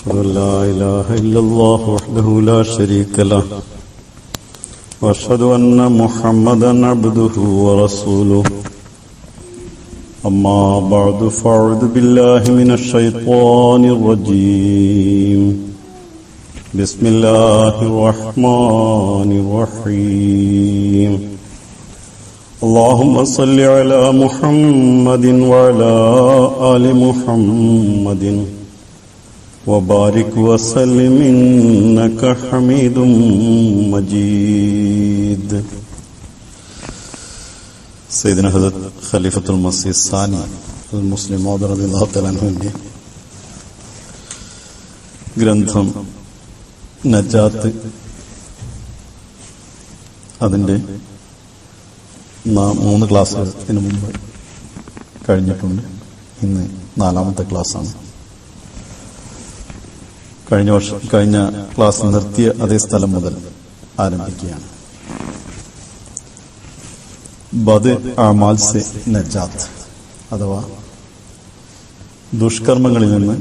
أشهد أن لا إله إلا الله وحده لا شريك له وأشهد أن محمدا عبده ورسوله أما بعد فأعوذ بالله من الشيطان الرجيم بسم الله الرحمن الرحيم اللهم صل على محمد وعلى آل محمد وبارك وسلم إنك حميد مجيد. സയ്യിദുനാ ഹസ്രത്ത് ഖലീഫത്തുൽ മസീഹ് സാനി അൽ മുസ്ലിം മൗദ് റളിയല്ലാഹു തആല അൻഹുവിന്റെ ഗ്രന്ഥം നജാത്ത്, അതിന്റെ 3 ക്ലാസ്സുകൾ ഇതിനു മുമ്പ് കഴിഞ്ഞിട്ടുണ്ട്. ഇന്ന് 4ാമത്തെ ക്ലാസ്സാണ്. കഴിഞ്ഞ ക്ലാസ് നിർത്തിയ അതേ സ്ഥലം മുതൽ ആരംഭിക്കുകയാണ്. ബദ് അമാൽ സെ നജാത്ത്, അഥവാ ദുഷ്കർമ്മങ്ങളിൽ നിന്ന്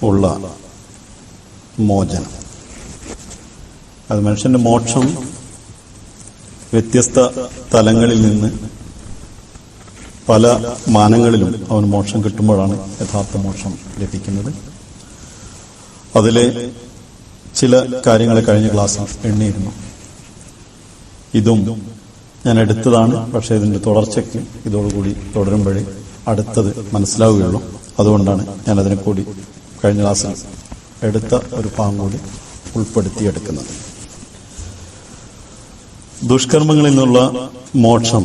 ഉള്ള മോചനം. അത് മനുഷ്യന്റെ മോക്ഷം വ്യത്യസ്ത തലങ്ങളിൽ നിന്ന് പല മാനങ്ങളിലും അവന് മോക്ഷം കിട്ടുമ്പോഴാണ് യഥാർത്ഥ മോക്ഷം ലഭിക്കുന്നത്. അതിലെ ചില കാര്യങ്ങൾ കഴിഞ്ഞ ക്ലാസ്സിൽ എണ്ണിയിരുന്നു. ഇതും ഞാൻ എടുത്തതാണ്, പക്ഷേ ഇതിന്റെ തുടർച്ചയ്ക്ക് ഇതോടുകൂടി തുടരുമ്പോഴേ അടുത്തത് മനസ്സിലാവുകയുള്ളൂ. അതുകൊണ്ടാണ് ഞാൻ അതിനെ കൂടി കഴിഞ്ഞ ക്ലാസ്സിൽ എടുത്ത ഒരു ഭാഗം കൂടി ഉൾപ്പെടുത്തിയെടുക്കുന്നത്. ദുഷ്കർമ്മങ്ങളിൽ നിന്നുള്ള മോക്ഷം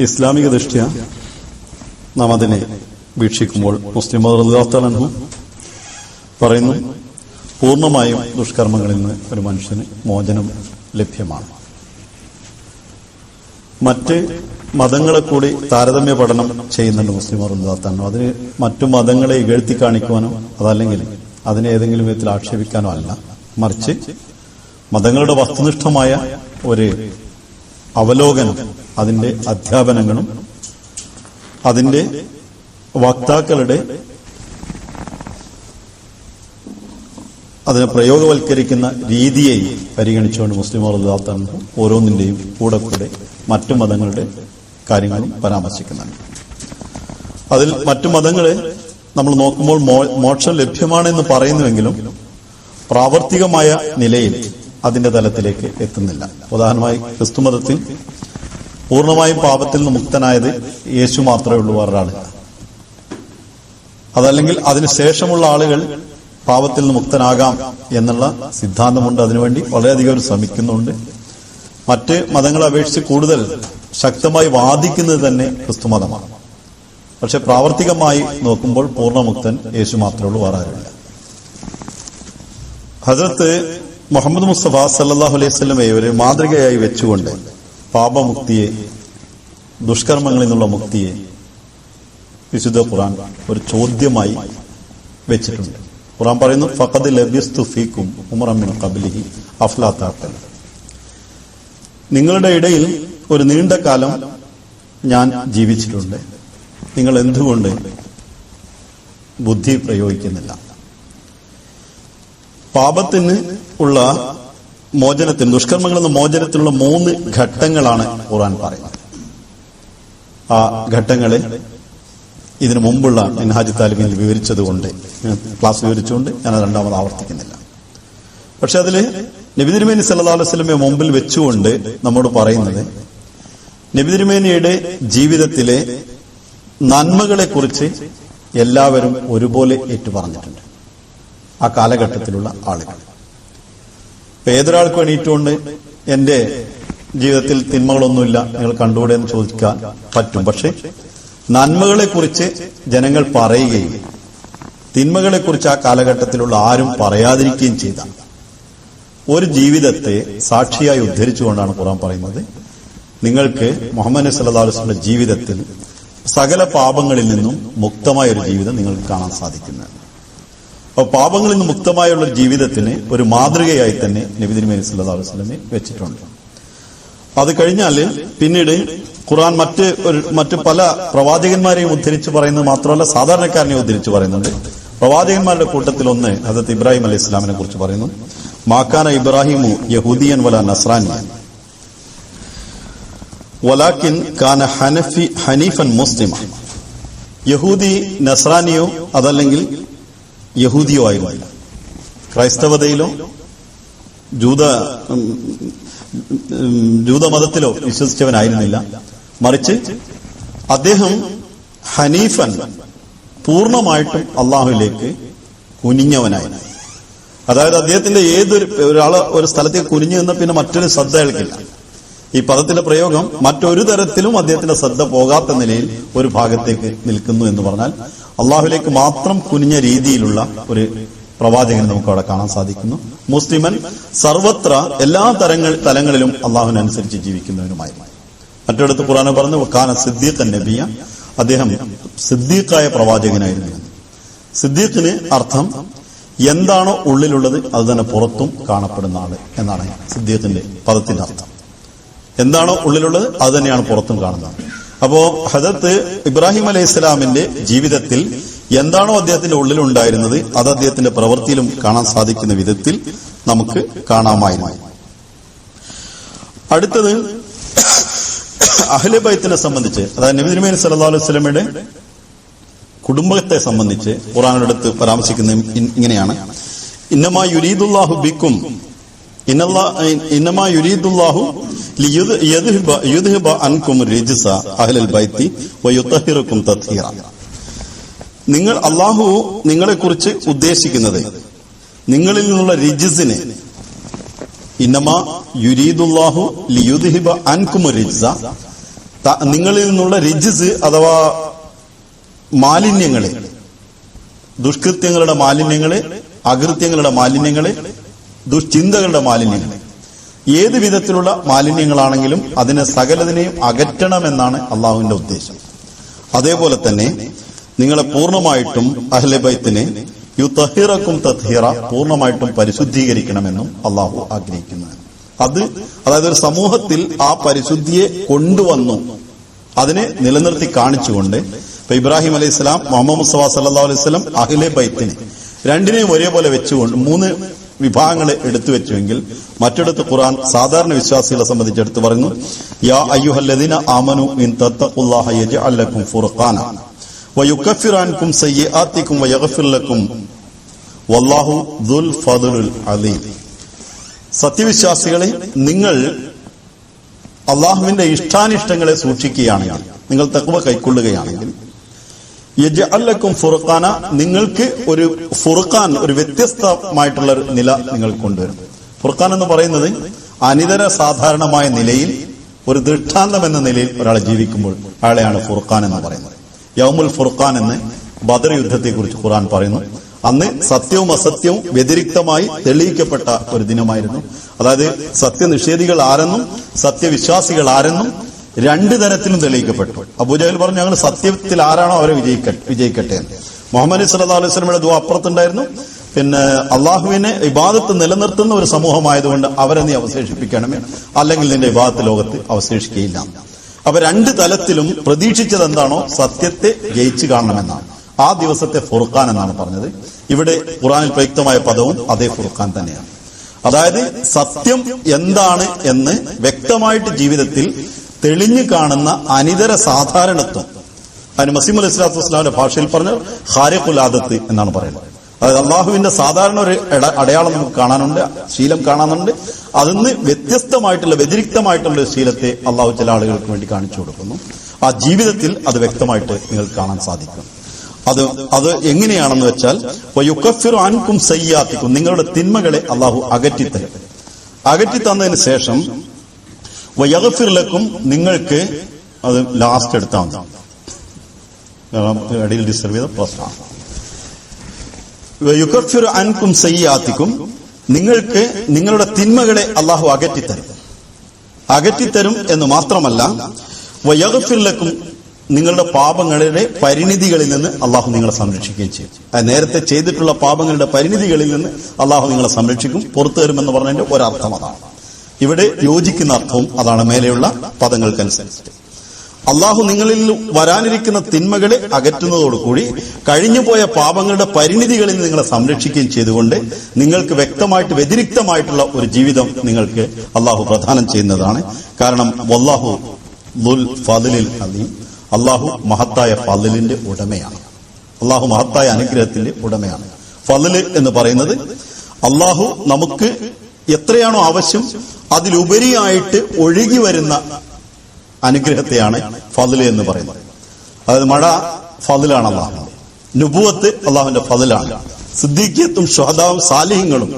ഇസ്ലാമിക ദൃഷ്ട്യാ നാം അതിനെ വീക്ഷിക്കുമ്പോൾ മുസ്ലിം റളിയല്ലാഹു തആല അൻഹു പറയുന്നു, പൂർണ്ണമായും ദുഷ്കർമ്മങ്ങളിൽ നിന്ന് ഒരു മനുഷ്യന് മോചനം ലഭ്യമാണ്. മറ്റ് മതങ്ങളെ കൂടി താരതമ്യ പഠനം ചെയ്യുന്നുണ്ട് മുസ്ലിം റളിയല്ലാഹു തആല. അതിന് മറ്റു മതങ്ങളെ ഇകഴ്ത്തി കാണിക്കുവാനോ അതല്ലെങ്കിൽ അതിനെ ഏതെങ്കിലും വിധത്തിൽ ആക്ഷേപിക്കാനോ അല്ല, മറിച്ച് മതങ്ങളുടെ വസ്തുനിഷ്ഠമായ ഒരു അവലോകനം, അതിന്റെ അധ്യാപനങ്ങളും അതിന്റെ വക്താക്കളുടെ അതിനെ പ്രയോഗവൽക്കരിക്കുന്ന രീതിയെയും പരിഗണിച്ചുകൊണ്ട് മുസ്ലിം റളിയല്ലാഹു തആല ഓരോന്നിന്റെയും കൂടെ മറ്റു മതങ്ങളുടെ കാര്യങ്ങളും പരാമർശിക്കുന്നുണ്ട്. അതിൽ മറ്റു മതങ്ങളെ നമ്മൾ നോക്കുമ്പോൾ മോക്ഷം ലഭ്യമാണെന്ന് പറയുന്നുവെങ്കിലും പ്രാവർത്തികമായ നിലയിൽ അതിന്റെ തലത്തിലേക്ക് എത്തുന്നില്ല. ഉദാഹരണമായി ക്രിസ്തുമതത്തിൽ പൂർണ്ണമായും പാപത്തിൽ നിന്ന് മുക്തനായത് യേശു മാത്രമേ ഉള്ളൂ, വേറൊരാൾ. അതല്ലെങ്കിൽ അതിനുശേഷമുള്ള ആളുകൾ പാപത്തിൽ നിന്ന് മുക്തനാകാം എന്നുള്ള സിദ്ധാന്തമുണ്ട്. അതിനുവേണ്ടി വളരെയധികം ശ്രമിക്കുന്നുണ്ട്. മറ്റ് മതങ്ങളെ അപേക്ഷിച്ച് കൂടുതൽ ശക്തമായി വാദിക്കുന്നത് തന്നെ ക്രിസ്തുമതമാണ്. പക്ഷെ പ്രാവർത്തികമായി നോക്കുമ്പോൾ പൂർണ്ണമുക്തൻ യേശു മാത്രമേ ഉള്ളൂ, വേറെ ആരുമില്ല. ഹസ്രത്ത് മുഹമ്മദ് മുസ്തഫ സല്ലല്ലാഹു അലൈഹി വസല്ലമയെ ഒരു മാതൃകയായി വെച്ചുകൊണ്ട് പാപമുക്തിയെ, ദുഷ്കർമ്മങ്ങളിൽ നിന്നുള്ള മുക്തിയെ വിശുദ്ധ ഖുർആൻ ഒരു ചോദ്യമായി വെച്ചിട്ടുണ്ട്. ഖുർആൻ പറയുന്നു, ഫഖദ് ലബിസ്തു ഫീകും ഉമറൻ മിൻ ഖബ്ലിഹി അഫ്ലാ തഅഖിലൂൻ. നിങ്ങളുടെ ഇടയിൽ ഒരു നീണ്ട കാലം ഞാൻ ജീവിച്ചിട്ടുണ്ട്, നിങ്ങൾ എന്തുകൊണ്ട് ബുദ്ധി പ്രയോഗിക്കുന്നില്ല? പാപത്തിന് ഉള്ള മോചനത്തിന്, ദുഷ്കർമ്മങ്ങളിൽ നിന്ന് മോചനത്തിനുള്ള 3 ഘട്ടങ്ങളാണ് ഖുർആൻ പറയുന്നത്. ആ ഘട്ടങ്ങളെ ഇതിനു മുമ്പുള്ള മിൻഹാജ് താലിബിൽ വിവരിച്ചതുകൊണ്ട്, ക്ലാസ് വിവരിച്ചുകൊണ്ട് ഞാൻ രണ്ടാമത് ആവർത്തിക്കുന്നില്ല. പക്ഷെ അതില് നബി തിരുമേനി സല്ലല്ലാഹു അലൈഹി വസല്ലമയെ മുമ്പിൽ വെച്ചുകൊണ്ട് നമ്മോട് പറയുന്നത്, നബി തിരുമേനിയുടെ ജീവിതത്തിലെ നന്മകളെ കുറിച്ച് എല്ലാവരും ഒരുപോലെ ഏറ്റുപറഞ്ഞിട്ടുണ്ട്, ആ കാലഘട്ടത്തിലുള്ള ആളുകൾ. ഇപ്പൊ ഏതൊരാൾക്കും എണീറ്റുകൊണ്ട് എന്റെ ജീവിതത്തിൽ തിന്മകളൊന്നുമില്ല, നിങ്ങൾ കണ്ടുകൂടെ എന്ന് ചോദിക്കാൻ പറ്റും. പക്ഷെ നന്മകളെക്കുറിച്ച് ജനങ്ങൾ പറയുകയും തിന്മകളെക്കുറിച്ച് ആ കാലഘട്ടത്തിലുള്ള ആരും പറയാതിരിക്കുകയും ചെയ്ത ഒരു ജീവിതത്തെ സാക്ഷിയായി ഉദ്ധരിച്ചുകൊണ്ടാണ് ഖുർആൻ പറയുന്നത്, നിങ്ങൾക്ക് മുഹമ്മദ് സല്ലല്ലാഹു അലൈഹി വസല്ലം ജീവിതത്തിൽ സകല പാപങ്ങളിൽ നിന്നും മുക്തമായ ഒരു ജീവിതം നിങ്ങൾക്ക് കാണാൻ സാധിക്കുന്നത്. അപ്പോൾ പാപങ്ങളിൽ നിന്ന് മുക്തമായുള്ള ഒരു ജീവിതത്തിന് ഒരു മാതൃകയായി തന്നെ നബി തിരുമേനി സല്ലല്ലാഹു അലൈഹി വസല്ലമയെ വെച്ചിട്ടുണ്ട്. അത് കഴിഞ്ഞാൽ പിന്നീട് ഖുർആൻ മറ്റ് പല പ്രവാചകന്മാരെയും ഉദ്ധരിച്ച് പറയുന്നത് മാത്രമല്ല, സാധാരണക്കാരനെ ഉദ്ധരിച്ച് പറയുന്നുണ്ട്. പ്രവാചകന്മാരുടെ കൂട്ടത്തിൽ ഒന്ന് ഹദരത്ത് ഇബ്രാഹിം അലൈഹി ഇസ്ലാമിനെ കുറിച്ച് പറയുന്നു. മാക്കാന ഇബ്രാഹിമു യഹൂദിയൻ വല നസ്രാനിയൻ വലാകിൻ കാന ഹനീഫൻ മുസ്ലിമ. യഹൂദി നസ്രാനിയോ അതല്ലെങ്കിൽ യഹൂദിയോ ആയിരുന്നില്ല, ക്രൈസ്തവതയിലോ ജൂതമതത്തിലോ വിശ്വസിച്ചവനായിരുന്നില്ല. മറിച്ച് അദ്ദേഹം ഹനീഫൻ, പൂർണ്ണമായിട്ടും അള്ളാഹുവിലേക്ക് കുനിഞ്ഞവനായിരുന്നു. അതായത് അദ്ദേഹത്തിന്റെ ഒരാള് ഒരു സ്ഥലത്തേക്ക് കുനിഞ്ഞു നിന്ന പിന്നെ മറ്റൊരു ശ്രദ്ധ അയാൾക്കില്ല. ഈ പദത്തിന്റെ പ്രയോഗം മറ്റൊരു തരത്തിലും അദ്ദേഹത്തിന്റെ ശ്രദ്ധ പോകാത്ത നിലയിൽ ഒരു ഭാഗത്തേക്ക് നിൽക്കുന്നു എന്ന് പറഞ്ഞാൽ അള്ളാഹുലേക്ക് മാത്രം കുനിഞ്ഞ രീതിയിലുള്ള ഒരു പ്രവാചകനെ നമുക്ക് അവിടെ കാണാൻ സാധിക്കുന്നു. മുസ്ലിമൻ സർവത്ര എല്ലാ തലങ്ങളിലും അള്ളാഹുവിനനുസരിച്ച് ജീവിക്കുന്നവനുമായിരുന്നു. മറ്റൊരിടത്ത് ഖുർആൻ പറഞ്ഞു കാന സിദ്ദീഖൻ നബിയ, അദ്ദേഹം സിദ്ദീഖായ പ്രവാചകനായിരുന്നു. സിദ്ദീഖിന് അർത്ഥം എന്താണോ ഉള്ളിലുള്ളത് അത് തന്നെ പുറത്തും കാണപ്പെടുന്ന ആള് എന്നാണ് സിദ്ദീഖിന്റെ പദത്തിന്റെ അർത്ഥം. എന്താണോ ഉള്ളിലുള്ളത് അത് തന്നെയാണ് പുറത്തും കാണുന്നത്. അപ്പോ ഹദരത്ത് ഇബ്രാഹിം അലൈഹി ഇസ്ലാമിന്റെ ജീവിതത്തിൽ എന്താണോ അദ്ദേഹത്തിന്റെ ഉള്ളിലുണ്ടായിരുന്നത് അത് അദ്ദേഹത്തിന്റെ പ്രവൃത്തിയിലും കാണാൻ സാധിക്കുന്ന വിധത്തിൽ നമുക്ക് കാണാമായിരുന്നു. അടുത്തത് അഹ്ലെ ബൈത്തിനെ സംബന്ധിച്ച്, അതായത് നബി തിരുമേനി സല്ലല്ലാഹു അലൈഹി വസല്ലമയുടെ കുടുംബത്തെ സംബന്ധിച്ച് ഖുർആനിനടുത്ത് പരാമർശിക്കുന്ന ഇങ്ങനെയാണ്: ഇന്നമാ യുരീദുല്ലാഹു ബിക്കും ഇന്നമാ യുരീദുല്ലാഹു ലിയുദ്ഹിബ അൻകും റിജ്സ അഹ്ലൽ ബൈത്തി വയുതഹിറകും തത്ഹീറ. അല്ലാഹു നിങ്ങളെ കുറിച്ച് ഉദ്ദേശിക്കുന്നത് നിങ്ങളിൽ നിന്നുള്ള റിജ്സിനെ, ഇന്നമാ യുരീദുല്ലാഹു ലിയുദ്ഹിബ അൻകും റിജ്സ, നിങ്ങളിൽ നിന്നുള്ള റിജ്സ് അഥവാ മാലിന്യങ്ങളെ, ദുഷ്കൃത്യങ്ങളുടെ മാലിന്യങ്ങളെ, അകൃത്യങ്ങളുടെ മാലിന്യങ്ങളെ, ദുഷ്ചിന്തകളുടെ മാലിന്യങ്ങളെ, ഏത് വിധത്തിലുള്ള മാലിന്യങ്ങളാണെങ്കിലും അതിനെ സകലതിനെയും അകറ്റണമെന്നാണ് അള്ളാഹുവിന്റെ ഉദ്ദേശം. അതേപോലെ തന്നെ നിങ്ങളെ പൂർണ്ണമായിട്ടും അഹ്ലെ ബൈത്തിനെ യുതഹിറക്കും തത്ഹീറ, പൂർണ്ണമായിട്ടും പരിശുദ്ധീകരിക്കണമെന്നും അള്ളാഹു ആഗ്രഹിക്കുന്നു. അതായത് ഒരു സമൂഹത്തിൽ ആ പരിശുദ്ധിയെ കൊണ്ടുവന്നു അതിനെ നിലനിർത്തി കാണിച്ചുകൊണ്ട് ഇപ്പൊ ഇബ്രാഹിം അലൈഹി സ്വലാം, മുഹമ്മദ് മുസ്തഫ സല്ലല്ലാഹു അലൈഹി വസല്ലം അഹ്ലെ ബൈത്തിനെ രണ്ടിനെയും ഒരേപോലെ വെച്ചുകൊണ്ട് 3 വിഭാഗങ്ങളെ എടുത്തു വെച്ചുവെങ്കിൽ മറ്റിടത്ത് ഖുർആൻ സാധാരണ വിശ്വാസികളെ സംബന്ധിച്ച് എടുത്തു പറയുന്നു: യാ അയ്യുഹല്ലദീന ആമനു ഇൻ തത്തഖുല്ലാഹ യജ്അൽ ലക്കും ഫുർഖാന വയുകഫിർ അൻകും സയ്യിആതികും വയഗ്ഫിർ ലക്കും വല്ലാഹു ദുൽ ഫദ്ലുൽ അലീം. സത്യവിശ്വാസികളെ, നിങ്ങൾ അള്ളാഹുവിന്റെ ഇഷ്ടാനിഷ്ടങ്ങളെ സൂക്ഷിക്കുകയാണെങ്കിൽ, നിങ്ങൾ തഖ്വ കൈക്കൊള്ളുകയാണെങ്കിൽ, യജ്അൽ ലക്കും ഫുർഖാന, നിങ്ങൾക്ക് ഒരു ഫുർഖാൻ, ഒരു വ്യത്യസ്തമായിട്ടുള്ള ഒരു നില നിങ്ങൾ കൊണ്ടുവരും. ഫുർഖാൻ എന്ന് പറയുന്നത് അനിതര സാധാരണമായ നിലയിൽ ഒരു ദൃഷ്ടാന്തം എന്ന നിലയിൽ ഒരാളെ ജീവിക്കുമ്പോൾ അയാളെയാണ് ഫുർഖാൻ എന്ന് പറയുന്നത്. യൗമുൽ ഫുർഖാൻ എന്ന് ബദർ യുദ്ധത്തെക്കുറിച്ച് ഖുർആൻ പറയുന്നു. അന്ന് സത്യവും അസത്യവും വ്യതിരിക്തമായി തെളിയിക്കപ്പെട്ട ഒരു ദിനമായിരുന്നു. അതായത് സത്യനിഷേധികൾ ആരെന്നും സത്യവിശ്വാസികൾ ആരെന്നും 2 തരത്തിലും തെളിയിക്കപ്പെട്ടു. അബൂജഹൽ പറഞ്ഞു, ഞങ്ങൾ സത്യത്തിൽ ആരാണോ അവരെ വിജയിക്കട്ടെ എന്ന്. മുഹമ്മദ് സല്ലല്ലാഹു അലൈഹി വസല്ലമയുടെ ദുആ അപ്പുറത്തുണ്ടായിരുന്നു. പിന്നെ അള്ളാഹുവിനെ ഇബാദത്ത് നിലനിർത്തുന്ന ഒരു സമൂഹമായതുകൊണ്ട് അവരെ നീ അവശേഷിപ്പിക്കണമേ, അല്ലെങ്കിൽ നിന്റെ ഇബാദത്ത് ലോകത്ത് അവശേഷിക്കുകയില്ല. അപ്പൊ 2 തലത്തിലും പ്രതീക്ഷിച്ചത് എന്താണോ സത്യത്തെ ജയിച്ചു കാണണമെന്നാണ്. ആ ദിവസത്തെ ഫുർഖാൻ എന്നാണ് പറഞ്ഞത്. ഇവിടെ ഖുർആനിൽ പ്രയുക്തമായ പദവും അതേ ഫുർഖാൻ തന്നെയാണ്. അതായത് സത്യം എന്താണ് എന്ന് വ്യക്തമായിട്ട് ജീവിതത്തിൽ തെളിഞ്ഞു കാണുന്ന അനിതര സാധാരണത്വം. അതിന് മസീഹ് അലൈഹി സ്വലാത്തു വസ്സലാമിന്റെ ഭാഷയിൽ പറഞ്ഞ ഖാരിഖുൽ ആദത്ത് എന്നാണ് പറയുന്നത്. അതായത് അള്ളാഹുവിന്റെ സാധാരണ ഒരു അടയാളം നമുക്ക് കാണാനുണ്ട്, ശീലം കാണാനുണ്ട്. അതിന് വ്യത്യസ്തമായിട്ടുള്ള വ്യതിരിക്തമായിട്ടുള്ള ഒരു ശീലത്തെ അള്ളാഹു ചില ആളുകൾക്ക് വേണ്ടി കാണിച്ചു കൊടുക്കുന്നു. ആ ജീവിതത്തിൽ അത് വ്യക്തമായിട്ട് നിങ്ങൾക്ക് കാണാൻ സാധിക്കും. അത് എങ്ങനെയാണെന്ന് വെച്ചാൽ വയുകഫിറു അൻകും സയ്യിആതികും, നിങ്ങളുടെ തിന്മകളെ അള്ളാഹു അകറ്റിത്തന്നതിന് ശേഷം വയഗ്ഫിർ ലക്കും, നിങ്ങൾക്ക് അത് ലാസ്റ്റ് എടുത്താൽ മതി, ഇടയിൽ ഡിസ്റ്റർബ് ചെയ്ത പ്രശ്നമാണ്. വയുകഫിറു അൻകും സയ്യിആതികും, നിങ്ങൾക്ക് നിങ്ങളുടെ തിന്മകളെ അള്ളാഹു അകറ്റിത്തരും എന്ന് മാത്രമല്ല വയഗ്ഫിർ ലക്കും, നിങ്ങളുടെ പാപങ്ങളുടെ പരിണിതികളിൽ നിന്ന് അള്ളാഹു നിങ്ങളെ സംരക്ഷിക്കുകയും ചെയ്യും. നേരത്തെ ചെയ്തിട്ടുള്ള പാപങ്ങളുടെ പരിണിതികളിൽ നിന്ന് അള്ളാഹു നിങ്ങളെ സംരക്ഷിക്കും, പുറത്തു തരുമെന്ന് പറഞ്ഞതിന്റെ ഒരർത്ഥം അതാണ്. ഇവിടെ യോജിക്കുന്ന അർത്ഥവും അതാണ് മേലെയുള്ള പദങ്ങൾക്കനുസരിച്ച്. അള്ളാഹു നിങ്ങളിൽ വരാനിരിക്കുന്ന തിന്മകളെ അകറ്റുന്നതോടുകൂടി കഴിഞ്ഞുപോയ പാപങ്ങളുടെ പരിണിതികളിൽ നിങ്ങളെ സംരക്ഷിക്കുകയും ചെയ്തുകൊണ്ട് നിങ്ങൾക്ക് വ്യക്തമായിട്ട് വ്യതിരിക്തമായിട്ടുള്ള ഒരു ജീവിതം നിങ്ങൾക്ക് അള്ളാഹു പ്രദാനം ചെയ്യുന്നതാണ്. കാരണം വല്ലാഹു ദുൽ ഫദ്ലിൽ അലീം, അള്ളാഹു മഹത്തായ ഫദ്ലിന്റെ ഉടമയാണ്. അള്ളാഹു മഹത്തായ അനുഗ്രഹത്തിന്റെ ഉടമയാണ്. ഫദ്ല് എന്ന് പറയുന്നത് അള്ളാഹു നമുക്ക് എത്രയാണോ ആവശ്യം അതിലുപരിയായിട്ട് ഒഴുകി വരുന്ന അനുഗ്രഹത്തെയാണ് ഫദ്ല് എന്ന് പറയുന്നത്. അതായത് മഴ ഫദ്ലാണ് അള്ളാഹു, നുബുവത്ത് അള്ളാഹുവിന്റെ ഫദ്ലാണ്, സിദ്ദീഖിയത്തും ഷുഹദാവും സാലിഹ്യങ്ങളും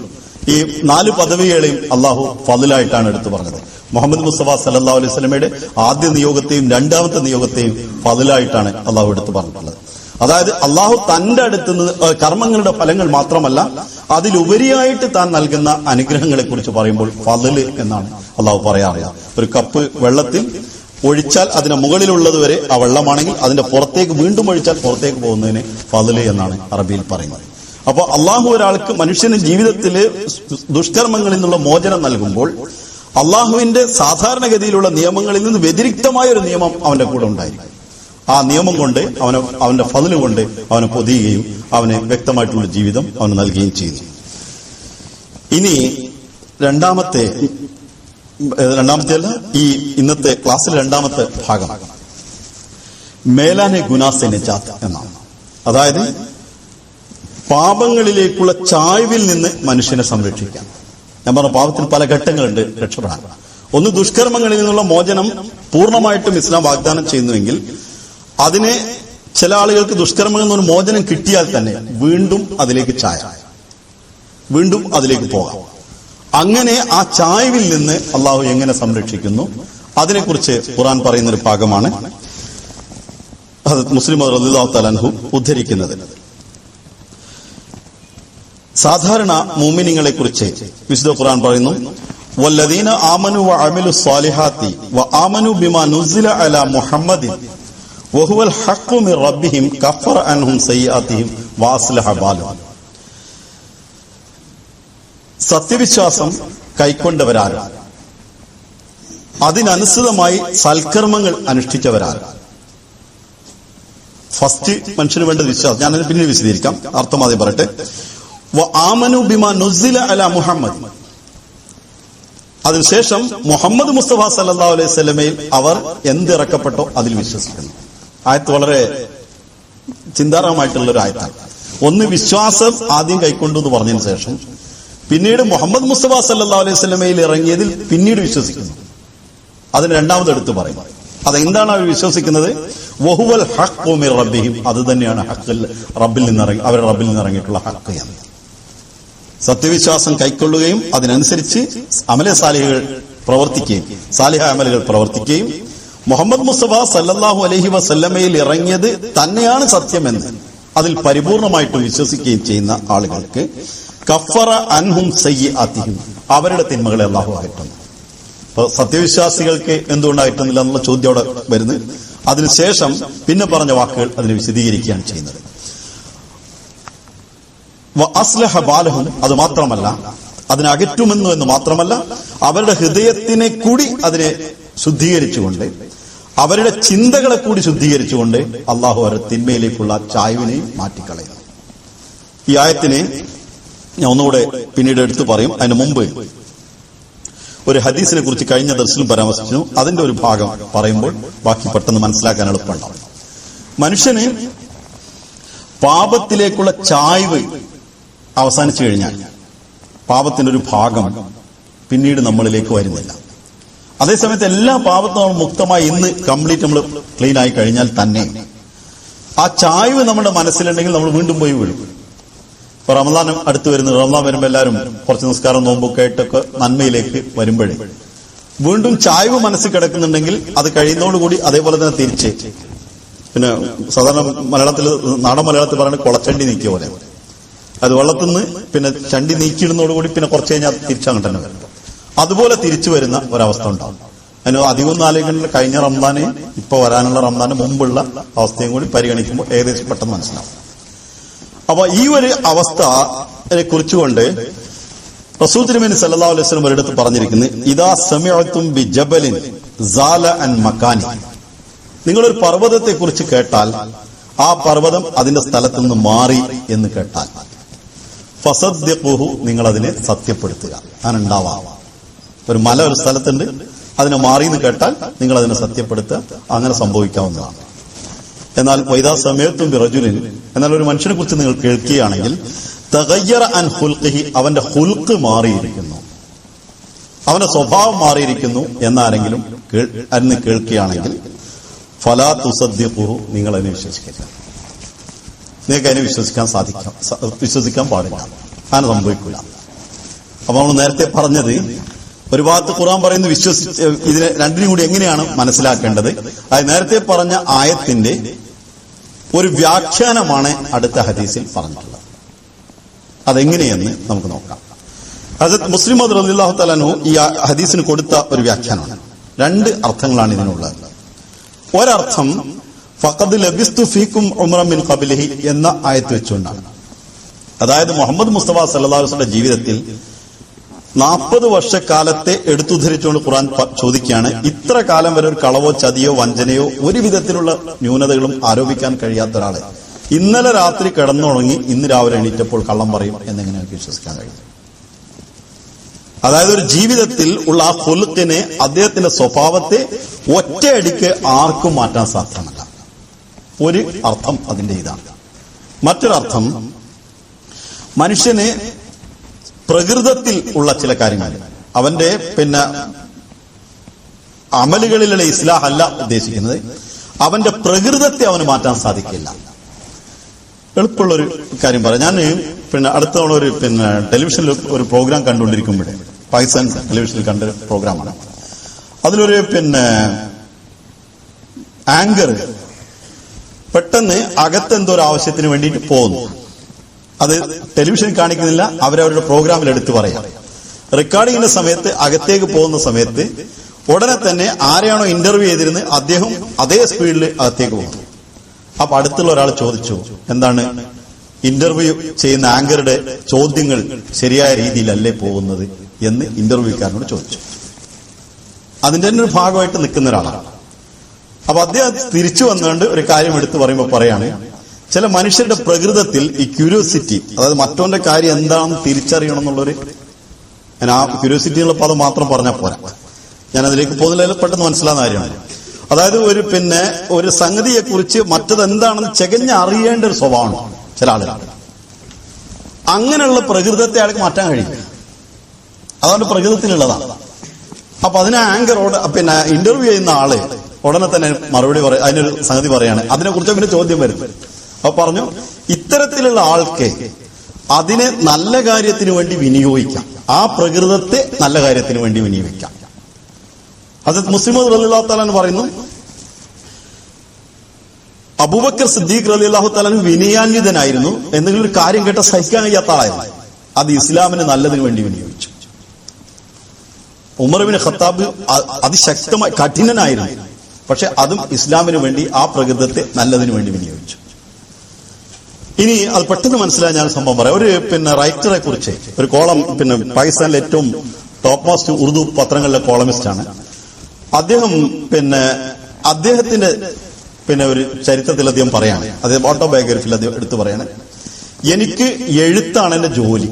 ഈ 4 പദവികളെയും അള്ളാഹു ഫദ്ലായിട്ടാണ് എടുത്തു പറഞ്ഞത്. മുഹമ്മദ് മുസ്തഫ സല്ലല്ലാഹു അലൈഹി വസല്ലമയുടെ ആദ്യ നിയോഗത്തെയും രണ്ടാമത്തെ നിയോഗത്തെയും ഫദ്ലായിട്ടാണ് അള്ളാഹു എടുത്തു പറഞ്ഞിട്ടുള്ളത്. അതായത് അള്ളാഹു തന്റെ അടുത്ത് നിന്ന് കർമ്മങ്ങളുടെ ഫലങ്ങൾ മാത്രമല്ല അതിലുപരിയായിട്ട് താൻ നൽകുന്ന അനുഗ്രഹങ്ങളെ കുറിച്ച് പറയുമ്പോൾ ഫദ്ല് എന്നാണ് അള്ളാഹു പറയാറില്ല. ഒരു കപ്പ് വെള്ളത്തിൽ ഒഴിച്ചാൽ അതിന് മുകളിലുള്ളത് വരെ ആ വെള്ളമാണെങ്കിൽ അതിന്റെ പുറത്തേക്ക് വീണ്ടും ഒഴിച്ചാൽ പുറത്തേക്ക് പോകുന്നതിന് ഫദ്ല് എന്നാണ് അറബിയിൽ പറയുന്നത്. അപ്പോൾ അള്ളാഹു ഒരാൾക്ക് മനുഷ്യന് ജീവിതത്തില് ദുഷ്കർമ്മങ്ങളിൽ നിന്നുള്ള മോചനം നൽകുമ്പോൾ അള്ളാഹുവിന്റെ സാധാരണഗതിയിലുള്ള നിയമങ്ങളിൽ നിന്ന് വ്യതിരിക്തമായ ഒരു നിയമം അവന്റെ കൂടെ ഉണ്ടായിരിക്കും. ആ നിയമം കൊണ്ട് അവന്റെ ഫദ്ല് കൊണ്ട് അവനെ പൊതിയുകയും അവന് വ്യക്തമായിട്ടുള്ള ജീവിതം അവന് നൽകുകയും ചെയ്യുന്നു. ഇനി രണ്ടാമത്തെ ഈ ഇന്നത്തെ ക്ലാസ്സിൽ രണ്ടാമത്തെ ഭാഗം മേലാനെ ഗുനാസെ നിജാത്ത് എന്നാണ്. അതായത് പാപങ്ങളിലേക്കുള്ള ചായ്വിൽ നിന്ന് മനുഷ്യനെ സംരക്ഷിക്കാം. ഞാൻ പറഞ്ഞ പാപത്തിന് പല ഘട്ടങ്ങളുണ്ട് രക്ഷപ്പെടാൻ. ഒന്ന്, ദുഷ്കർമ്മങ്ങളിൽ നിന്നുള്ള മോചനം പൂർണ്ണമായിട്ടും ഇസ്ലാം വാഗ്ദാനം ചെയ്യുന്നുവെങ്കിൽ അതിനെ ചില ആളുകൾക്ക് ദുഷ്കർമ്മങ്ങളിൽ നിന്നൊരു മോചനം കിട്ടിയാൽ തന്നെ വീണ്ടും അതിലേക്ക് വീണ്ടും അതിലേക്ക് പോകാം. അങ്ങനെ ആ ചായ്വിൽ നിന്ന് അള്ളാഹു എങ്ങനെ സംരക്ഷിക്കുന്നു അതിനെക്കുറിച്ച് ഖുർആൻ പറയുന്ന ഒരു ഭാഗമാണ് ഹദരത്ത് മുസ്ലിം റളിയല്ലാഹു തആല അൻഹു ഉദ്ധരിക്കുന്നത്. സാധാരണ മുഅ്മിനീങ്ങളെ കുറിച്ച് വിശുദ്ധ ഖുർആൻ പറയുന്നു, വല്ലദീന ആമനു വഅമിലു സ്വാലിഹാത്തി വആമനു ബിമാ നുസില അലാ മുഹമ്മദിൻ വഹുവൽ ഹഖ്ഖു മിർ റബ്ബിഹിം കഫറ അൻഹും സയ്യിആതിഹിം വഅസ്ലഹ ബാലഹും. സത്യവിശ്വാസം കൈക്കൊണ്ടവരാരും അതിനനുസൃതമായി സൽക്കർമ്മങ്ങൾ അനുഷ്ഠിച്ചവരാരും. ഫസ്റ്റ് മനുഷ്യന് വേണ്ട വിശ്വാസം, ഞാനത് പിന്നീട് വിശദീകരിക്കാം, അർത്ഥം ആദ്യം പറയട്ടെ. വആമനു ബിമാ നുസില അലാ മുഹമ്മദ്, അതിനുശേഷം മുഹമ്മദ് മുസ്തഫ സല്ലല്ലാഹു അലൈഹി വസല്ലമയിൽ അവർ എന്തിറക്കപ്പെട്ടോ അതിൽ വിശ്വസിക്കുന്നു. ആയത്ത് വളരെ ചിന്താർഹമായിട്ടുള്ള ഒരു ആയത്താണ്. ഒന്ന്, വിശ്വാസം ആദ്യം കൈക്കൊണ്ടു എന്ന് പറഞ്ഞതിന് ശേഷം പിന്നീട് മുഹമ്മദ് മുസ്തഫ സല്ലല്ലാഹു അലൈഹി വസല്ലമയിൽ ഇറങ്ങിയതിൽ പിന്നീട് വിശ്വസിക്കുന്നു. അതിന് രണ്ടാമത് എടുത്തു പറയും. അതെന്താണ് അവർ വിശ്വസിക്കുന്നത്? വഹുവൽ ഹഖ്ഖു മിർ റബ്ബിഹിം, അത് തന്നെയാണ് അവരുടെ റബ്ബിൽ നിന്ന് ഇറങ്ങിയിട്ടുള്ള ഹഖ് എന്ന്. സത്യവിശ്വാസം കൈക്കൊള്ളുകയും അതിനനുസരിച്ച് അമലെ സാലിഹകൾ പ്രവർത്തിക്കുകയും സാലിഹ അമലുകൾ പ്രവർത്തിക്കുകയും മുഹമ്മദ് മുസ്തഫ സല്ലല്ലാഹു അലൈഹി വസല്ലമയിൽ ഇറങ്ങിയത് തന്നെയാണ് സത്യമെന്ന് അതിൽ പരിപൂർണമായിട്ട് വിശ്വസിക്കുകയും ചെയ്യുന്ന ആളുകൾക്ക് കഫറ അൻഹും സയ്യിആതിഹിം, അവരുടെ തിന്മകളെ അല്ലാഹു അകറ്റുന്നു. അപ്പൊ സത്യവിശ്വാസികൾക്ക് എന്തുകൊണ്ടായിട്ടുന്നില്ല എന്നുള്ള ചോദ്യം അവിടെ വരുന്നത്. അതിനുശേഷം പിന്നെ പറഞ്ഞ വാക്കുകൾ അതിനെ വിശദീകരിക്കുകയാണ് ചെയ്യുന്നത്. അസ്ലഹ ബാലഹും, അത് മാത്രമല്ല അതിനകറ്റുമെന്നു എന്ന് മാത്രമല്ല അവരുടെ ഹൃദയത്തിനെ കൂടി അതിനെ ശുദ്ധീകരിച്ചുകൊണ്ട് അവരുടെ ചിന്തകളെ കൂടി ശുദ്ധീകരിച്ചുകൊണ്ട് അള്ളാഹു അവരുടെ തിന്മയിലേക്കുള്ള ചായ്വിനെയും മാറ്റിക്കളയുന്നു. ഈ ആയത്തിനെ ഞാൻ ഒന്നുകൂടെ പിന്നീട് എടുത്തു പറയും. അതിന് മുമ്പ് ഒരു ഹദീസിനെ കുറിച്ച് കഴിഞ്ഞ ദർശനം പരാമർശിച്ചു. അതിന്റെ ഒരു ഭാഗം പറയുമ്പോൾ ബാക്കി പെട്ടെന്ന് മനസ്സിലാക്കാൻ എളുപ്പമുണ്ടാവും. മനുഷ്യന് പാപത്തിലേക്കുള്ള ചായ്വ് അവസാനിച്ചു കഴിഞ്ഞാൽ പാപത്തിന്റെ ഒരു ഭാഗം പിന്നീട് നമ്മളിലേക്ക് വരുന്നില്ല. അതേസമയത്ത് എല്ലാ പാപത്തും നമ്മൾ മുക്തമായി ഇന്ന് കംപ്ലീറ്റ് നമ്മൾ ക്ലീൻ ആയി കഴിഞ്ഞാൽ തന്നെ ആ ചായ്വ് നമ്മുടെ മനസ്സിലുണ്ടെങ്കിൽ നമ്മൾ വീണ്ടും പോയി വീഴും. ഇപ്പൊ റമദാൻ അടുത്ത് വരുന്നത്, റമദാൻ വരുമ്പോൾ എല്ലാവരും കുറച്ച് നിസ്കാരം നോമ്പൊക്കെ ആയിട്ടൊക്കെ നന്മയിലേക്ക് വരുമ്പോഴേ വീണ്ടും ചായ്വ് മനസ്സിൽ കിടക്കുന്നുണ്ടെങ്കിൽ അത് കഴിയുന്നതോടുകൂടി അതേപോലെ തന്നെ തിരിച്ച് പിന്നെ സാധാരണ നാടൻ മലയാളത്തിൽ പറയുന്നത് കുളച്ചണ്ടി നീക്കിയ പോലെ അത് വെള്ളത്തിൽ നിന്ന് പിന്നെ ചണ്ടി നീക്കിയിടുന്നതോടുകൂടി പിന്നെ കുറച്ച് കഴിഞ്ഞാൽ തിരിച്ചങ്ങോട്ട് തന്നെ വരും. അതുപോലെ തിരിച്ചു വരുന്ന ഒരവസ്ഥ ഉണ്ടാവും. അതിന് അധികം ആലോചിക്കേണ്ട കഴിഞ്ഞ റംസാന് ഇപ്പൊ വരാനുള്ള റംസാന് മുമ്പുള്ള അവസ്ഥയും കൂടി പരിഗണിക്കുമ്പോൾ ഏകദേശം പെട്ടെന്ന് മനസ്സിലാവും. അപ്പൊ ഈ ഒരു അവസ്ഥയെ കുറിച്ചുകൊണ്ട് റസൂൽ തിരുമേനി സല്ലല്ലാഹു അലൈഹി വസല്ലം ഒരിടത്ത് പറഞ്ഞിരിക്കുന്നത്, ഇദാ സമിഅതും ബി ജബലിൻ സാല അൻ മകാനി, നിങ്ങളൊരു പർവ്വതത്തെ കുറിച്ച് കേട്ടാൽ ആ പർവ്വതം അതിന്റെ സ്ഥലത്ത് നിന്ന് മാറി എന്ന് കേട്ടാൽ ഫസദ്ദിഖൂഹു, നിങ്ങൾ അതിനെ സത്യപ്പെടുത്തുക. അങ്ങനെ ഉണ്ടാവാം. ഒരു മല ഒരു സ്ഥലത്തുണ്ട്, അതിനെ മാറി എന്ന് കേട്ടാൽ നിങ്ങൾ അതിനെ സത്യപ്പെടുത്തുക. അങ്ങനെ സംഭവിക്കാവുന്നതാണ്. എന്നാൽ വൈദാ സമയത്തും ബിറജുലിൻ, എന്നാൽ ഒരു മനുഷ്യനെ കുറിച്ച് നിങ്ങൾ കേൾക്കുകയാണെങ്കിൽ തഗയ്യറ അൻ ഖുൽഖിഹി, അവന്റെ ഖുൽഖ് മാറിയിരിക്കുന്നു, അവന്റെ സ്വഭാവം മാറിയിരിക്കുന്നു എന്നാരെങ്കിലും അന്ന് കേൾക്കുകയാണെങ്കിൽ ഫലാ തുസദ്ദിഖൂഹു, നിങ്ങൾ അതിനെ വിശ്വസിക്കില്ല. നിങ്ങൾക്ക് അതിനെ വിശ്വസിക്കാൻ പാടില്ല. അങ്ങനെ സംഭവിക്കില്ല. അപ്പൊ നമ്മൾ നേരത്തെ പറഞ്ഞത്, ഒരു ഭാഗത്ത് ഖുർആൻ പറയുന്നത് ഇതിനെ രണ്ടിനും കൂടി എങ്ങനെയാണ് മനസ്സിലാക്കേണ്ടത്. അത് നേരത്തെ പറഞ്ഞ ആയത്തിന്റെ ഒരു വ്യാഖ്യാനമാണ് അടുത്ത ഹദീസിൽ പറഞ്ഞിട്ടുള്ളത്. അതെങ്ങനെയെന്ന് നമുക്ക് നോക്കാം. ഹസരത്ത് മുസ്ലിം റളിയല്ലാഹു തആല അൻഹു ഈ ഹദീസിന് കൊടുത്ത ഒരു വ്യാഖ്യാനമാണ്. രണ്ട് അർത്ഥങ്ങളാണ് ഇതിനുള്ളത്. ഒരർത്ഥം ഫഖദ് ലബിസ്തു ഫീക്കും ഉംറ മിൻ ഖബ്ലിഹി എന്ന ആയത്ത് വെച്ചുകൊണ്ടാണ്. അതായത് മുഹമ്മദ് മുസ്തഫ സല്ലല്ലാഹു അലൈഹി വസല്ലം ജീവിതത്തിൽ 40 വർഷക്കാലത്തെ എടുത്തുദ്ധരിച്ചുകൊണ്ട് ഖുർആൻ ചോദിക്കുകയാണ്, ഇത്ര കാലം വരെ ഒരു കളവോ ചതിയോ വഞ്ചനയോ ഒരു വിധത്തിലുള്ള ന്യൂനതകളും ആരോപിക്കാൻ കഴിയാത്ത ഒരാളെ ഇന്നലെ രാത്രി കിടന്നുറങ്ങി ഇന്ന് രാവിലെ എണീറ്റപ്പോൾ കള്ളം പറയും എന്നെങ്ങനെ വിശ്വസിക്കാൻ കഴിയും? അതായത് ഒരു ജീവിതത്തിൽ ഉള്ള ആ ഖുൽഖിനെ, അദ്ദേഹത്തിന്റെ സ്വഭാവത്തെ ഒറ്റയടിക്ക് ആർക്കും മാറ്റാൻ സാധ്യമല്ല. ഒരു അർത്ഥം അതിന്റെ ഇതാണ്. മറ്റൊരർത്ഥം, മനുഷ്യന് പ്രകൃതത്തിൽ ഉള്ള ചില കാര്യങ്ങൾ, അവന്റെ അമലുകളിലുള്ള ഇസ്ലാഹ് അല്ല ഉദ്ദേശിക്കുന്നത്, അവന്റെ പ്രകൃതത്തെ അവന് മാറ്റാൻ സാധിക്കില്ല. എളുപ്പമുള്ളൊരു കാര്യം പറയാം. ഞാൻ അടുത്ത തവണ ഒരു ടെലിവിഷനിൽ ഒരു പ്രോഗ്രാം കണ്ടുകൊണ്ടിരിക്കുമ്പോഴേ, പാകിസ്ഥാൻ ടെലിവിഷനിൽ കണ്ട പ്രോഗ്രാമാണ്. അതിലൊരു ആങ്കർ പെട്ടെന്ന് അകത്തെന്തോ ഒരു ആവശ്യത്തിന് വേണ്ടിയിട്ട് പോകുന്നു. അത് ടെലിവിഷൻ കാണിക്കുന്നില്ല, അവരവരുടെ പ്രോഗ്രാമിൽ എടുത്തു പറയാം. റെക്കോർഡിങ്ങിന്റെ സമയത്ത് അകത്തേക്ക് പോകുന്ന സമയത്ത് ഉടനെ തന്നെ ആരെയാണോ ഇന്റർവ്യൂ ചെയ്തിരുന്നത് അദ്ദേഹം അതേ സ്പീഡിൽ അകത്തേക്ക് പോകുന്നു. അപ്പൊ അടുത്തുള്ള ഒരാൾ ചോദിച്ചു, എന്താണ് ഇന്റർവ്യൂ ചെയ്യുന്ന ആങ്കറുടെ ചോദ്യങ്ങൾ ശരിയായ രീതിയിലല്ലേ പോകുന്നത് എന്ന് ഇന്റർവ്യൂക്കാരനോട് ചോദിച്ചു. അതിന്റെ തന്നെ ഒരു ഭാഗമായിട്ട് നിൽക്കുന്ന ഒരാളാണ്. അപ്പൊ അദ്ദേഹം തിരിച്ചു വന്നുകൊണ്ട് ഒരു കാര്യം എടുത്തു പറയുമ്പോൾ പറയാണ്, ചില മനുഷ്യരുടെ പ്രകൃതത്തിൽ ഈ ക്യൂരിയോസിറ്റി, അതായത് മറ്റവന്റെ കാര്യം എന്താണെന്ന് തിരിച്ചറിയണം എന്നുള്ളൊരു, ഞാൻ ആ ക്യൂരിയോസിറ്റി എന്നുള്ള പദം മാത്രം പറഞ്ഞാൽ പോരാ, ഞാൻ അതിലേക്ക് പോകുന്നില്ല, പെട്ടെന്ന് മനസ്സിലാകുന്ന കാര്യമാണ്. അതായത് ഒരു സംഗതിയെ കുറിച്ച് മറ്റത് എന്താണെന്ന് ചെകഞ്ഞ് അറിയേണ്ട ഒരു സ്വഭാവമാണ് ചില ആളുകൾ. അങ്ങനെയുള്ള പ്രകൃതത്തെ അയാൾക്ക് മാറ്റാൻ കഴിയും. അതാണ് പ്രകൃതത്തിലുള്ളതാണ്. അപ്പൊ അതിനെ ആങ്കറോട് ഇന്റർവ്യൂ ചെയ്യുന്ന ആള് ഉടനെ തന്നെ മറുപടി പറയും, അതിനൊരു സംഗതി പറയാണ്, അതിനെക്കുറിച്ച് പിന്നെ ചോദ്യം വരും. അപ്പൊ പറഞ്ഞു, ഇത്തരത്തിലുള്ള ആൾക്ക് അതിനെ നല്ല കാര്യത്തിന് വേണ്ടി വിനിയോഗിക്കാം, ആ പ്രകൃതത്തെ നല്ല കാര്യത്തിന് വേണ്ടി വിനിയോഗിക്കാം. ഹസരത്ത് മുസ്ലിം റളിയല്ലാഹു തആല അൻഹു പറയുന്നു, അബൂബക്കർ സിദ്ദീഖ് റളിയല്ലാഹു തആല അൻഹു വിനയാന്വിതനായിരുന്നു. എന്തെങ്കിലും ഒരു കാര്യം കേട്ട സഹിക്കാൻ കഴിയാത്ത ആളായിരുന്നു. അത് ഇസ്ലാമിന് നല്ലതിന് വേണ്ടി വിനിയോഗിച്ചു. ഉമർ ഇബ്നു ഖത്താബ് അതിശക്തമായി കഠിനനായിരുന്നു, പക്ഷെ അതും ഇസ്ലാമിന് വേണ്ടി ആ പ്രകൃതത്തെ നല്ലതിന് വേണ്ടി വിനിയോഗിച്ചു. ഇനി അത് പെട്ടെന്ന് മനസ്സിലായ ഞാൻ സംഭവം പറയാം. ഒരു റൈറ്ററെ കുറിച്ച് ഒരു കോളം, പാകിസ്ഥാനിലെ ഏറ്റവും ടോപ്പ് മോസ്റ്റ് ഉറുദു പത്രങ്ങളിലെ കോളമിസ്റ്റ് ആണ് അദ്ദേഹം. അദ്ദേഹത്തിന്റെ ഒരു ചരിത്രത്തിൽ അദ്ദേഹം പറയാണ്, അദ്ദേഹം ഓട്ടോബയോഗ്രഫിയിൽ അദ്ദേഹം എടുത്തു പറയാണ്, എനിക്ക് എഴുത്താണ് എന്റെ ജോലി,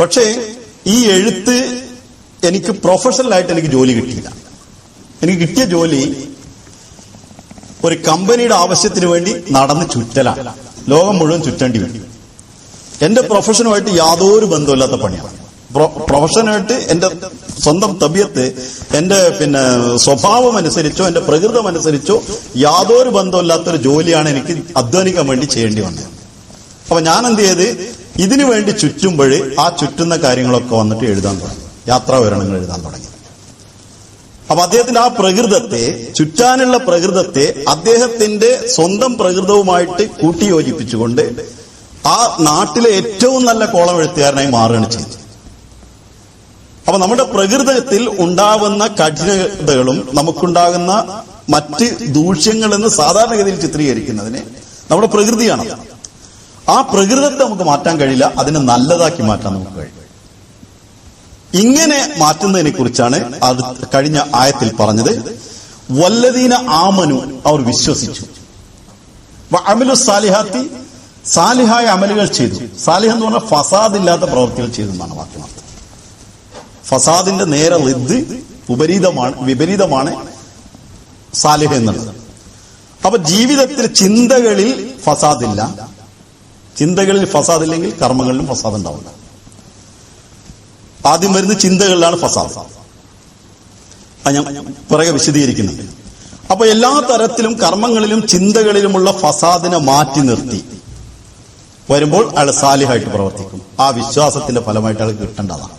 പക്ഷേ ഈ എഴുത്ത് എനിക്ക് പ്രൊഫഷണലായിട്ട് എനിക്ക് ജോലി കിട്ടിയില്ല. എനിക്ക് കിട്ടിയ ജോലി ഒരു കമ്പനിയുടെ ആവശ്യത്തിന് വേണ്ടി നടന്ന് ചുറ്റലാണ്, ലോകം മുഴുവൻ ചുറ്റേണ്ടി വരും. എന്റെ പ്രൊഫഷനുമായിട്ട് യാതൊരു ബന്ധമില്ലാത്ത പണിയാണ്. പ്രൊഫഷനായിട്ട് എന്റെ സ്വന്തം തബിയത്ത്, എന്റെ സ്വഭാവം അനുസരിച്ചോ എന്റെ പ്രകൃതം അനുസരിച്ചോ യാതൊരു ബന്ധമില്ലാത്തൊരു ജോലിയാണ് എനിക്ക് അധ്വാനിക്കാൻ വേണ്ടി ചെയ്യേണ്ടി വന്നത്. അപ്പൊ ഞാൻ എന്ത് ചെയ്ത്, ഇതിനു വേണ്ടി ചുറ്റുമ്പോൾ ആ ചുറ്റുന്ന കാര്യങ്ങളൊക്കെ വന്നിട്ട് എഴുതാൻ തുടങ്ങി, യാത്രാവിവരണങ്ങൾ എഴുതാൻ തുടങ്ങി. അപ്പൊ അദ്ദേഹത്തിന്റെ ആ പ്രകൃതത്തെ, ചുറ്റാനുള്ള പ്രകൃതത്തെ അദ്ദേഹത്തിന്റെ സ്വന്തം പ്രകൃതവുമായിട്ട് കൂട്ടിയോജിപ്പിച്ചുകൊണ്ട് ആ നാട്ടിലെ ഏറ്റവും നല്ല കോളം എഴുത്തുകാരനായി മാറുകയാണ് ചെയ്തത്. അപ്പൊ നമ്മുടെ പ്രകൃതത്തിൽ ഉണ്ടാവുന്ന കഠിനതകളും നമുക്കുണ്ടാകുന്ന മറ്റ് ദൂഷ്യങ്ങളെന്ന് സാധാരണഗതിയിൽ ചിത്രീകരിക്കുന്നതിന് നമ്മുടെ പ്രകൃതിയാണ്. ആ പ്രകൃതത്തെ നമുക്ക് മാറ്റാൻ കഴിയില്ല, അതിനെ നല്ലതാക്കി മാറ്റാൻ നമുക്ക് കഴിയും. ഇങ്ങനെ മാറ്റുന്നതിനെ കുറിച്ചാണ് കഴിഞ്ഞ ആയത്തിൽ പറഞ്ഞത്. വല്ലദീന ആമനു, അവർ വിശ്വസിച്ചു. അമലു സാലിഹാത്തി, സാലിഹായ അമലുകൾ ചെയ്തു. സാലിഹ് എന്ന് പറഞ്ഞാൽ ഫസാദില്ലാത്ത പ്രവൃത്തികൾ ചെയ്തു എന്നാണ് വാക്യമർത്ഥം. ഫസാദിന്റെ നേരെ വിപരീതമാണ് സാലിഹ് എന്നുള്ളത്. അപ്പൊ ജീവിതത്തിൽ ചിന്തകളിൽ ഫസാദില്ല. ചിന്തകളിൽ ഫസാദില്ലെങ്കിൽ കർമ്മങ്ങളിലും ഫസാദ് ഉണ്ടാവില്ല. ആദ്യം വരുന്ന ചിന്തകളിലാണ് ഫസാദ്. അത് ഞാൻ പുറകെ വിശദീകരിക്കുന്നുണ്ട്. അപ്പൊ എല്ലാ തരത്തിലും കർമ്മങ്ങളിലും ചിന്തകളിലുമുള്ള ഫസാദിനെ മാറ്റി നിർത്തി വരുമ്പോൾ അയാൾ സാലിഹായിട്ട് പ്രവർത്തിക്കും. ആ വിശ്വാസത്തിന്റെ ഫലമായിട്ട് അയാൾ കിട്ടേണ്ടതാണ്.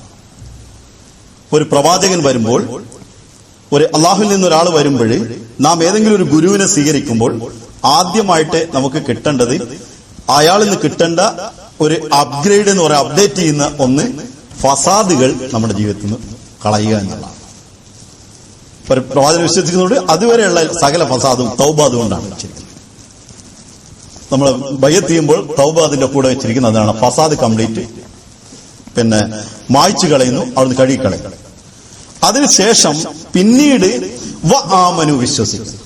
ഒരു പ്രവാചകൻ വരുമ്പോൾ, ഒരു അള്ളാഹുവിൽ നിന്നൊരാൾ വരുമ്പോൾ, നാം ഏതെങ്കിലും ഒരു ഗുരുവിനെ സ്വീകരിക്കുമ്പോൾ ആദ്യമായിട്ട് നമുക്ക് കിട്ടേണ്ടത്, അയാളിൽ നിന്ന് കിട്ടേണ്ട ഒരു അപ്ഗ്രേഡ് എന്ന് പറയാം, അപ്ഡേറ്റ് ചെയ്യുന്ന ഒന്ന്, ഫസാദുകൾ നമ്മുടെ ജീവിതത്തിൽ നിന്ന് കളയുക എന്നുള്ളതാണ്. ഒരു പ്രവാചകൻ വിശ്വസിക്കുന്നതോട് അതുവരെയുള്ള സകല ഫസാദും തൗബ അതുകൊണ്ടാണ് വെച്ചിരിക്കുന്നത്. നമ്മൾ ബയ്യത്ത് ചെയ്യുമ്പോൾ തൗബ അതിന്റെ കൂടെ വെച്ചിരിക്കുന്നത് അതാണ്. ഫസാദ് കംപ്ലീറ്റ് മായ്ച്ചു കളയുന്നു, അവിടുന്ന് കഴുകിക്കളയുന്നു. അതിനുശേഷം പിന്നീട് വആമനു വിശ്വസിക്കുന്നു.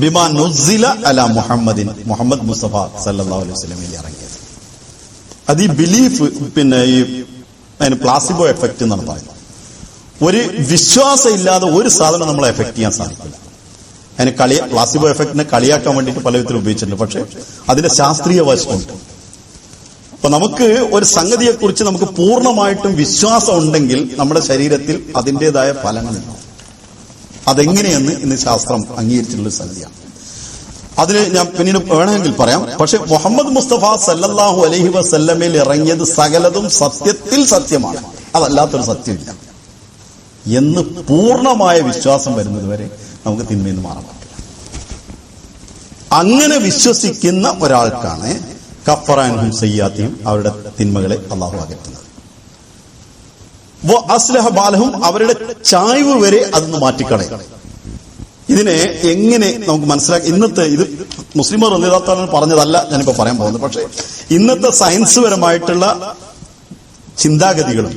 ബിമാ നുസ്സില അലാ മുഹമ്മദിൻ, മുഹമ്മദ് മുസ്തഫ സല്ലല്ലാഹു അലൈഹി വസല്ലമയിൽ ഇറങ്ങിയത്. അത് ഈ ബിലീഫ് അതിന് പ്ലാസിബോ എഫക്ട് എന്നാണ് പറയുന്നത്. ഒരു വിശ്വാസം ഇല്ലാതെ ഒരു സാധനം നമ്മളെ എഫക്ട് ചെയ്യാൻ സാധിക്കില്ല. അതിന് പ്ലാസിബോ എഫക്റ്റിനെ കളിയാക്കാൻ വേണ്ടിയിട്ട് പല വിധത്തിൽ ഉപയോഗിച്ചിട്ടുണ്ട്. പക്ഷെ അതിന്റെ ശാസ്ത്രീയ വശമുണ്ട്. അപ്പൊ നമുക്ക് ഒരു സംഗതിയെക്കുറിച്ച് നമുക്ക് പൂർണ്ണമായിട്ടും വിശ്വാസം ഉണ്ടെങ്കിൽ നമ്മുടെ ശരീരത്തിൽ അതിൻ്റെതായ ഫലങ്ങളുണ്ടാവും. അതെങ്ങനെയെന്ന് ഇന്ന് ശാസ്ത്രം അംഗീകരിച്ചിട്ടുള്ള സംഗതിയാണ്. അതിന് ഞാൻ പിന്നീട് വേണമെങ്കിൽ പറയാം. പക്ഷെ മുഹമ്മദ് മുസ്തഫ സല്ലല്ലാഹു അലൈഹി വസല്ലമയിൽ ഇറങ്ങിയത് സകലതും സത്യത്തിൽ സത്യമാണ്, അതല്ലാത്തൊരു സത്യമില്ല എന്ന് പൂർണ്ണമായ വിശ്വാസം വരുന്നത് വരെ നമുക്ക് തിന്മയിൽ നിന്ന് മാറാൻ പറ്റില്ല. അങ്ങനെ വിശ്വസിക്കുന്ന ഒരാൾക്കാണ് കഫറാൻഹും സയ്യാത്തിയും, അവരുടെ തിന്മകളെ അള്ളാഹു അകറ്റുന്നത്. അസ്ലഹ ബാലഹും, അവരുടെ ചായ്വ് വരെ അതൊന്ന് മാറ്റിക്കളയും. ഇതിനെ എങ്ങനെ നമുക്ക് മനസ്സിലാക്കി? ഇന്നത്തെ ഇത് മുസ്ലിമർ റളിയല്ലാഹു പറഞ്ഞതല്ല ഞാനിപ്പോ പറയാൻ പോകുന്നത്. പക്ഷെ ഇന്നത്തെ സയൻസ് പരമായിട്ടുള്ള ചിന്താഗതികളും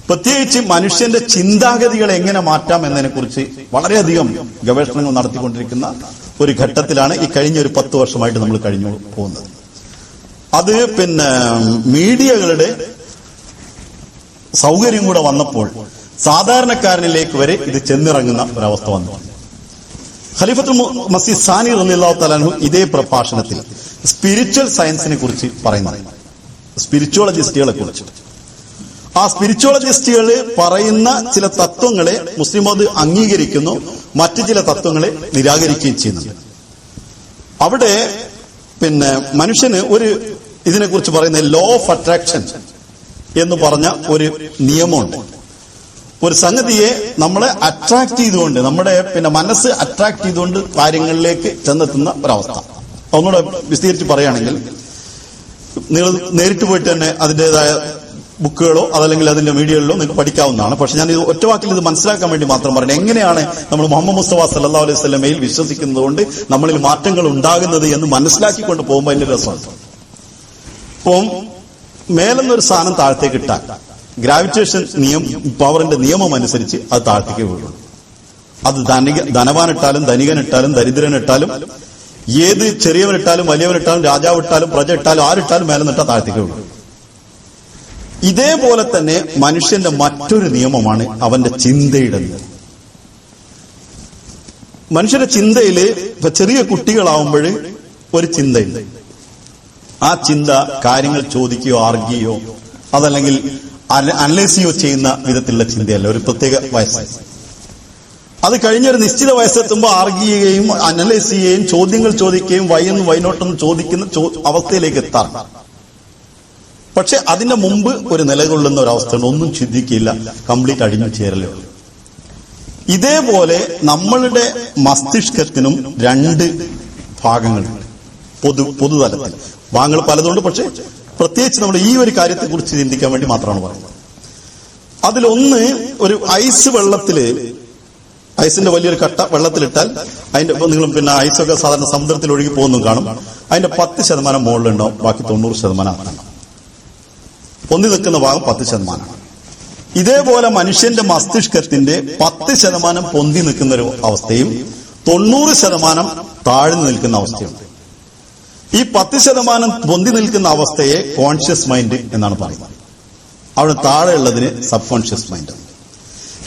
പ്രത്യേകിച്ച് മനുഷ്യന്റെ ചിന്താഗതികളെ എങ്ങനെ മാറ്റാം എന്നതിനെ കുറിച്ച് വളരെയധികം ഗവേഷണങ്ങൾ നടത്തിക്കൊണ്ടിരിക്കുന്ന ഒരു ഘട്ടത്തിലാണ് ഈ കഴിഞ്ഞ ഒരു 10 വർഷമായിട്ട് നമ്മൾ കഴിഞ്ഞു പോകുന്നത്. അത് മീഡിയകളുടെ സൗകര്യം കൂടെ വന്നപ്പോൾ സാധാരണക്കാരനിലേക്ക് വരെ ഇത് ചെന്നിറങ്ങുന്ന ഒരവസ്ഥ വന്നു. ഖലീഫത്തുൽ മസീഹ് സാനി റളിയല്ലാഹു തആല അൻഹു ഇതേ പ്രഭാഷണത്തിൽ സ്പിരിച്വൽ സയൻസിനെ കുറിച്ച് പറയുന്നത്, സ്പിരിച്വോളജിസ്റ്റുകളെ കുറിച്ച്. ആ സ്പിരിച്വോളജിസ്റ്റുകൾ പറയുന്ന ചില തത്വങ്ങളെ മുസ്ലിം അത് അംഗീകരിക്കുന്നു, മറ്റു ചില തത്വങ്ങളെ നിരാകരിക്കുകയും ചെയ്യുന്നുണ്ട്. അവിടെ മനുഷ്യന് ഒരു ഇതിനെക്കുറിച്ച് പറയുന്ന ലോ ഓഫ് അട്രാക്ഷൻ എന്ന് പറഞ്ഞ ഒരു നിയമമുണ്ട്. ഒരു സംഗതിയെ നമ്മളെ അട്രാക്ട് ചെയ്തുകൊണ്ട്, നമ്മുടെ മനസ്സ് അട്രാക്ട് ചെയ്തുകൊണ്ട് കാര്യങ്ങളിലേക്ക് ചെന്നെത്തുന്ന ഒരവസ്ഥ. ഒന്നുകൂടെ വിശദീകരിച്ച് പറയുകയാണെങ്കിൽ, നിങ്ങൾ നേരിട്ട് പോയിട്ട് തന്നെ അതിൻ്റെതായ ബുക്കുകളോ അതല്ലെങ്കിൽ അതിന്റെ മീഡിയകളിലോ നിങ്ങൾക്ക് പഠിക്കാവുന്നതാണ്. പക്ഷെ ഞാൻ ഇത് ഒറ്റവാക്കിൽ ഇത് മനസ്സിലാക്കാൻ വേണ്ടി മാത്രം പറഞ്ഞു. എങ്ങനെയാണ് നമ്മൾ മുഹമ്മദ് മുസ്തഫ സല്ലല്ലാഹു അലൈഹി വസല്ലമയിൽ വിശ്വസിക്കുന്നത് കൊണ്ട് നമ്മളിൽ മാറ്റങ്ങൾ ഉണ്ടാകുന്നത് എന്ന് മനസ്സിലാക്കിക്കൊണ്ട് പോകുമ്പോൾ അതിന്റെ രസമാണ്. അപ്പം മേലെന്നൊരു സാധനം താഴത്തേക്ക് ഇട്ടാൽ ഗ്രാവിറ്റേഷൻ പവറിന്റെ നിയമം അനുസരിച്ച് അത് താഴത്തേക്ക് വീഴും. അത് ധനവാനിട്ടാലും ധനികനിട്ടാലും ദരിദ്രനിട്ടാലും ഏത് ചെറിയവനിട്ടാലും വലിയവനിട്ടാലും രാജാവിട്ടാലും പ്രജ ഇട്ടാലും ആരിട്ടാലും മേലെന്നിട്ടാൽ താഴത്തേക്ക് വീഴും. ഇതേപോലെ തന്നെ മനുഷ്യന്റെ മറ്റൊരു നിയമമാണ് അവന്റെ ചിന്തയുടെ നിയമം. മനുഷ്യന്റെ ചിന്തയില് ഇപ്പൊ ചെറിയ കുട്ടികളാവുമ്പോൾ ഒരു ചിന്തയുണ്ട്. ആ ചിന്ത കാര്യങ്ങൾ ചോദിക്കുകയോ ആർഗ്യോ അതല്ലെങ്കിൽ അനലൈസ് ചെയ്യുകയോ ചെയ്യുന്ന വിധത്തിലുള്ള ചിന്തയല്ല, ഒരു പ്രത്യേക വയസ്സ്. അത് കഴിഞ്ഞൊരു നിശ്ചിത വയസ്സെത്തുമ്പോൾ ആർഗ്യ ചെയ്യുകയും അനലൈസ് ചെയ്യുകയും ചോദ്യങ്ങൾ ചോദിക്കുകയും വൈന്ന് വൈനോട്ടെന്ന് ചോദിക്കുന്ന അവസ്ഥയിലേക്ക് എത്താറുണ്ട്. പക്ഷെ അതിന്റെ മുമ്പ് ഒരു നിലകൊള്ളുന്ന ഒരവസ്ഥയാണ്, ഒന്നും ചിന്തിക്കില്ല, കംപ്ലീറ്റ് അടിഞ്ഞു ചേരലേ ഉള്ളൂ. ഇതേപോലെ നമ്മളുടെ മസ്തിഷ്കത്തിനും 2 ഭാഗങ്ങളുണ്ട് പൊതുതലത്തിൽ. ഭാഗങ്ങൾ പലതുകൊണ്ട്, പക്ഷെ പ്രത്യേകിച്ച് നമ്മൾ ഈ ഒരു കാര്യത്തെക്കുറിച്ച് ചിന്തിക്കാൻ വേണ്ടി മാത്രമാണ് പറയുന്നത്. അതിലൊന്ന്, ഒരു ഐസിന്റെ വലിയൊരു കട്ട വെള്ളത്തിലിട്ടാൽ അതിന്റെ നിങ്ങൾ ഐസൊക്കെ സാധാരണ സമുദ്രത്തിൽ ഒഴുകി പോകുന്നതും കാണും. അതിന്റെ 10% മുകളിലുണ്ടാവും, ബാക്കി 90% അകത്താണ്. പൊന്തി നിൽക്കുന്ന ഭാഗം 10%. ഇതേപോലെ മനുഷ്യന്റെ മസ്തിഷ്കത്തിന്റെ 10% പൊന്തി നിൽക്കുന്ന ഒരു അവസ്ഥയും 90% താഴ്ന്നു നിൽക്കുന്ന അവസ്ഥയുണ്ട്. ഈ 10% പൊന്തി നിൽക്കുന്ന അവസ്ഥയെ കോൺഷ്യസ് മൈൻഡ് എന്നാണ് പറയുന്നത്. അവിടെ താഴെയുള്ളതിന് സബ് കോൺഷ്യസ് മൈൻഡ്.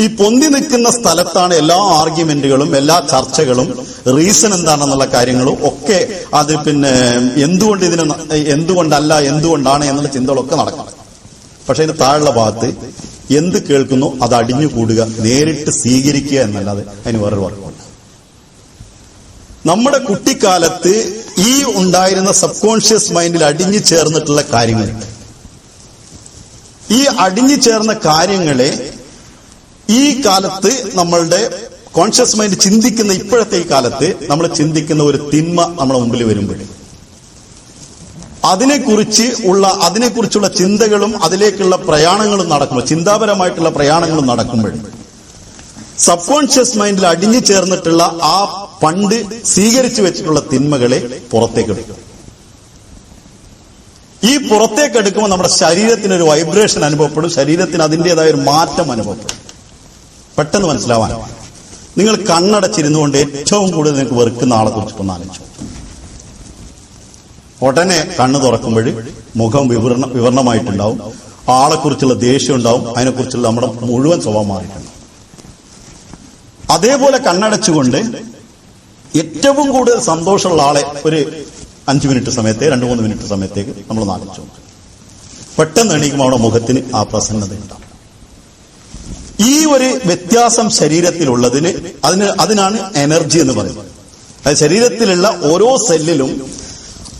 ഈ പൊന്തി നിൽക്കുന്ന സ്ഥലത്താണ് എല്ലാ ആർഗ്യുമെന്റുകളും, എല്ലാ ചർച്ചകളും, റീസൺ എന്താണെന്നുള്ള കാര്യങ്ങളും ഒക്കെ, അത് പിന്നെ എന്തുകൊണ്ടല്ല എന്തുകൊണ്ടാണ് എന്നുള്ള ചിന്തകളൊക്കെ നടക്കണം. പക്ഷെ അതിന്റെ താഴെയുള്ള ഭാഗത്ത് എന്ത് കേൾക്കുന്നു അത് അടിഞ്ഞുകൂടുക, നേരിട്ട് സ്വീകരിക്കുക എന്നല്ലാതെ അതിന് വേറൊരു വർക്കുണ്ട്. നമ്മുടെ കുട്ടിക്കാലത്ത് ഈ ഉണ്ടായിരുന്ന സബ് കോൺഷ്യസ് മൈൻഡിൽ അടിഞ്ഞു ചേർന്നിട്ടുള്ള കാര്യങ്ങൾ, ഈ അടിഞ്ഞു ചേർന്ന കാര്യങ്ങളെ ഈ കാലത്ത് നമ്മളുടെ കോൺഷ്യസ് മൈൻഡ് ചിന്തിക്കുന്ന, ഇപ്പോഴത്തെ ഈ കാലത്ത് നമ്മൾ ചിന്തിക്കുന്ന ഒരു തിന്മ നമ്മുടെ മുമ്പിൽ വരുമ്പോൾ അതിനെക്കുറിച്ചുള്ള ചിന്തകളും അതിലേക്കുള്ള പ്രയാണങ്ങളും നടക്കുമ്പോൾ, ചിന്താപരമായിട്ടുള്ള പ്രയാണങ്ങളും നടക്കുമ്പോൾ സബ് കോൺഷ്യസ് മൈൻഡിൽ അടിഞ്ഞു ചേർന്നിട്ടുള്ള ആ പണ്ട് സ്വീകരിച്ചു വെച്ചിട്ടുള്ള തിന്മകളെ പുറത്തേക്കെടുക്കും. ഈ പുറത്തേക്കെടുക്കുമ്പോൾ നമ്മുടെ ശരീരത്തിനൊരു വൈബ്രേഷൻ അനുഭവപ്പെടും, ശരീരത്തിന് അതിൻ്റെതായ ഒരു മാറ്റം അനുഭവപ്പെടും. പെട്ടെന്ന് മനസ്സിലാവാൻ, നിങ്ങൾ കണ്ണടച്ചിരുന്നുകൊണ്ട് ഏറ്റവും കൂടുതൽ നിങ്ങൾക്ക് വെറുക്കുന്ന ആളെ കുറിച്ചിട്ടൊന്ന് ആലോചിച്ചു. ഉടനെ കണ്ണ് തുറക്കുമ്പോൾ മുഖം വിവരണമായിട്ടുണ്ടാവും, ആളെക്കുറിച്ചുള്ള ദേഷ്യം ഉണ്ടാവും, അതിനെക്കുറിച്ചുള്ള നമ്മുടെ മുഴുവൻ സ്വഭാവം മാറിയിട്ടുണ്ട്. അതേപോലെ കണ്ണടച്ചുകൊണ്ട് ഏറ്റവും കൂടുതൽ സന്തോഷമുള്ള ആളെ ഒരു 5 മിനിറ്റ് സമയത്തെ 2-3 മിനിറ്റ് സമയത്തേക്ക് നമ്മൾ ആലോചിച്ചു. പെട്ടെന്ന് എണീക്കുമ്പോൾ അവിടെ മുഖത്തിന് ആ പ്രസന്നത ഉണ്ടാവും. ഈ ഒരു വ്യത്യാസം ശരീരത്തിലുള്ളതിന് അതിനാണ് എനർജി എന്ന് പറയുന്നത്. അതായത് ശരീരത്തിലുള്ള ഓരോ സെല്ലിലും,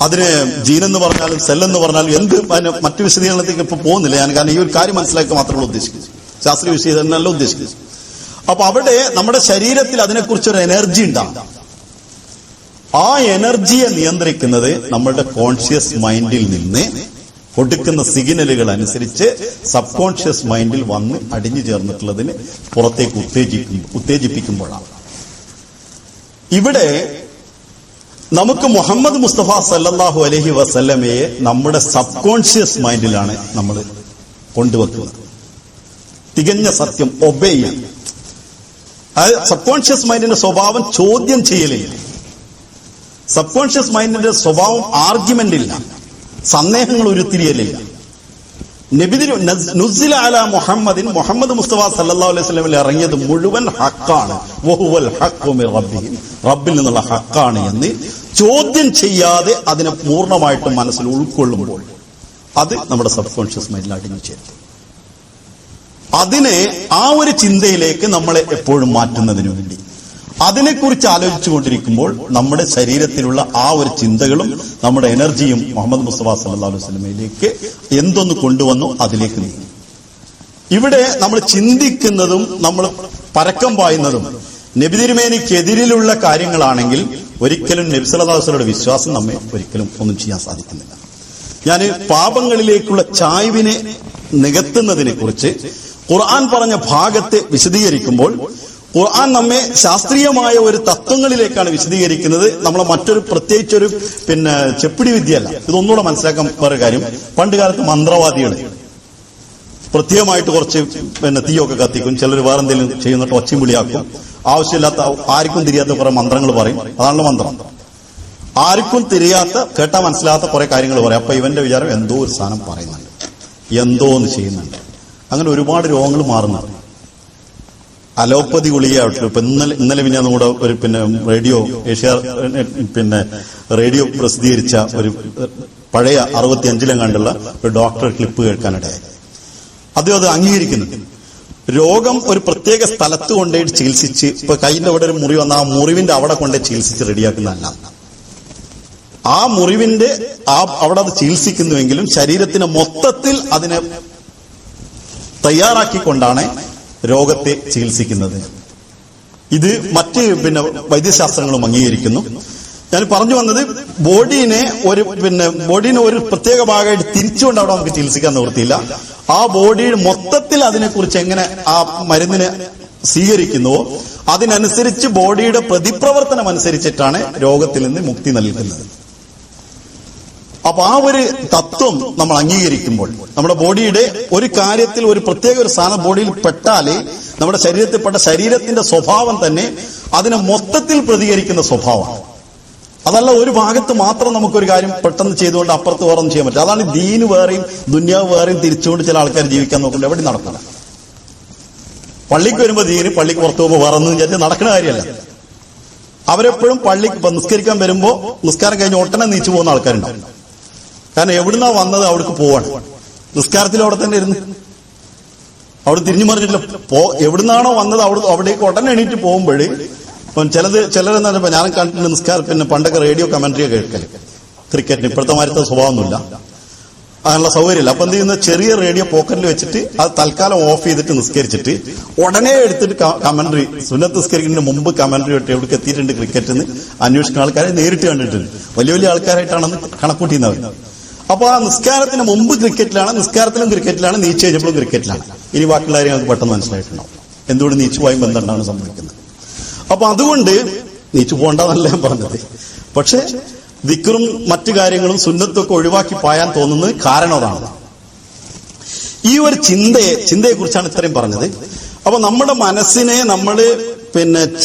അതിന് ജീനെന്ന് പറഞ്ഞാലും സെല്ലെന്ന് പറഞ്ഞാലും എന്ത് മറ്റു വിശദീകരണത്തേക്ക് ഇപ്പൊ പോകുന്നില്ല ഞാൻ, കാരണം ഈ ഒരു കാര്യം മനസ്സിലാക്കുക മാത്രമേ ഉദ്ദേശിക്കുന്നത്, ശാസ്ത്രീയ വിശദീകരണമല്ല ഉദ്ദേശിക്കുന്നത്. അപ്പൊ അവിടെ നമ്മുടെ ശരീരത്തിൽ അതിനെക്കുറിച്ചൊരു എനർജി ഉണ്ടാകും. ആ എനർജിയെ നിയന്ത്രിക്കുന്നത് നമ്മളുടെ കോൺഷ്യസ് മൈൻഡിൽ നിന്ന് കൊടുക്കുന്ന സിഗ്നലുകൾ അനുസരിച്ച് സബ് കോൺഷ്യസ് മൈൻഡിൽ വന്ന് അടിഞ്ഞു ചേർന്നിട്ടുള്ളതിന് പുറത്തേക്ക് ഉത്തേജിപ്പിക്കുമ്പോഴാണ്. ഇവിടെ നമുക്ക് മുഹമ്മദ് മുസ്തഫ സല്ലല്ലാഹു അലൈഹി വസല്ലമയെ നമ്മുടെ സബ് കോൺഷ്യസ് മൈൻഡിലാണ് നമ്മൾ കൊണ്ടുവെക്കുന്നത്. തികഞ്ഞ സത്യം ഒബേ ചെയ്യാൻ. അതായത് സബ് കോൺഷ്യസ് മൈൻഡിന്റെ സ്വഭാവം ചോദ്യം ചെയ്യലില്ല. സബ് കോൺഷ്യസ് മൈൻഡിന്റെ സ്വഭാവം ആർഗ്യുമെന്റ് ഇല്ല, സന്ദേഹങ്ങൾ ഉരുത്തിരിയലില്ല. നുസില അലാ മുഹമ്മദിൻ, മുഹമ്മദ് മുസ്തഫ സല്ലല്ലാഹു അലൈഹി വസല്ലമയിൽ ഇറങ്ങിയത് മുഴുവൻ ഹക്കാണ്. വഹുവൽ ഹഖ്ഖു മിർ റബ്ബിഹിം, റബ്ബിൽ നിന്നുള്ള ഹക്കാണ് എന്ന് ചോദ്യം ചെയ്യാതെ അതിനെ പൂർണ്ണമായിട്ടും മനസ്സിൽ ഉൾക്കൊള്ളുമ്പോൾ അത് നമ്മുടെ സബ് കോൺഷ്യസ് മൈൻഡിൽ അടിഞ്ഞു ചേരും. അതിനെ ആ ഒരു ചിന്തയിലേക്ക് നമ്മളെ എപ്പോഴും മാറ്റുന്നതിനു വേണ്ടി അതിനെക്കുറിച്ച് ആലോചിച്ചുകൊണ്ടിരിക്കുമ്പോൾ നമ്മുടെ ശരീരത്തിലുള്ള ആ ഒരു ചിന്തകളും നമ്മുടെ എനർജിയും മുഹമ്മദ് മുസ്തഫ സല്ലല്ലാഹു അലൈഹി വസല്ലമയിലേക്ക് എന്തൊന്ന് കൊണ്ടുവന്നു അതിലേക്ക് നീങ്ങി. ഇവിടെ നമ്മൾ ചിന്തിക്കുന്നതും നമ്മൾ പരക്കം പായുന്നതും നബി തിരുമേനിക്കെതിരിലുള്ള കാര്യങ്ങളാണെങ്കിൽ ഒരിക്കലും നബി സല്ലല്ലാഹു അലൈഹി വസല്ലമയുടെ വിശ്വാസം നമ്മെ ഒരിക്കലും ഒന്നും ചെയ്യാൻ സാധിക്കുന്നില്ല. ഞാൻ പാപങ്ങളിലേക്കുള്ള ചായ്വിനെ നികത്തുന്നതിനെ കുറിച്ച് ഖുർആൻ പറഞ്ഞ ഭാഗത്തെ വിശദീകരിക്കുമ്പോൾ ഖുർആൻ നമ്മെ ശാസ്ത്രീയമായ ഒരു തത്വങ്ങളിലേക്കാണ് വിശദീകരിക്കുന്നത്. നമ്മളെ മറ്റൊരു പ്രത്യേകിച്ചൊരു ചെപ്പിടി വിദ്യയല്ല. ഇതൊന്നുകൂടെ മനസ്സിലാക്കാൻ വേറെ കാര്യം, പണ്ട് കാലത്ത് മന്ത്രവാദികൾ പ്രത്യേകമായിട്ട് കുറച്ച് തീയൊക്കെ കത്തിക്കും, ചിലർ വേറെന്തെങ്കിലും ചെയ്യുന്നിട്ട് ഒച്ചയും വിളിയാക്കും, ആവശ്യമില്ലാത്ത ആർക്കും തിരിയാത്ത കുറെ മന്ത്രങ്ങൾ പറയും. അതാണല്ലോ മന്ത്രം. ആർക്കും തിരിയാത്ത, കേട്ടാ മനസ്സിലാത്ത കുറെ കാര്യങ്ങൾ പറയും. അപ്പൊ ഇവന്റെ വിചാരം എന്തോ ഒരു സാധനം പറയുന്നുണ്ട്, എന്തോ ഒന്ന് ചെയ്യുന്നുണ്ട്. അങ്ങനെ ഒരുപാട് രോഗങ്ങൾ മാറുന്നുണ്ട്. അലോപ്പതി ഗുളികയാവട്ടെ. ഇപ്പൊ ഇന്നലെ പിന്നെ നമ്മുടെ ഒരു റേഡിയോ റേഡിയോ പ്രസിദ്ധീകരിച്ച ഒരു പഴയ 65-ലും കണ്ടുള്ള ഒരു ഡോക്ടർ ക്ലിപ്പ് കേൾക്കാനിടയായി. അത് അംഗീകരിക്കുന്നുണ്ട്. രോഗം ഒരു പ്രത്യേക സ്ഥലത്ത് കൊണ്ടുപോയി ചികിത്സിച്ച്, ഇപ്പൊ കൈന്റെ അവിടെ ഒരു മുറിവ് വന്ന ആ മുറിവിന്റെ അവിടെ കൊണ്ടുപോയി ചികിത്സിച്ച് റെഡിയാക്കുന്നതല്ല. ആ മുറിവിന്റെ അവിടെ അത് ചികിത്സിക്കുന്നുവെങ്കിലും ശരീരത്തിന് മൊത്തത്തിൽ അതിനെ തയ്യാറാക്കിക്കൊണ്ടാണ് രോഗത്തെ ചികിത്സിക്കുന്നത്. ഇത് മറ്റ് വൈദ്യശാസ്ത്രങ്ങളും അംഗീകരിക്കുന്നു. ഞാൻ പറഞ്ഞു വന്നത് ബോഡീനെ ഒരു പ്രത്യേക ഭാഗമായിട്ട് തിരിച്ചുകൊണ്ട് അവിടെ നമുക്ക് ചികിത്സിക്കാൻ നിവൃത്തിയില്ല. ആ ബോഡിയുടെ മൊത്തത്തിൽ അതിനെക്കുറിച്ച് എങ്ങനെ ആ മരുന്നിനെ സ്വീകരിക്കുന്നുവോ അതിനനുസരിച്ച് ബോഡിയുടെ പ്രതിപ്രവർത്തനം അനുസരിച്ചിട്ടാണ് രോഗത്തിൽ നിന്ന് മുക്തി നൽകുന്നത്. അപ്പൊ ആ ഒരു തത്വം നമ്മൾ അംഗീകരിക്കുമ്പോൾ നമ്മുടെ ബോഡിയുടെ ഒരു കാര്യത്തിൽ ഒരു പ്രത്യേക ഒരു സ്ഥാനം ബോഡിയിൽ പെട്ടാല് നമ്മുടെ ശരീരത്തിൽപ്പെട്ട ശരീരത്തിന്റെ സ്വഭാവം തന്നെ അതിനെ മൊത്തത്തിൽ പ്രതികരിക്കുന്ന സ്വഭാവമാണ്. അതല്ല ഒരു ഭാഗത്ത് മാത്രം നമുക്കൊരു കാര്യം പെട്ടെന്ന് ചെയ്തുകൊണ്ട് അപ്പുറത്ത് വേറെ ചെയ്യാൻ പറ്റും. അതാണ് ദീന് വേറെയും ദുന്യാവ് വേറെയും തിരിച്ചുകൊണ്ട് ചില ആൾക്കാർ ജീവിക്കാൻ നോക്കുന്നുണ്ട്. എവിടെ നടക്കണം? പള്ളിക്ക് വരുമ്പോ ദീന്, പള്ളിക്ക് പുറത്ത് പോകുമ്പോൾ വേറെ ഒന്നും വിചാരിച്ച് നടക്കുന്ന കാര്യമല്ല. അവരെപ്പോഴും പള്ളിക്ക് നിസ്കരിക്കാൻ വരുമ്പോ നിസ്കാരം കഴിഞ്ഞ് ഒട്ടനെ നീച്ചു പോകുന്ന ആൾക്കാരുണ്ടാവും. കാരണം എവിടുന്നാ വന്നത് അവിടേക്ക് പോവാണ്. നിസ്കാരത്തിൽ അവിടെ തന്നെ ഇരുന്ന് അവിടെ തിരിഞ്ഞു മറിഞ്ഞിട്ടില്ല. എവിടുന്നാണോ വന്നത് അവിടേക്ക് ഉടനെ എണീറ്റ് പോകുമ്പോഴേ ഇപ്പം ചിലരെന്ന് പറഞ്ഞപ്പോ ഞാൻ കണ്ടിട്ടുണ്ട് നിസ്കാരം പിന്നെ പണ്ടൊക്കെ റേഡിയോ കമന്ററി കേൾക്കല് ക്രിക്കറ്റിന്. ഇപ്പോഴത്തെ മാരത്തെ സ്വഭാവമൊന്നുമില്ല, അതിനുള്ള സൗകര്യമില്ല. അപ്പൊ എന്ത് ചെയ്യുന്ന ചെറിയ റേഡിയോ പോക്കറ്റിൽ വെച്ചിട്ട് അത് തൽക്കാലം ഓഫ് ചെയ്തിട്ട് നിസ്കരിച്ചിട്ട് ഉടനെ എടുത്തിട്ട് കമന്ററി സുന്നത്ത് നിസ്കരിക്കുന്നതിന് മുമ്പ് കമന്ററി ഇട്ട് എവിടേക്ക് എത്തിയിട്ടുണ്ട് ക്രിക്കറ്റിന് അന്വേഷിക്കുന്ന ആൾക്കാരെ നേരിട്ട് കണ്ടിട്ടുണ്ട്. വലിയ വലിയ ആൾക്കാരായിട്ടാണ് കണക്കൂട്ടിയുന്നവർ. അപ്പൊ ആ നിസ്കാരത്തിന് മുമ്പ് ക്രിക്കറ്റിലാണ്, നിസ്കാരത്തിലും ക്രിക്കറ്റിലാണ്, നീച്ചു കഴിഞ്ഞപ്പോഴും ക്രിക്കറ്റിലാണ്. ഇനി ബാക്കിയുള്ള കാര്യങ്ങൾക്ക് പെട്ടെന്ന് മനസ്സിലായിട്ടുണ്ടാവും എന്തുകൊണ്ട് നീച്ചു പോയും എന്താണ് സംഭവിക്കുന്നത്. അപ്പൊ അതുകൊണ്ട് നീച്ചു പോകണ്ടെന്നല്ല ഞാൻ പറഞ്ഞത്. പക്ഷെ ദിക്റും മറ്റു കാര്യങ്ങളും സുന്നത്തൊക്കെ ഒഴിവാക്കി പായാൻ തോന്നുന്നത് കാരണം അതാണ്. ഈ ഒരു ചിന്തയെ കുറിച്ചാണ് ഇത്രയും പറഞ്ഞത്. അപ്പൊ നമ്മുടെ മനസ്സിനെ നമ്മൾ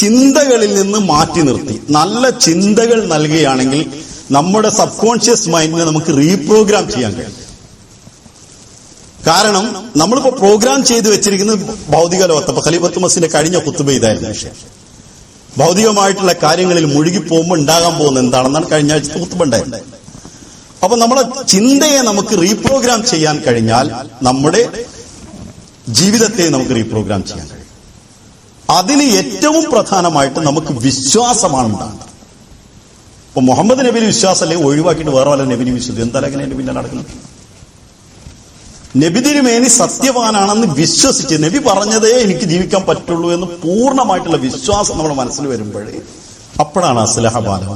ചിന്തകളിൽ നിന്ന് മാറ്റി നിർത്തി നല്ല ചിന്തകൾ നൽകുകയാണെങ്കിൽ നമ്മുടെ സബ് കോൺഷ്യസ് മൈൻഡിനെ നമുക്ക് റീപ്രോഗ്രാം ചെയ്യാൻ കഴിയും. കാരണം നമ്മളിപ്പോ പ്രോഗ്രാം ചെയ്ത് വെച്ചിരിക്കുന്നത് ഭൗതിക ലോകത്ത്. അപ്പൊ ഖലീഫത്തുൽ മസീഹിന്റെ കഴിഞ്ഞ ഖുത്ബ ഇതായിരുന്നു വിഷയം. ഭൗതികമായിട്ടുള്ള കാര്യങ്ങളിൽ മുഴുകിപ്പോകുമ്പോൾ ഉണ്ടാകാൻ പോകുന്നത് എന്താണെന്നാണ് കഴിഞ്ഞ ആഴ്ച ഖുത്ബ ഉണ്ടായിരുന്നത്. അപ്പൊ നമ്മുടെ ചിന്തയെ നമുക്ക് റീപ്രോഗ്രാം ചെയ്യാൻ കഴിഞ്ഞാൽ നമ്മുടെ ജീവിതത്തെ നമുക്ക് റീപ്രോഗ്രാം ചെയ്യാൻ കഴിയും. അതിന് ഏറ്റവും പ്രധാനമായിട്ട് നമുക്ക് വിശ്വാസമാണ് ഉണ്ടാകുന്നത്. അപ്പൊ മുഹമ്മദ് നബിയിൽ വിശ്വാസം അല്ലെങ്കിൽ ഒഴിവാക്കിയിട്ട് വേറെ വല്ല നബിനെ വിശ്വസിച്ചു എന്തായാലും അങ്ങനെ പിന്നെ നടക്കുന്നത്. നബി തിരുമേനി സത്യവാനാണെന്ന് വിശ്വസിച്ച് നബി പറഞ്ഞതേ എനിക്ക് ജീവിക്കാൻ പറ്റുള്ളൂ എന്ന് പൂർണ്ണമായിട്ടുള്ള വിശ്വാസം നമ്മുടെ മനസ്സിൽ വരുമ്പോഴേ അപ്പോഴാണ് അസ്ലഹബാലം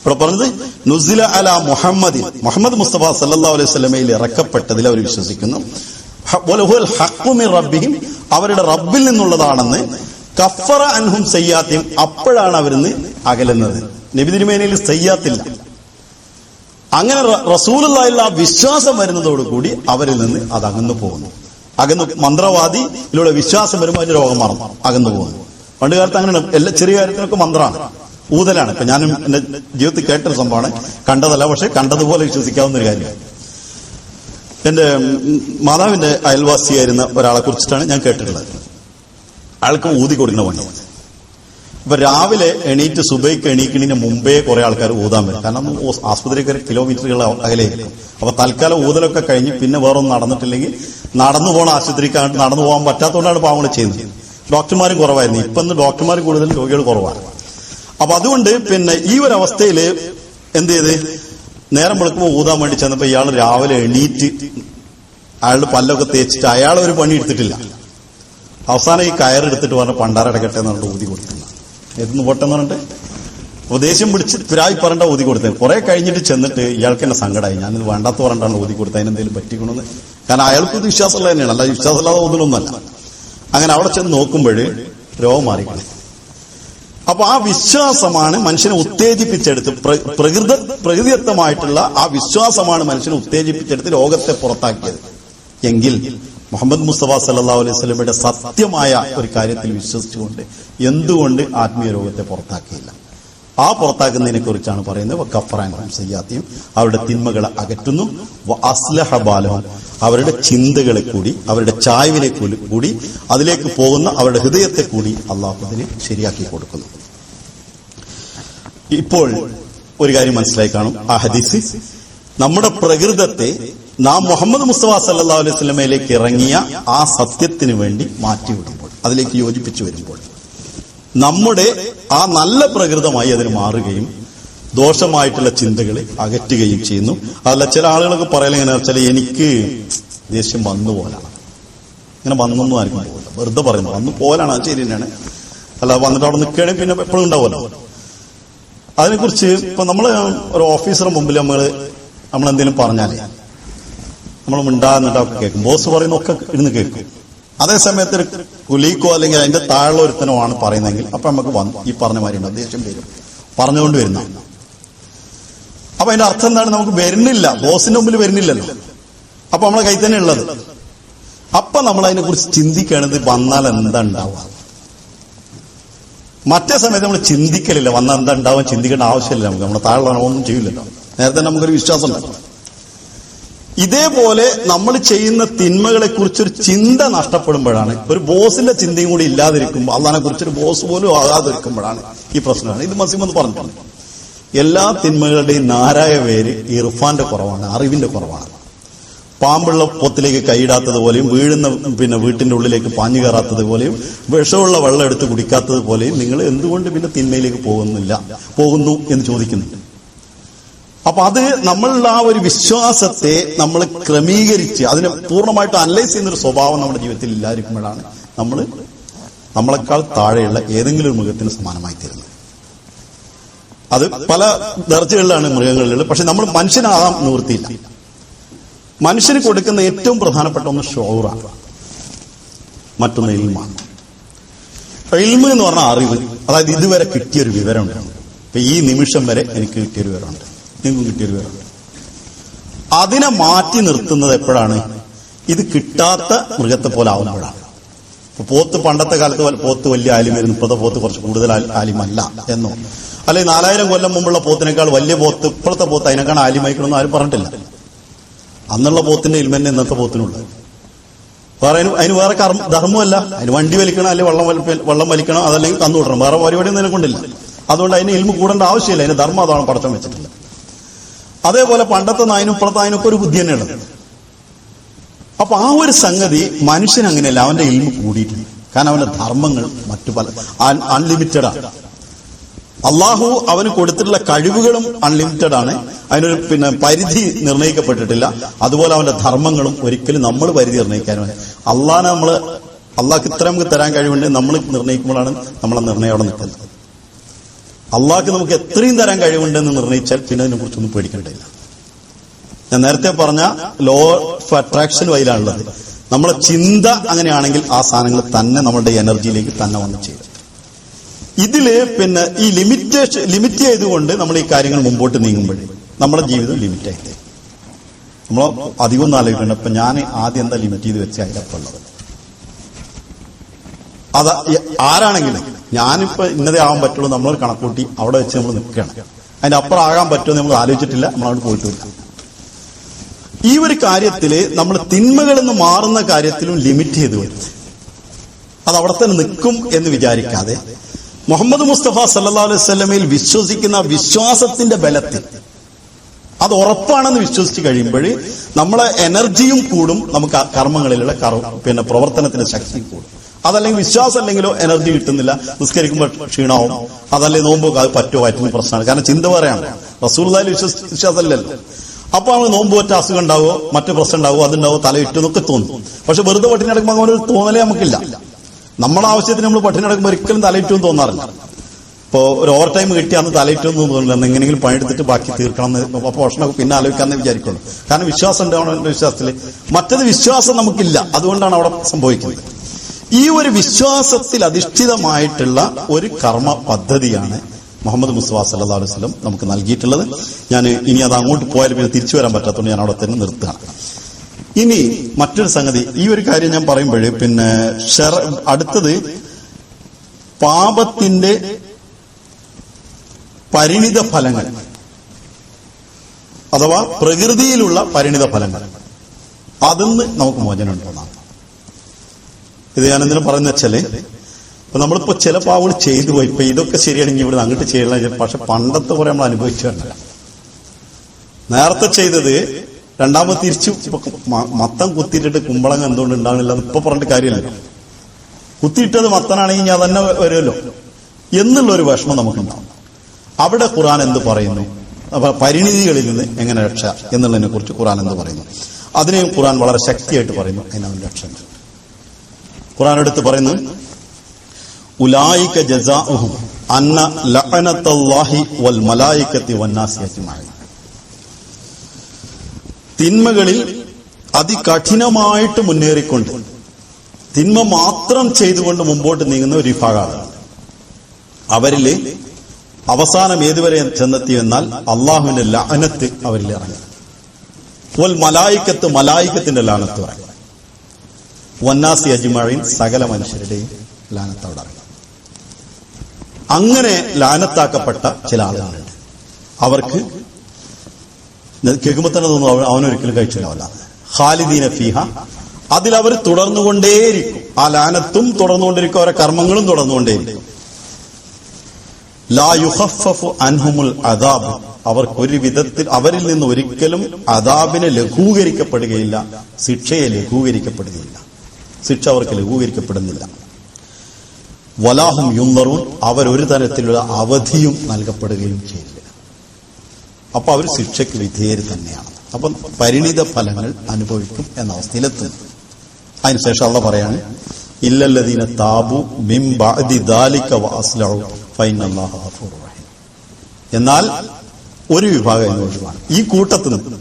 ഇവിടെ പറഞ്ഞത് നുസില അല മുഹമ്മദ് മുസ്തഫ സല്ലല്ലാഹു അലൈഹി വസല്ലമയിൽ ഇറക്കപ്പെട്ടതിൽ അവർ വിശ്വസിക്കുന്നു. റബ്ബിഹിം അവരുടെ റബ്ബിൽ നിന്നുള്ളതാണെന്ന് കഫറ അൻഹും സയ്യാത്തിയും അപ്പോഴാണ് അവരിന്ന് അകലുന്നത്. നബി തിരുമേനിയിൽ സയ്യാത്തില്ല. അങ്ങനെ റസൂലുള്ളാഹിൽ ആ വിശ്വാസം വരുന്നതോടുകൂടി അവരിൽ നിന്ന് അത് അകന്നു പോകുന്നു. മന്ത്രവാദിയിലൂടെ വിശ്വാസം വരുമ്പോൾ അതിന്റെ രോഗം മറന്നു അകന്നു പോകുന്നു. പണ്ട് കാലത്ത് അങ്ങനെയാണ്. എല്ലാ ചെറിയ കാര്യത്തിനൊക്കെ മന്ത്രമാണ്, ഊതലാണ്. ഇപ്പൊ ഞാനും എന്റെ ജീവിതത്തിൽ കേട്ടൊരു സംഭവമാണ്, കണ്ടതല്ല, പക്ഷെ കണ്ടതുപോലെ വിശ്വസിക്കാവുന്ന ഒരു കാര്യമാണ്. എന്റെ മാതാവിന്റെ അയൽവാസിയായിരുന്ന ഒരാളെ കുറിച്ചിട്ടാണ് ഞാൻ കേട്ടിട്ടുള്ളത്. അയാൾക്ക് ഊതി കൊടുക്കുന്ന പണിയാണ്. ഇപ്പൊ രാവിലെ എണീറ്റ് സുബൈക്ക് എണീക്കുന്നതിന് മുമ്പേ കുറെ ആൾക്കാർ ഊതാൻ വരും. കാരണം ആസ്പത്രിക്ക് കിലോമീറ്ററുകൾ അകലെയായിരിക്കും. അപ്പൊ തൽക്കാലം ഊതലൊക്കെ കഴിഞ്ഞ് പിന്നെ വേറൊന്നും നടന്നിട്ടില്ലെങ്കിൽ നടന്നു പോകണ ആശുപത്രിക്കാണ്ട് നടന്നു പോകാൻ പറ്റാത്തതുകൊണ്ടാണ് പാവങ്ങൾ ചെയ്യുന്നത്. ഡോക്ടർമാരും കുറവായിരുന്നു. ഇപ്പൊ ഡോക്ടർമാർ കൂടുതൽ രോഗികൾ കുറവാണ്. അപ്പൊ അതുകൊണ്ട് ഈ ഒരു അവസ്ഥയിൽ എന്ത് ചെയ്ത് നേരം വെളുക്കുമ്പോൾ ഊതാൻ വേണ്ടി ചെന്നപ്പോ ഇയാൾ രാവിലെ എണീറ്റ് അയാളുടെ പല്ലൊക്കെ തേച്ചിട്ട് അയാൾ ഒരു പണി എടുത്തിട്ടില്ല. അവസാനം ഈ കയറെടുത്തിട്ട് പറഞ്ഞ പണ്ടാരടക്കട്ടെ എന്ന് പറഞ്ഞിട്ട് ഊതി കൊടുക്കുന്നു. എന്നു പോട്ടെന്ന് പറഞ്ഞിട്ട് ദേഷ്യം പിടിച്ച് പിരായി പറഞ്ഞ ഊതി കൊടുത്തത്. കുറെ കഴിഞ്ഞിട്ട് ചെന്നിട്ട് ഇയാൾക്ക് തന്നെ സങ്കടമായി. ഞാനിത് വേണ്ടാത്ത പറഞ്ഞിട്ടാണ് ഊതി കൊടുത്തത്, അതിനെന്തെങ്കിലും പറ്റിക്കണമെന്ന്. കാരണം അയാൾക്ക് ഇത് വിശ്വാസമുള്ള തന്നെയാണ്, അല്ല വിശ്വാസമില്ലാതെ ഊതിലൊന്നുമല്ല. അങ്ങനെ അവിടെ ചെന്ന് നോക്കുമ്പോൾ രോഗം മാറിക്കളെ. അപ്പൊ ആ വിശ്വാസമാണ് മനുഷ്യനെ ഉത്തേജിപ്പിച്ചെടുത്ത് പ്രകൃതിദത്തമായിട്ടുള്ള ആ വിശ്വാസമാണ് മനുഷ്യനെ ഉത്തേജിപ്പിച്ചെടുത്ത് രോഗത്തെ പുറത്താക്കിയത്. എങ്കിൽ മുഹമ്മദ് മുസ്തഫ സല്ലല്ലാഹു അലൈഹി വസല്ലമയുടെ സത്യമായ ഒരു കാര്യത്തിൽ വിശ്വസിച്ചുകൊണ്ട് എന്തുകൊണ്ട് ആത്മീയ രോഗത്തെ പുറത്താക്കിയില്ല? ആ പുറത്താക്കുന്നതിനെ കുറിച്ചാണ് പറയുന്നത്. കഫറാനും സയ്യാത്തിയും അവരുടെ തിന്മകളെ അകറ്റുന്നു. അസ്ലഹ ബാലഹും അവരുടെ ചിന്തകളെ കൂടി അവരുടെ ചായ്വിനെ കൂടി അതിലേക്ക് പോകുന്ന അവരുടെ ഹൃദയത്തെ കൂടി അള്ളാഹു അതിന് ശരിയാക്കി കൊടുക്കുന്നു. ഇപ്പോൾ ഒരു കാര്യം മനസ്സിലായി കാണും. ആ ഹദീസ് നമ്മുടെ പ്രകൃതത്തെ നാം മുഹമ്മദ് മുസ്തഫ സല്ലല്ലാഹു അലൈഹി വസല്ലമയിലേക്ക് ഇറങ്ങിയ ആ സത്യത്തിന് വേണ്ടി മാറ്റിവിടുമ്പോൾ, അതിലേക്ക് യോജിപ്പിച്ചു വരുമ്പോൾ നമ്മുടെ ആ നല്ല പ്രകൃതമായി അതിന് മാറുകയും ദോഷമായിട്ടുള്ള ചിന്തകളെ അകറ്റുകയും ചെയ്യുന്നു. അതല്ല ചില ആളുകളൊക്കെ പറയലെങ്ങനെ വെച്ചാൽ എനിക്ക് ദേഷ്യം വന്നു പോലാണ്. ഇങ്ങനെ വന്നൊന്നും ആർക്കും പോകില്ല, വെറുതെ പറയുന്നു വന്നു പോലാണ്. അത് ശരി തന്നെയാണ്. അല്ല വന്നിട്ട് അവിടെ നിൽക്കുകയാണെങ്കിൽ പിന്നെ എപ്പോഴും ഉണ്ടാവുമല്ലോ. അതിനെക്കുറിച്ച് ഇപ്പൊ നമ്മള് ഒരു ഓഫീസറുടെ മുമ്പിൽ നമ്മളെന്തെങ്കിലും പറഞ്ഞാലേ നമ്മൾ മിണ്ടാന്നിട്ടൊക്കെ കേൾക്കും. ബോസ് പറയുന്നൊക്കെ ഇരുന്ന് കേൾക്കും. അതേസമയത്ത് ഒരു കുലീക്കോ അല്ലെങ്കിൽ അതിന്റെ താഴെ ഒരുത്തനോ ആണ് പറയുന്നതെങ്കിൽ അപ്പൊ നമുക്ക് ഈ പറഞ്ഞ മാതിരി ദേഷ്യം വരും, പറഞ്ഞുകൊണ്ട് വരുന്ന. അപ്പൊ അതിന്റെ അർത്ഥം എന്താണ്? നമുക്ക് വരുന്നില്ല, ബോസിന്റെ മുമ്പിൽ വരുന്നില്ലല്ലോ, അപ്പൊ നമ്മളെ കയ്യിൽ തന്നെ ഉള്ളത്. അപ്പൊ നമ്മൾ അതിനെ കുറിച്ച് ചിന്തിക്കുകയാണെങ്കിൽ വന്നാൽ എന്താ ഉണ്ടാവുക. മറ്റേ സമയത്ത് നമ്മൾ ചിന്തിക്കലില്ല, വന്നാൽ എന്താ ഉണ്ടാവാൻ ചിന്തിക്കേണ്ട ആവശ്യമില്ല. നമുക്ക് നമ്മുടെ താഴെ ഒന്നും ചെയ്യില്ലല്ലോ, നേരത്തെ നമുക്കൊരു വിശ്വാസം ഉണ്ട്. ഇതേപോലെ നമ്മൾ ചെയ്യുന്ന തിന്മകളെ കുറിച്ചൊരു ചിന്ത നഷ്ടപ്പെടുമ്പോഴാണ്, ഒരു ബോസിന്റെ ചിന്തയും കൂടി ഇല്ലാതിരിക്കുമ്പോൾ, അള്ളാഹിനെ കുറിച്ചൊരു ബോസ് പോലും ആകാതിരിക്കുമ്പോഴാണ് ഈ പ്രശ്നമാണ്. ഇത് മസീമൊന്ന് പറഞ്ഞിട്ടുണ്ട്. എല്ലാ തിന്മകളുടെയും നാരായ പേര് ഇർഫാന്റെ കുറവാണ്, അറിവിന്റെ കുറവാണ്. പാമ്പുള്ള പൊത്തിലേക്ക് കൈയിടാത്തത് പോലെയും, വീഴുന്ന വീട്ടിന്റെ ഉള്ളിലേക്ക് പാഞ്ഞു കയറാത്തത് പോലെയും, വിഷമുള്ള വെള്ളം എടുത്ത് കുടിക്കാത്തത് പോലെയും നിങ്ങൾ എന്തുകൊണ്ട് പിന്നെ തിന്മയിലേക്ക് പോകുന്നു എന്ന് ചോദിക്കുന്നുണ്ട്. അപ്പൊ അത് നമ്മളുടെ ആ ഒരു വിശ്വാസത്തെ നമ്മൾ ക്രമീകരിച്ച് അതിനെ പൂർണ്ണമായിട്ട് അനലൈസ് ചെയ്യുന്നൊരു സ്വഭാവം നമ്മുടെ ജീവിതത്തിൽ ഇല്ലാതിരിക്കുമ്പോഴാണ് നമ്മളെക്കാൾ താഴെയുള്ള ഏതെങ്കിലും ഒരു മൃഗത്തിന് സമാനമായി തീരുന്നത്. അത് പല ദർജകളിലാണ് മൃഗങ്ങളിലുള്ളത്. പക്ഷെ നമ്മൾ മനുഷ്യനാകാൻ നിവൃത്തിയില്ല. മനുഷ്യന് കൊടുക്കുന്ന ഏറ്റവും പ്രധാനപ്പെട്ട ഒന്ന് ഷുഊറാണ്, മറ്റൊന്ന് ഇൽമാണ്. ഇൽമ് എന്ന് പറഞ്ഞാൽ അറിവ്, അതായത് ഇതുവരെ കിട്ടിയൊരു വിവരമുണ്ട്. ഇപ്പൊ ഈ നിമിഷം വരെ എനിക്ക് കിട്ടിയൊരു വിവരമുണ്ട്, നിങ്ങൾക്ക് കിട്ടിയൊരു വിവരമുണ്ട്. അതിനെ മാറ്റി നിർത്തുന്നത് എപ്പോഴാണ്? ഇത് കിട്ടാത്ത മൃഗത്തെ പോലെ ആവുമ്പോഴാണ്. ഇപ്പൊ പോത്ത് പണ്ടത്തെ കാലത്ത് പോത്ത് വലിയ ആലിമായിരുന്നു, ഇപ്പോഴത്തെ പോത്ത് കുറച്ച് കൂടുതൽ ആലിമല്ല എന്നോ, അല്ലെങ്കിൽ 4000 കൊല്ലം മുമ്പുള്ള പോത്തിനേക്കാൾ വലിയ പോത്ത് ഇപ്പോഴത്തെ പോത്ത് അതിനേക്കാൾ ആലിമായിക്കണമെന്ന് ആരും പറഞ്ഞിട്ടില്ല. അന്നുള്ള പോത്തിന്റെ ഇൽമന്നെ ഇന്നത്തെ പോത്തിനുള്ളത്. അതിന് വേറെ ധർമ്മമല്ല, അതിന് വണ്ടി വലിക്കണം, അല്ലെങ്കിൽ വെള്ളം വലിക്കണം, അതല്ലെങ്കിൽ കന്നു വിടണം, വേറെ പരിപാടിയൊന്നും അതിനെ കൊണ്ടില്ല. അതുകൊണ്ട് അതിന് ഇൽമ കൂടേണ്ട ആവശ്യമില്ല, അതിന് ധർമ്മം അതാണ് പടച്ചം വെച്ചിട്ടില്ല. അതേപോലെ പണ്ടത്തെ നായനും ഇപ്പോഴത്തെ നായനൊക്കെ ഒരു ബുദ്ധി തന്നെയുള്ളത്. അപ്പൊ ആ ഒരു സംഗതി മനുഷ്യൻ അങ്ങനെയല്ല, അവന്റെ ഇൽമ കൂടിയിട്ടുണ്ട്. കാരണം അവന്റെ ധർമ്മങ്ങൾ മറ്റു പല അൺലിമിറ്റഡാണ്. അള്ളാഹു അവന് കൊടുത്തിട്ടുള്ള കഴിവുകളും അൺലിമിറ്റഡ് ആണ്, അതിനൊരു പരിധി നിർണയിക്കപ്പെട്ടിട്ടില്ല. അതുപോലെ അവന്റെ ധർമ്മങ്ങളും ഒരിക്കലും നമ്മൾ പരിധി നിർണയിക്കാനും. അള്ളാഹ്ക്ക് ഇത്ര നമുക്ക് തരാൻ കഴിവുണ്ട്, നമ്മൾ നിർണയിക്കുമ്പോഴാണ് നമ്മളെ നിർണയം അവിടെ നിൽക്കുന്നത്. അള്ളാഹ്ക്ക് നമുക്ക് എത്രയും തരാൻ കഴിവുണ്ടെന്ന് നിർണയിച്ചാൽ പിന്നെ അതിനെ കുറിച്ചൊന്നും പേടിക്കേണ്ടില്ല. ഞാൻ നേരത്തെ പറഞ്ഞ ലോ ഓഫ് അട്രാക്ഷൻ വഴിയിലാണുള്ളത്. നമ്മളെ ചിന്ത അങ്ങനെയാണെങ്കിൽ ആ സാധനങ്ങൾ തന്നെ നമ്മളുടെ എനർജിയിലേക്ക് തന്നെ വന്ന് ചെയ്യും. ഇതില് ഈ ലിമിറ്റ് ചെയ്തുകൊണ്ട് നമ്മൾ ഈ കാര്യങ്ങൾ മുമ്പോട്ട് നീങ്ങുമ്പോഴേ നമ്മുടെ ജീവിതം ലിമിറ്റായിട്ട് നമ്മൾ അധികം ഒന്നും ആലോചിക്കേണ്ട. ഇപ്പൊ ഞാൻ ആദ്യം എന്താ ലിമിറ്റ് ചെയ്ത് വെച്ച അതിലപ്പുള്ളത് അത് ആരാണെങ്കിലും ഞാനിപ്പോ ഇന്നതേ ആവാൻ പറ്റുള്ളൂ, നമ്മളൊരു കണക്കൂട്ടി അവിടെ വെച്ച് നമ്മൾ നിൽക്കുകയാണ്. അതിന്റെ അപ്പുറം ആകാൻ പറ്റുമെന്ന് നമ്മൾ ആലോചിച്ചിട്ടില്ല, നമ്മളവിടെ പോയിട്ടില്ല. ഈ ഒരു കാര്യത്തില് നമ്മൾ തിന്മകളിൽ നിന്ന് മാറുന്ന കാര്യത്തിലും ലിമിറ്റ് ചെയ്ത് വരും. അത് അവിടെ തന്നെ നിൽക്കും എന്ന് വിചാരിക്കാതെ മുഹമ്മദ് മുസ്തഫ സല്ലല്ലാഹു അലൈഹി വസല്ലമയിൽ വിശ്വസിക്കുന്ന വിശ്വാസത്തിന്റെ ബലത്തിൽ അത് ഉറപ്പാണെന്ന് വിശ്വസിച്ച് കഴിയുമ്പോൾ നമ്മളെ എനർജിയും കൂടും, നമുക്ക് കർമ്മങ്ങളിലുള്ള പ്രവർത്തനത്തിന്റെ ശക്തി കൂടും. അതല്ലെങ്കിൽ വിശ്വാസം അല്ലെങ്കിലോ എനർജി കിട്ടുന്നില്ല, നിസ്കരിക്കുമ്പോൾ ക്ഷീണാവും, അതല്ലെങ്കിൽ നോമ്പൊക്കെ അത് പറ്റുമോ പറ്റുന്ന പ്രശ്നമാണ്. കാരണം ചിന്ത പറയാണ്, റസൂലുള്ളാഹിൽ വിശ്വാസമല്ലല്ലോ. അപ്പൊ അവന് നോമ്പ് പറ്റ അസുഖം ഉണ്ടാവോ, മറ്റു പ്രശ്നം ഉണ്ടാവോ, അതുണ്ടാവോ, തലയിട്ടുന്നൊക്കെ തോന്നും. പക്ഷെ വെറുതെ പട്ടിണി നടക്കുമ്പോൾ അങ്ങനെ ഒരു തോന്നലേ നമുക്കില്ല. നമ്മളെ ആവശ്യത്തിന് നമ്മൾ പട്ടിണി നടക്കുമ്പോൾ ഒരിക്കലും തലയിട്ടും തോന്നാറില്ല. ഇപ്പോ ഒരു ഓവർ ടൈം കിട്ടി അന്ന് തലയിട്ടൊന്നും തോന്നില്ല, എങ്ങനെയെങ്കിലും പണിയെടുത്തിട്ട് ബാക്കി തീർക്കണം എന്ന്, അപ്പൊ ഭക്ഷണമൊക്കെ പിന്നെ ആലോചിക്കാന്ന് വിചാരിക്കുള്ളൂ. കാരണം വിശ്വാസം ഉണ്ടാവണം വിശ്വാസത്തില്. മറ്റത് വിശ്വാസം നമുക്കില്ല, അതുകൊണ്ടാണ് അവിടെ സംഭവിക്കുന്നത്. ഈ ഒരു വിശ്വാസത്തിൽ അധിഷ്ഠിതമായിട്ടുള്ള ഒരു കർമ്മ പദ്ധതിയാണ് മുഹമ്മദ് മുസ്തഫ സല്ലല്ലാഹു അലൈഹി വസല്ലം നമുക്ക് നൽകിയിട്ടുള്ളത്. ഞാൻ ഇനി അത് അങ്ങോട്ട് പോയാലും പിന്നെ തിരിച്ചു വരാൻ പറ്റാത്തതുകൊണ്ട് ഞാൻ അവിടെ തന്നെ നിർത്തുകയാണ്. ഇനി മറ്റൊരു സംഗതി, ഈ ഒരു കാര്യം ഞാൻ പറയുമ്പോഴേ അടുത്തത് പാപത്തിന്റെ പരിണിത ഫലങ്ങൾ അഥവാ പ്രകൃതിയിലുള്ള പരിണിത ഫലങ്ങൾ, അതിന്ന് നമുക്ക് മോചനം ഉണ്ടെന്നാണ്. ഇത് ഞാൻ എന്തിനും പറയുന്ന വെച്ചാല്, ഇപ്പൊ നമ്മളിപ്പോ ചില പാവങ്ങൾ ചെയ്തു പോയി, ഇപ്പൊ ഇതൊക്കെ ശരിയാണെങ്കിൽ ഇവിടെ അങ്ങോട്ട് ചെയ്യണം. പക്ഷെ പണ്ടത്തെ കുറെ നമ്മൾ അനുഭവിച്ചിട്ടില്ല. നേരത്തെ ചെയ്തത് രണ്ടാമത് തിരിച്ചു മത്തം കുത്തിയിട്ടിട്ട് കുമ്പളങ്ങ എന്തുകൊണ്ട് ഉണ്ടാകുന്നില്ല ഇപ്പൊ പറഞ്ഞിട്ട് കാര്യമില്ല. കുത്തിയിട്ടത് മത്തനാണെങ്കിൽ ഞാൻ തന്നെ വരുമല്ലോ എന്നുള്ളൊരു വിഷമം നമുക്കുണ്ടാവും. അവിടെ ഖുർആൻ എന്ത് പറയുന്നു, അപ്പൊ പരിണിതികളിൽ നിന്ന് എങ്ങനെ രക്ഷ എന്നുള്ളതിനെ കുറിച്ച് ഖുർആൻ എന്ത് പറയുന്നു, അതിനെയും ഖുർആൻ വളരെ ശക്തിയായിട്ട് പറയുന്നു. അതിനവൻ രക്ഷ ഖുർആൻ എടുത്ത് പറയുന്നു, ഉലായിക ജസാഉഹും അന്ന ലഅനത്തല്ലാഹി വൽ മലായികത്തി വന്നാസി അജ്മഈൻ. തിന്മകളിൽ അതികഠിനമായിട്ട് മുന്നേറിക്കൊണ്ട് തിന്മ മാത്രം ചെയ്തുകൊണ്ട് മുമ്പോട്ട് നീങ്ങുന്ന ഒരു വിഭാഗമാണ്. അവരില് അവസാനം ഏതുവരെ ചെന്നെത്തി എന്നാൽ അള്ളാഹുവിന്റെ ലഅനത്ത് അവരിൽ ഇറങ്ങി. വൽ മലായിക്കത്ത്, മലായിക്കത്തിന്റെ ലാനത്ത് ഇറങ്ങി. വന്നാസി അജ്മഈൻ, സകല മനുഷ്യരുടെയും ലാനത്ത് അവിടെ ഇറങ്ങി. അങ്ങനെ ലാനത്താക്കപ്പെട്ട ചില ആളുകളുണ്ട്. അവർക്ക് കേൾക്കുമ്പോൾ തന്നെ തോന്നുന്നു അവനൊരിക്കലും കഴിച്ചില്ലാവില്ല. ഖാലിദീന ഫീഹ, അതിലവർ തുടർന്നുകൊണ്ടേയിരിക്കും. ആ ലാനത്തും തുടർന്നുകൊണ്ടിരിക്കും, അവരുടെ കർമ്മങ്ങളും തുടർന്നുകൊണ്ടേയിരിക്കും. ലാ യുഖഫഫു അൻഹുമുൽ അദാബ്, അവർക്കൊരു വിധത്തിൽ അവരിൽ നിന്ന് ഒരിക്കലും അദാബിനെ ലഘൂകരിക്കപ്പെടുകയില്ല, ശിക്ഷയെ ലഘൂകരിക്കപ്പെടുകയില്ല, ശിക്ഷ അവർക്ക് ലഘൂകരിക്കപ്പെടുന്നില്ല. വലാഹും യുൻദറൂൻ, അവരൊരു തരത്തിലുള്ള അവധിയും നൽകപ്പെടുകയും ചെയ്യില്ല. അപ്പൊ അവർ ശിക്ഷയ്ക്ക് വിധേയർ തന്നെയാണ്. അപ്പം പരിണിത ഫലങ്ങൾ അനുഭവിക്കും എന്ന അവസ്ഥയിലെത്തുന്നു. അതിനുശേഷം അള്ളാഹു പറയാണ്, ഇല്ലല്ലദീന താബു മിൻ ബഅദി ദാലിക വഅസ്ലഹു ഫഇന്നല്ലാഹ ഗഫൂറുർ റഹീം. എന്നാൽ ഒരു വിഭാഗം എന്ന് ഒഴിവാണ്. ഈ കൂട്ടത്തിൽ നിന്ന്,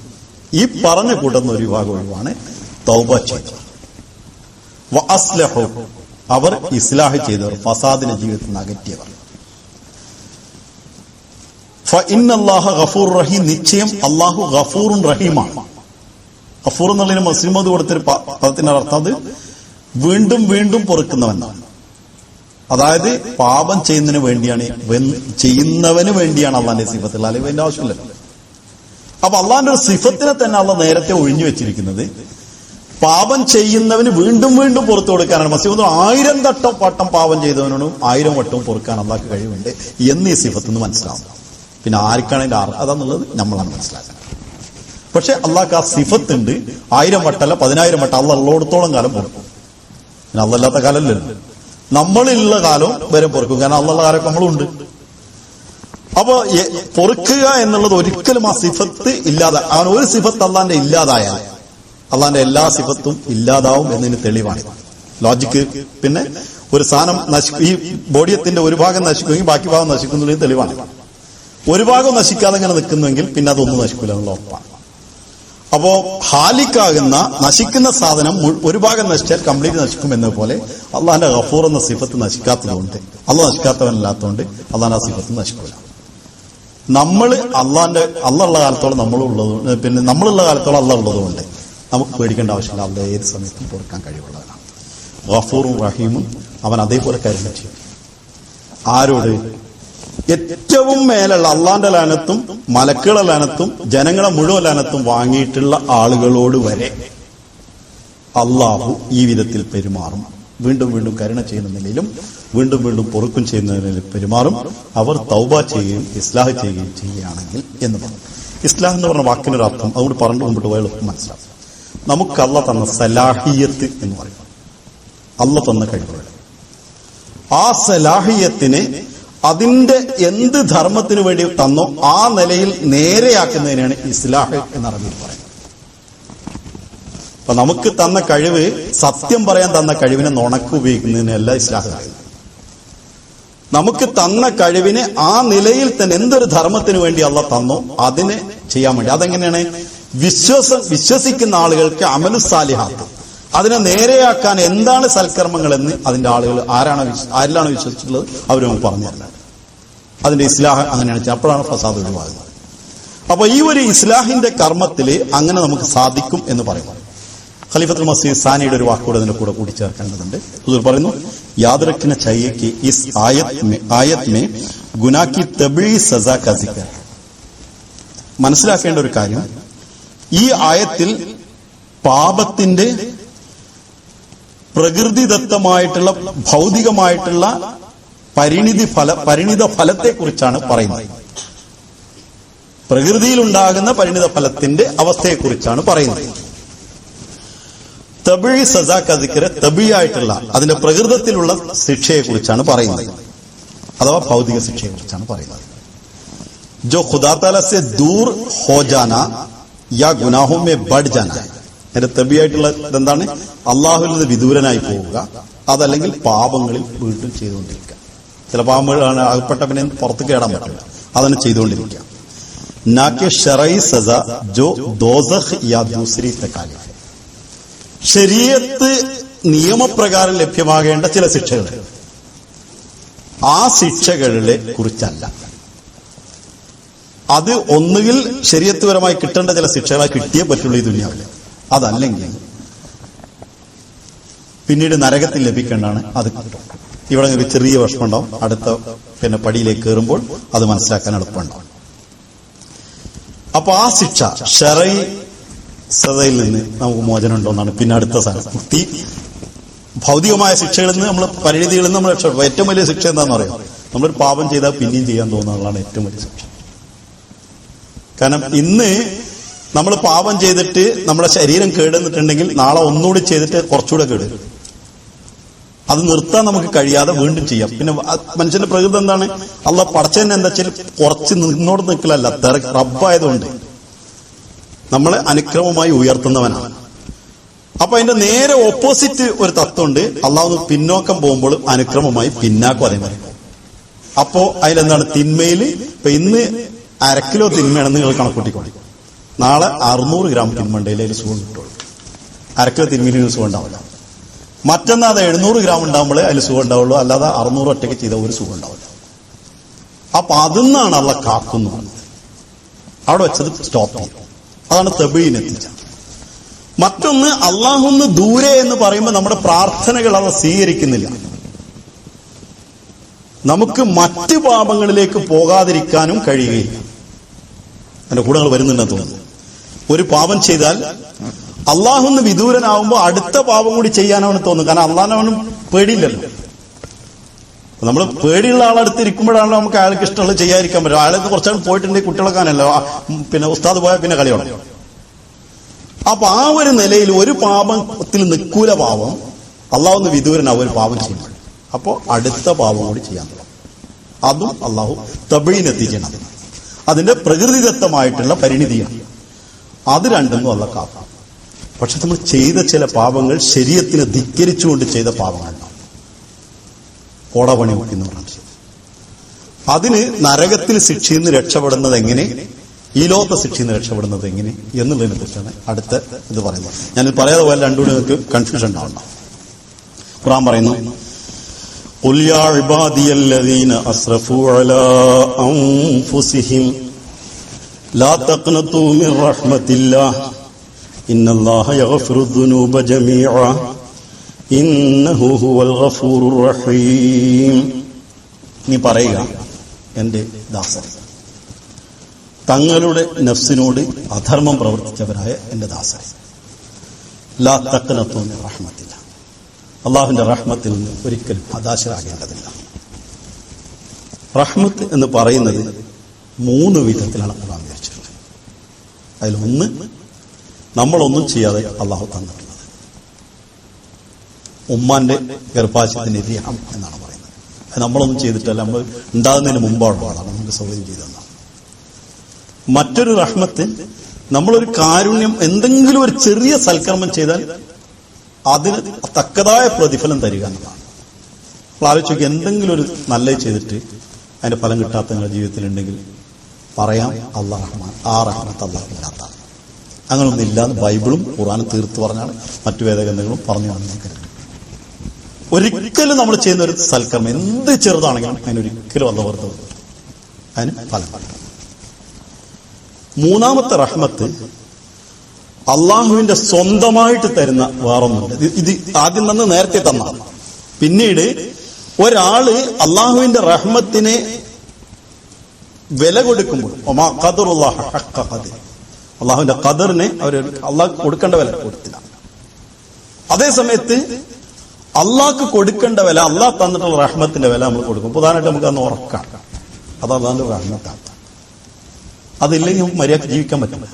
ഈ പറഞ്ഞ കൂട്ടത്തിൽ ഒരു വിഭാഗം ഒഴിവാണ് തൗബ ചെയ്തവർ. വഅസ്ലഹു, അവർ ഇസ്ലാഹ് ചെയ്തവർ, ഫസാദിനെ ജീവിതത്തിൽ നിന്ന് അകറ്റിയവർ. ഫഇന്നല്ലാഹ ഗഫൂറുർ റഹീം, നിശ്ചയം അല്ലാഹു ഗഫൂറുൻ റഹീമാണ്. ഗഫൂർ എന്നുള്ളതിന് മുസ്ലിമത് കൊടുത്തൊരു പദത്തിന്റെ അർത്ഥം അത് വീണ്ടും വീണ്ടും പൊറുക്കുന്നവനാണ്. അതായത് പാപം ചെയ്യുന്നതിന് വേണ്ടിയാണ്, ചെയ്യുന്നവന് വേണ്ടിയാണ് അള്ളാന്റെ സിഫത്തുള്ള, അല്ലെങ്കിൽ അതിന്റെ ആവശ്യമില്ലല്ലോ. അപ്പൊ അള്ളാന്റെ ഒരു സിഫത്തിനെ തന്നെ അള്ളാഹ് നേരത്തെ ഒഴിഞ്ഞു വെച്ചിരിക്കുന്നത് പാപം ചെയ്യുന്നവന് വീണ്ടും വീണ്ടും പുറത്തു കൊടുക്കാനാണ്. മസീദ് 1000 വട്ടം പാപം ചെയ്തവനോടും 1000 വട്ടവും പൊറുക്കാൻ അള്ളാഹ്ക്ക് കഴിവുണ്ട് എന്ന് ഈ സിഫത്ത് നിന്ന് മനസ്സിലാവും. പിന്നെ ആർക്കാണ് അതിന്റെ അതാന്നുള്ളത് നമ്മളാണ് മനസ്സിലാക്കുന്നത്. പക്ഷെ അള്ളാഹ്ക്ക് ആ സിഫത്ത് ഉണ്ട്. 1000 വട്ടല്ല 10000 വട്ടം അള്ളാഹ് ഉള്ളിടത്തോളം കാലം പൊറുക്കും. പിന്നെ അള്ളല്ലാത്ത കാലമല്ലല്ലോ, നമ്മളുള്ള കാലം വരെ പൊറുക്കും. കാരണം അള്ളാഹുള്ള കാലമൊക്കെ നമ്മളുണ്ട്. അപ്പൊ പൊറുക്കുക എന്നുള്ളത് ഒരിക്കലും ആ സിഫത്ത് ഇല്ലാതെ, അവൻ ഒരു സിഫത്ത് അള്ളാന്റെ ഇല്ലാതായാൽ അള്ളാന്റെ എല്ലാ സിഫത്തും ഇല്ലാതാവും എന്നതിന് തെളിവാണ് ലോജിക്ക്. പിന്നെ ഒരു സാധനം ഈ ബോഡിയത്തിന്റെ ഒരു ഭാഗം നശിക്കുമെങ്കിൽ ബാക്കി ഭാഗം നശിക്കുന്നതിന് തെളിവാണ്. ഒരു ഭാഗം നശിക്കാതെ ഇങ്ങനെ നിൽക്കുന്നുവെങ്കിൽ പിന്നെ അതൊന്നും നശിക്കില്ല എന്നുള്ള ഉറപ്പാണ്. അപ്പോ ഹാലിക്കാകുന്ന നശിക്കുന്ന സാധനം ഒരു ഭാഗം നശിച്ചാൽ കംപ്ലീറ്റ് നശിക്കും എന്നതുപോലെ അള്ളാന്റെ ഗഫൂർ എന്ന സിഫത്ത് നശിക്കാത്തതുകൊണ്ട്, അള്ളാഹ് നശിക്കാത്തവനല്ലാത്തതുകൊണ്ട് അള്ളാന്റെ ആ സിഫത്ത് നശിക്കില്ല. അള്ളാഹുള്ള കാലത്തോളം നമ്മളുള്ളത്, പിന്നെ നമ്മളുള്ള കാലത്തോളം അള്ളാഹ് ഉള്ളതുകൊണ്ട് നമുക്ക് പേടിക്കേണ്ട ആവശ്യമില്ല. അള്ളാഹ് ഏത് സമയത്തും പൊറുക്കാൻ കഴിവുള്ളവനാണ്. ഗഫൂറും റഹീമും, അവൻ അതേപോലെ കരുണ ചെയ്യും. ആരോട്? ഏറ്റവും മേലുള്ള അള്ളാന്റെ ലാനത്തും മലക്കുകളുടെ ലാനത്തും ജനങ്ങളെ മുഴുവൻ ലാനത്തും വാങ്ങിയിട്ടുള്ള ആളുകളോട് വരെ അള്ളാഹു ഈ വിധത്തിൽ പെരുമാറും. വീണ്ടും വീണ്ടും കരുണ ചെയ്യുന്ന നിലയിലും വീണ്ടും വീണ്ടും പൊറുക്കും ചെയ്യുന്ന നിലയിൽ പെരുമാറും. അവർ തൗബ ചെയ്യുകയും ഇസ്ലാഹ് ചെയ്യുകയും ചെയ്യുകയാണെങ്കിൽ എന്ന് പറഞ്ഞു. ഇസ്ലാഹ് എന്ന് പറഞ്ഞ വാക്കിനൊരർത്ഥം അതുകൊണ്ട് പറഞ്ഞു മുമ്പോട്ട് പോയാൽ മനസ്സിലാവും. നമുക്ക് അള്ളാഹ് തന്ന സലാഹിയത്ത് എന്ന് പറയും. അള്ളാഹ് തന്ന കഴിവുകൾ, ആ സലാഹിയത്തിന് അതിന്റെ എന്ത് ധർമ്മത്തിനു വേണ്ടി തന്നോ ആ നിലയിൽ നേരെയാക്കുന്നതിനാണ് ഇസ്ലാഹ് എന്ന് അറബിയിൽ പറയുന്നത്. അപ്പൊ നമുക്ക് തന്ന കഴിവ്, സത്യം പറയാൻ തന്ന കഴിവിനെ നുണക്ക് ഉപയോഗിക്കുന്നതിനല്ല ഇസ്ലാഹ് പറയുന്നത്. നമുക്ക് തന്ന കഴിവിനെ ആ നിലയിൽ തന്നെ എന്തൊരു ധർമ്മത്തിന് വേണ്ടി അള്ളാഹ് തന്നോ അതിനെ ചെയ്യാൻ വേണ്ടി. അതെങ്ങനെയാണ്? വിശ്വസിക്കുന്ന ആളുകൾക്ക് അമലു സാലിഹാത്ത്, അതിനെ നേരെയാക്കാൻ എന്താണ് സൽക്കർമ്മങ്ങൾ എന്ന് അതിന്റെ ആളുകൾ ആരിലാണ് വിശ്വസിച്ചിട്ടുള്ളത് അവർ നമുക്ക് പറഞ്ഞു തരണം. അതിന്റെ ഇസ്ലാഹ് അങ്ങനെയാണ്. അപ്പോഴാണ് ഫസാദ് ഒഴിവാകുന്നത്. അപ്പൊ ഈ ഒരു ഇസ്ലാഹിന്റെ കർമ്മത്തിൽ അങ്ങനെ നമുക്ക് സാധിക്കും എന്ന് പറയുന്നു. ഖലീഫത്തുൽ മസീഹ് സാനിയുടെ ഒരു വാക്കുകൂടെ അതിന്റെ കൂടെ കൂട്ടിച്ചേർക്കേണ്ടതുണ്ട്. ഹുസൂർ പറയുന്നു, യാദ് റഖ്ന ചാഹിയെ കി ഇസ് ആയത്ത് മേ ഗുനാ കി തബീ സസാ കാ സിക്ർ. മനസ്സിലാക്കേണ്ട ഒരു കാര്യം, ഈ ആയത്തിൽ പാപത്തിന്റെ പ്രകൃതിദത്തമായിട്ടുള്ള ഭൗതികമായിട്ടുള്ള പരിണിത ഫലത്തെക്കുറിച്ചാണ് പറയുന്നത്. പ്രകൃതിയിലുണ്ടാകുന്ന പരിണിത ഫലത്തിന്റെ അവസ്ഥയെക്കുറിച്ചാണ് പറയുന്നത്. തബീ സസാ കാ സിക്ർ, തബീയായിട്ടുള്ള അതിന്റെ പ്രകൃതത്തിലുള്ള ശിക്ഷയെക്കുറിച്ചാണ് പറയുന്നത്, അഥവാ ഭൗതിക ശിക്ഷയെക്കുറിച്ചാണ് പറയുന്നത്. ജോ ഖുദാ തആല സെ ദൂർ ഹോ ജാനാ യാ ഗുനാഹോं में बढ़ जाना. അതിന്റെ തബിയായിട്ടുള്ള എന്താണ്? അള്ളാഹുവിൽ നിന്ന് വിദൂരനായി പോവുക, അതല്ലെങ്കിൽ പാപങ്ങളിൽ വീണ്ടും ചെയ്തുകൊണ്ടിരിക്കുക. ചില പാപങ്ങളാണ് അകപ്പെട്ട പിന്നെ പുറത്ത് കേടാൻ പറ്റില്ല, അതന്നെ ചെയ്തുകൊണ്ടിരിക്കുക. നാക്കെ ശറഈ സസ ജോ ദോസഖ് യാ ദൂസരി തകാലിഫ്. ശരീഅത്ത് നിയമപ്രകാരം ലഭ്യമാകേണ്ട ചില ശിക്ഷകൾ, ആ ശിക്ഷകളെ കുറിച്ചല്ല. അത് ഒന്നുകിൽ ശരീഅത്തുപരമായി കിട്ടേണ്ട ചില ശിക്ഷകളെ കിട്ടിയേ പറ്റുള്ളൂ ഈ ദുനിയാവിൽ. അതല്ലെങ്കിൽ പിന്നീട് നരകത്തിൽ ലഭിക്കേണ്ടതാണ്. അത് കിട്ടും. ഇവിടെ ഒരു ചെറിയ വിഷമം ഉണ്ടാവും. അടുത്ത പടിയിലേക്ക് കയറുമ്പോൾ അത് മനസ്സിലാക്കാൻ എളുപ്പമുണ്ടാവും. അപ്പൊ ആ ശിക്ഷ ശറഈ സദയിൽ നിന്ന് നമുക്ക് മോചനം ഉണ്ടോ എന്നാണ് പിന്നെ അടുത്ത സാധനം. ഭൗതികമായ ശിക്ഷകളിൽ നിന്ന്, നമ്മൾ പരിണിതികളിൽ നിന്ന് നമ്മൾ രക്ഷപ്പെടും. ഏറ്റവും വലിയ ശിക്ഷ എന്താണെന്ന് പറയാം, നമ്മളൊരു പാപം ചെയ്താൽ പിന്നെയും ചെയ്യാൻ തോന്നുന്നതാണ് ഏറ്റവും വലിയ ശിക്ഷ. കാരണം ഇന്ന് നമ്മൾ പാപം ചെയ്തിട്ട് നമ്മുടെ ശരീരം കേടുന്നിട്ടുണ്ടെങ്കിൽ നാളെ ഒന്നുകൂടി ചെയ്തിട്ട് കുറച്ചുകൂടെ കേട്. അത് നിർത്താൻ നമുക്ക് കഴിയാതെ വീണ്ടും ചെയ്യാം. പിന്നെ മനുഷ്യന്റെ പ്രകൃതി എന്താണ്? അള്ളാഹ് പടച്ചതന്നെ എന്താ വെച്ചാൽ കുറച്ച് നിന്നോട് നിൽക്കലല്ല, റബ്ബായതുകൊണ്ട് നമ്മളെ അനുക്രമമായി ഉയർത്തുന്നവനാണ്. അപ്പൊ അതിന്റെ നേരെ ഓപ്പോസിറ്റ് ഒരു തത്വമുണ്ട്. അള്ളാഹ് പിന്നോക്കം പോകുമ്പോൾ അനുക്രമമായി പിന്നാക്കം അതേമാതിരി. അപ്പോ അതിലെന്താണ്? തിന്മയില് ഇപ്പൊ ഇന്ന് 1/2 കിലോ തിന്മയാണെന്ന് നിങ്ങൾ കണക്കൂട്ടിക്കോളി. നാളെ 600 ഗ്രാം തിന്മണ്ടയിൽ അതിൽ സുഖം കിട്ടുള്ളൂ. 1/2 കിലോ തിന്മയിൽ സുഖം ഉണ്ടാവില്ല. മറ്റന്നാ അത് 700 ഗ്രാം ഉണ്ടാകുമ്പോഴേ അതിൽ സുഖം ഉണ്ടാവുള്ളൂ. അല്ലാതെ 600 ഒറ്റയ്ക്ക് ചെയ്ത ഒരു സുഖം ഉണ്ടാവില്ല. അപ്പൊ അതിന്നാണ് അള്ളാഹ് കാക്കുന്നു. അവിടെ വെച്ചത് സ്റ്റോപ്പ് ചെയ്യും. അതാണ് തബീനെത്തിച്ച. മറ്റൊന്ന്, അള്ളാഹുന്ന് ദൂരെ എന്ന് പറയുമ്പോൾ നമ്മുടെ പ്രാർത്ഥനകൾ അവ സ്വീകരിക്കുന്നില്ല. നമുക്ക് മറ്റ് പാപങ്ങളിലേക്ക് പോകാതിരിക്കാനും കഴിയുകയില്ല. എന്റെ കൂടെ വരുന്നുണ്ടെന്ന് തോന്നുന്നു. ഒരു പാപം ചെയ്താൽ അള്ളാഹുന്ന് വിദൂരനാവുമ്പോൾ അടുത്ത പാപം കൂടി ചെയ്യാനവന് തോന്നും. കാരണം അള്ളാഹനവനും പേടിയില്ലല്ലോ. നമ്മൾ പേടിയുള്ള ആളടുത്ത് ഇരിക്കുമ്പോഴാണല്ലോ നമുക്ക് അയാൾക്ക് ഇഷ്ടമുള്ളത് ചെയ്യാതിരിക്കാൻ പറ്റും. അയാൾക്ക് കുറച്ചാൾ പോയിട്ടുണ്ടെങ്കിൽ കുട്ടികളൊക്കാനല്ലോ, പിന്നെ ഉസ്താദ് പോയാൽ പിന്നെ കളിയോടെ. അപ്പൊ ആ ഒരു നിലയിൽ ഒരു പാപത്തിൽ നിൽക്കൂല പാപം. അള്ളാഹുന്ന് വിദൂരനാവും ഒരു പാപം ചെയ്യുമ്പോൾ. അപ്പോ അടുത്ത പാപം കൂടി ചെയ്യാൻ തുടങ്ങും. അതും അള്ളാഹു തബീനെത്തിക്കണം. അതിന്റെ പ്രകൃതിദത്തമായിട്ടുള്ള പരിണിതിയാണ്. അത് രണ്ടെന്നും അള്ളാഹ് കാക്കാം. പക്ഷെ നമ്മൾ ചെയ്ത ചില പാപങ്ങൾ ശരീഅത്തിനെ ധിക്കരിച്ചുകൊണ്ട് ചെയ്ത പാപങ്ങളുണ്ടാവും. കോടപണി എന്ന് പറഞ്ഞത്. അതിന് നരകത്തിൽ ശിക്ഷയിൽ നിന്ന് രക്ഷപ്പെടുന്നത് എങ്ങനെ, ഈ ലോകത്തെ ശിക്ഷയിൽ നിന്ന് രക്ഷപ്പെടുന്നത് എങ്ങനെ എന്നുള്ളതിനെ കുറിച്ചാണ് അടുത്ത ഇത് പറയുന്നത്. ഞാനിത് പറയാതെ പോലെ രണ്ടുകൂടി നിങ്ങൾക്ക് കൺഫ്യൂഷൻ ഉണ്ടാവണം. ഖുർആൻ പറയുന്നു, ഖുൽ യാ ഇബാദിയല്ലദീന അസ്റഫൂ അലാ അൻഫുസിഹിം ലാ തഖ്നതൂ മിർ റഹ്മത്തില്ലാഹ് ഇന്നല്ലാഹ യഗ്ഫിറുദ്ദുനൂബ ജമീഅ ഇന്നഹു ഹുവൽ ഗഫൂറുർ റഹീം. നീ പറയുക, എന്റെ ദാസൻ, തങ്ങളുടെ നഫ്സിനോട് അധർമ്മം പ്രവർത്തിച്ചവരായ എന്റെ ദാസൻ, ലാ തഖ്നതൂ മിർ റഹ്മത്തില്ല, അള്ളാഹുവിന്റെ റഹ്മത്തിൽ നിന്ന് ഒരിക്കലും ഹതാശരാകേണ്ടതില്ല. റഹ്മത്ത് എന്ന് പറയുന്നത് 3 വിധത്തിലാണ് ഖുർആൻ വിവരിച്ചിട്ടുള്ളത്. അതിലൊന്ന് നമ്മളൊന്നും ചെയ്യാതെ അള്ളാഹു തന്നിട്ടുള്ളത്. ഉമ്മാന്റെ ഗർഭാശയത്തിന് റിഹം എന്നാണ് പറയുന്നത്. അത് നമ്മളൊന്നും ചെയ്തിട്ടല്ല, നമ്മൾ ഉണ്ടാകുന്നതിന് മുമ്പാണ് നമുക്ക് സൗകര്യം ചെയ്തതെന്നാണ്. മറ്റൊരു റഹ്മത്ത്, നമ്മളൊരു കാരുണ്യം, എന്തെങ്കിലും ഒരു ചെറിയ സൽക്കർമ്മം ചെയ്താൽ അതിന് തക്കതായ പ്രതിഫലം തരിക എന്നതാണ്. അപ്പോൾ ആലോചിക്കുക, എന്തെങ്കിലും ഒരു നല്ലത് ചെയ്തിട്ട് അതിന്റെ ഫലം കിട്ടാത്ത നിങ്ങളുടെ ജീവിതത്തിലുണ്ടെങ്കിൽ പറയാം, അള്ളാഹ് റഹ്മാൻ, ആ റഹ്മത്ത് അള്ളാഹുവിനകത്താണ്. അങ്ങനൊന്നും ഇല്ലാന്ന് ബൈബിളും ഖുർആനും തീർത്ത് പറഞ്ഞാണ്, മറ്റു വേദഗ്രന്ഥങ്ങളും പറഞ്ഞു കരുതും. ഒരിക്കലും നമ്മൾ ചെയ്യുന്ന ഒരു സൽക്കർമ്മം എന്ത് ചെറുതാണെങ്കിലും അതിനൊരിക്കലും അള്ളാഹ് വെറുതെ അതിന് ഫലം പറയും. 3ാമത്തെ റഹ്മത്ത് അള്ളാഹുവിന്റെ സ്വന്തമായിട്ട് തരുന്ന വേറൊന്നുണ്ട്. ഇത് ആദ്യം തന്നെ നേരത്തെ തന്നാണ്. പിന്നീട് ഒരാള് അള്ളാഹുവിന്റെ റഹ്മത്തിനെ വില കൊടുക്കുമ്പോൾ, അള്ളാഹുവിന്റെ ഖദറിനെ അവർ അള്ളാഹ് കൊടുക്കേണ്ട വില കൊടുത്തില്ല. അതേ സമയത്ത് അള്ളാഹ്ക്ക് കൊടുക്കേണ്ട വില, അള്ളാഹ് തന്നിട്ടുള്ള റഹ്മത്തിന്റെ വില നമ്മൾ കൊടുക്കും. പ്രധാനമായിട്ട് നമുക്ക് അന്ന് ഉറക്കാം. അത് അള്ളാഹിന്റെ റഹ്മത്താണ്. അതില്ലെങ്കിൽ നമുക്ക് മര്യാദ ജീവിക്കാൻ പറ്റില്ല.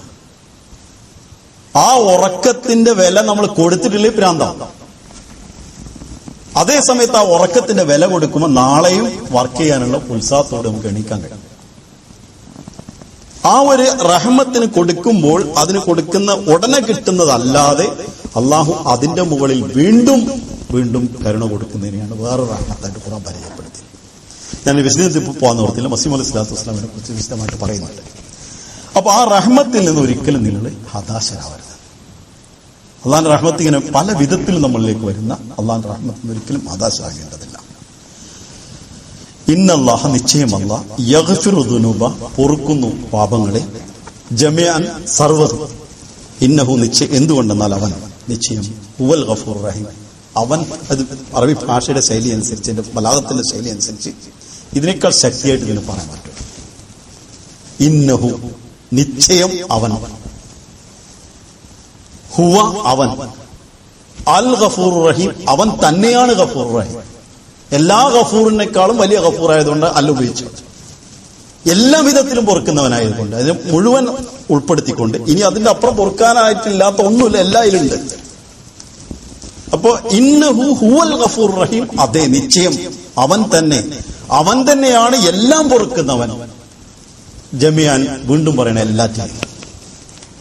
ആ ഉറക്കത്തിന്റെ വില നമ്മൾ കൊടുത്തിട്ടില്ലേ പ്രാന്താവും. അതേ സമയത്ത് ആ ഉറക്കത്തിന്റെ വില കൊടുക്കുമ്പോൾ നാളെയും വർക്ക് ചെയ്യാനുള്ള ഉത്സാഹത്തോടെ നമുക്ക് എണീക്കാൻ കഴിയും. ആ ഒരു റഹ്മത്തിന് കൊടുക്കുമ്പോൾ അതിന് കൊടുക്കുന്ന ഉടനെ കിട്ടുന്നതല്ലാതെ അള്ളാഹു അതിന്റെ മുകളിൽ വീണ്ടും വീണ്ടും കരുണ കൊടുക്കുന്നതിനെയാണ് വേറെ റഹ്മത്തായിട്ട് ഖുർആൻ പരിചയപ്പെടുത്തി. ഞാൻ വിശദീകരിച്ച് പോകാൻ ഓർത്തില്ല. മസീഹ് അലൈഹി സ്വലാത്തു വസ്സലാമിനെ കുറിച്ച് വിശദമായിട്ട് പറയുന്നുണ്ട്. അപ്പൊ ആ റഹ്മത്തിൽ നിന്ന് ഒരിക്കലും നിങ്ങൾ ഹതാശരാവരുത്. അള്ളാന്റെ റഹ്മത്ത് ഇങ്ങനെ പല വിധത്തിൽ നമ്മളിലേക്ക് വരുന്ന അള്ളാന്റെ റഹ്മത്തിൽ നിന്ന് ഒരിക്കലും ഹതാശരാകേണ്ടതില്ല. ഇന്നല്ലാഹ നിശ്ചയമല്ല യഗ്ഫിറു ദുനൂബ പൊറുക്കുന്നു പാപങ്ങളെ ജമിഅൻ സർവ്വതും ഇന്നഹു നിശ്ചയം എന്തുകൊണ്ടെന്നാൽ അവൻ നിശ്ചയം ഹുവൽ ഗഫൂർ റഹീം അവൻ. അത് അറബി ഭാഷയുടെ ശൈലി അനുസരിച്ച്, എന്റെ ബലാഗത്തിന്റെ ശൈലി അനുസരിച്ച് ഇതിനേക്കാൾ ശക്തിയായിട്ട് ഇതിന് പറയാൻ പറ്റും. ഇന്നഹു നിശ്ചയം അവൻ, ഹുവ അവൻ, അൽ ഗഫൂർ റഹീം അവൻ തന്നെയാണ് ഗഫൂർ റഹീം. എല്ലാ ഗഫൂറിനേക്കാളും വലിയ ഗഫൂർ ആയതുകൊണ്ട് അല്ല ഉപയോഗിച്ചു. എല്ലാ വിധത്തിലും പൊറുക്കുന്നവനായതുകൊണ്ട് അതിനെ മുഴുവൻ ഉൾപ്പെടുത്തിക്കൊണ്ട് ഇനി അതിന്റെ അപ്പുറം പൊറുക്കാനായിട്ടില്ലാത്ത ഒന്നുമില്ല, എല്ലായിലുണ്ട്. അപ്പോ ഇന്നഹു ഹുവൽ ഗഫൂർ റഹീം, അതേ നിശ്ചയം അവൻ തന്നെയാണ് എല്ലാം പൊറുക്കുന്നവൻ. ജമിയാൻ വീണ്ടും പറയണ എല്ലാറ്റിനും.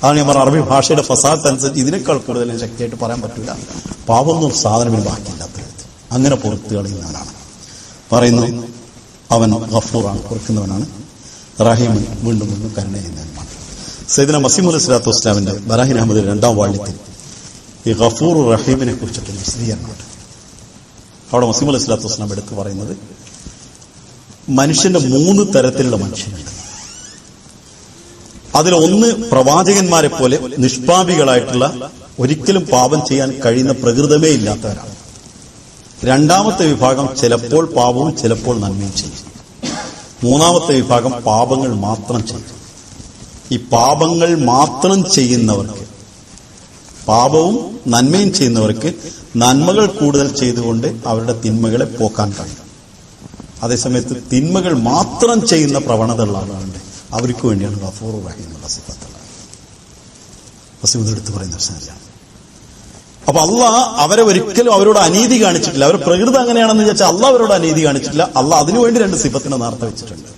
അതാണ് ഞാൻ പറഞ്ഞ അറബി ഭാഷയുടെ ഫസാദ് അനുസരിച്ച് ഇതിനേക്കാൾ കൂടുതൽ ശക്തിയായിട്ട് പറയാൻ പറ്റില്ല. പാപമൊന്നും സാധനമിൽ ബാക്കിയില്ലാത്ത അങ്ങനെ പുറത്തു കളയുന്നവനാണ്. പറയുന്നു അവൻ ഗഫൂറാണ്, പൊറുക്കുന്നവനാണ്. റഹീമൻ വീണ്ടും വീണ്ടും കരുണ ചെയ്യുന്നവനുമാണ്. സയ്യിദന മസീഹ് അലൈഹി സ്വലാത്തു വസ്സലാമിന്റെ ബറാഹിൻ അഹമ്മദ് 2-ാം വാള്യത്തിൽ ഈ ഗഫൂർ റഹീമിനെ കുറിച്ചിട്ട് വിശദീകരണമുണ്ട്. അവിടെ മസീഹ് അലൈഹി സ്വലാത്തു വസ്സലാം എടുത്തു പറയുന്നത് മനുഷ്യന്റെ 3 തരത്തിലുള്ള മനുഷ്യരുണ്ട്. അതിലൊന്ന് പ്രവാചകന്മാരെ പോലെ നിഷ്പാപികളായിട്ടുള്ള, ഒരിക്കലും പാപം ചെയ്യാൻ കഴിയുന്ന പ്രകൃതമേ ഇല്ലാത്തവരാണ്. രണ്ടാമത്തെ വിഭാഗം ചിലപ്പോൾ പാപവും ചിലപ്പോൾ നന്മയും ചെയ്യും. മൂന്നാമത്തെ വിഭാഗം പാപങ്ങൾ മാത്രം ചെയ്യും. ഈ പാപങ്ങൾ മാത്രം ചെയ്യുന്നവർക്ക്, പാപവും നന്മയും ചെയ്യുന്നവർക്ക് നന്മകൾ കൂടുതൽ ചെയ്തുകൊണ്ട് അവരുടെ തിന്മകളെ പോക്കാൻ കഴിയും. അതേസമയത്ത് തിന്മകൾ മാത്രം ചെയ്യുന്ന പ്രവണത ഉള്ള ആളുകളുണ്ട്, അവർക്ക് വേണ്ടിയാണ് ഗഫൂർ റഹീം എന്നുള്ള സിഫത്തുള്ള എടുത്തു പറയുന്ന സംഗതിയാണ്. അപ്പൊ അള്ളാഹ് അവരെ ഒരിക്കലും അവരോട് അനീതി കാണിച്ചിട്ടില്ല. അവരുടെ പ്രകൃതി അങ്ങനെയാണെന്ന് വിചാരിച്ചാൽ അള്ളാഹ് അവരോട് അനീതി കാണിച്ചിട്ടില്ല. അള്ളാഹ് അതിനുവേണ്ടി 2 സിഫത്തിനെ നേർത്ത വെച്ചിട്ടുണ്ട്.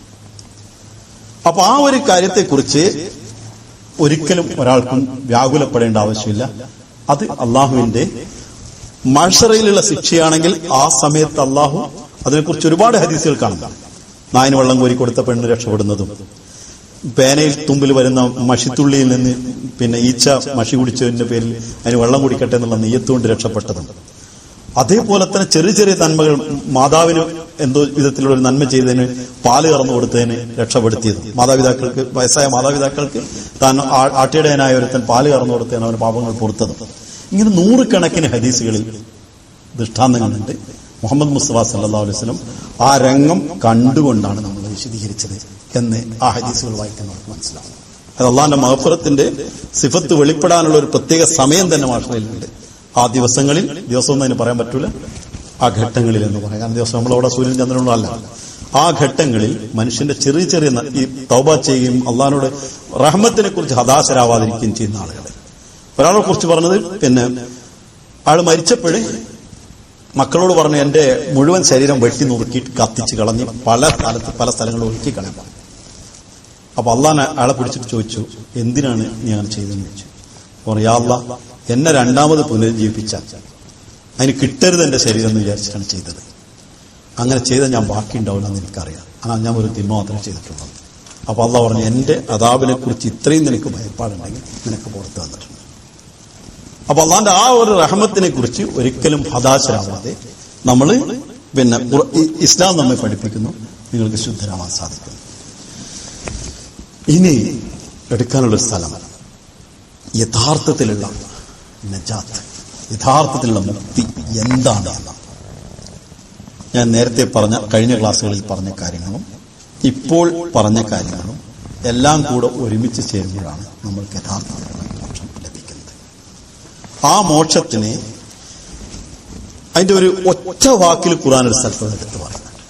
അപ്പൊ ആ ഒരു കാര്യത്തെക്കുറിച്ച് ഒരിക്കലും ഒരാൾക്കും വ്യാകുലപ്പെടേണ്ട ആവശ്യമില്ല. അത് അള്ളാഹുവിന്റെ മഹ്ശറയിലുള്ള ശിക്ഷയാണെങ്കിൽ ആ സമയത്ത് അള്ളാഹു അതിനെക്കുറിച്ച് ഒരുപാട് ഹദീസുകൾ കാണുന്നതാണ്. നായന് വെള്ളം കോരി കൊടുത്ത പെണ്ണ് രക്ഷപ്പെടുന്നതും, പേനയിൽ തുമ്പിൽ വരുന്ന മഷിത്തുള്ളിയിൽ നിന്ന് ഈച്ച മഷി കുടിച്ചതിന്റെ പേരിൽ അതിന് വെള്ളം കുടിക്കട്ടെ എന്നുള്ള നെയ്യത്തുകൊണ്ട് രക്ഷപ്പെട്ടതും, അതേപോലെ തന്നെ ചെറിയ ചെറിയ നന്മകൾ, മാതാവിന് എന്തോ വിധത്തിലുള്ള ഒരു നന്മ ചെയ്തതിന് പാല് കറന്നു കൊടുത്തതിന് രക്ഷപ്പെടുത്തിയതും, മാതാപിതാക്കൾക്ക്, വയസ്സായ മാതാപിതാക്കൾക്ക് താൻ ആട്ടിടയനായ ഒരുത്തൻ പാല് കറന്നു കൊടുത്തതിന് അവന് പാപങ്ങൾ പൊറുത്തതും, ഇങ്ങനെ 100 കണക്കിന് ഹദീസുകളിൽ ദൃഷ്ടാന്തങ്ങളുണ്ട്. മുഹമ്മദ് മുസ്തഫ സല്ലല്ലാഹു അലൈഹി വസല്ലം ആ രംഗം കണ്ടുകൊണ്ടാണ് നമ്മൾ വിശദീകരിച്ചത് എന്ന് ആ ഹദീസുകൾ വായിക്കുന്നവർക്ക് മനസ്സിലാവും. അത് അള്ളാഹിന്റെ മഗ്ഫിറത്തിന്റെ സിഫത്ത് വെളിപ്പെടാനുള്ള ഒരു പ്രത്യേക സമയം തന്നെ മഹ്ശറിലുണ്ട്. ആ ദിവസങ്ങളിൽ, ദിവസമൊന്നും അതിന് പറയാൻ പറ്റൂല, ആ ഘട്ടങ്ങളിൽ എന്ന് പറയാം. കാരണം ദിവസം നമ്മളവിടെ സൂര്യൻ ചന്ദ്രനുള്ള അല്ല. ആ ഘട്ടങ്ങളിൽ മനുഷ്യന്റെ ചെറിയ ചെറിയ ഈ തൗബ ചെയ്യുകയും അള്ളാഹിനോട് റഹ്മത്തിനെ കുറിച്ച് ഹതാശരാവാതിരിക്കുകയും ചെയ്യുന്ന ആളുകളെ. ഒരാളെ കുറിച്ച് പറഞ്ഞത്, അയാൾ മരിച്ചപ്പോഴേ മക്കളോട് പറഞ്ഞു എന്റെ മുഴുവൻ ശരീരം വെട്ടി നുറുക്കിയിട്ട് കത്തിച്ച് കളഞ്ഞ് പല സ്ഥലങ്ങളിൽ ഒഴുക്കി കളയാം. അപ്പൊ അള്ളാഹ് അയാളെ പിടിച്ചിട്ട് ചോദിച്ചു, എന്തിനാണ് നീ അങ്ങനെ ചെയ്തതെന്ന് ചോദിച്ചു. യാ അല്ലാഹ്, എന്നെ രണ്ടാമത് പുനരുജ്ജീവിപ്പിച്ചാൽ അതിന് കിട്ടരുത് എന്റെ ശരീരം എന്ന് വിചാരിച്ചിട്ടാണ് ചെയ്തത്. അങ്ങനെ ചെയ്താൽ ഞാൻ ബാക്കി ഉണ്ടാവില്ല എന്ന് എനിക്കറിയാം. ഞാൻ ഒരു തിന്മ മാത്രമേ ചെയ്തിട്ടുള്ളൂ. അപ്പൊ അള്ളാഹ് പറഞ്ഞു, എന്റെ അദാബിനെ കുറിച്ച് ഇത്രയും നിനക്ക് ഭയപ്പാടുണ്ടെങ്കിൽ നിനക്ക് പുറത്തു വന്നിട്ടുണ്ട്. അപ്പൊ അള്ളാന്റെ ആ ഒരു റഹ്മത്തിനെ കുറിച്ച് ഒരിക്കലും ഹതാശരാവാതെ നമ്മൾ ഇസ്ലാം നമ്മെ പഠിപ്പിക്കുന്നു, നിങ്ങൾക്ക് ശുദ്ധരാവാൻ സാധിക്കും. ഇനി എടുക്കാനുള്ളൊരു സ്ഥലം യഥാർത്ഥത്തിലുള്ള നജാത്ത്, യഥാർത്ഥത്തിലുള്ള മുക്തി എന്താണ് എന്നാണ്. ഞാൻ നേരത്തെ കഴിഞ്ഞ ക്ലാസ്സുകളിൽ പറഞ്ഞ കാര്യങ്ങളും ഇപ്പോൾ പറഞ്ഞ കാര്യങ്ങളും എല്ലാം കൂടെ ഒരുമിച്ച് ചേരുമ്പോഴാണ് നമ്മൾക്ക് യഥാർത്ഥത്തിലുള്ള മോക്ഷം ലഭിക്കുന്നത്. ആ മോക്ഷത്തിന് അതിന്റെ ഒരു ഒറ്റ വാക്കിൽ ഖുർആൻ ഒരു സ്ഥലത്ത് എടുത്ത് പറയുന്നുണ്ട്.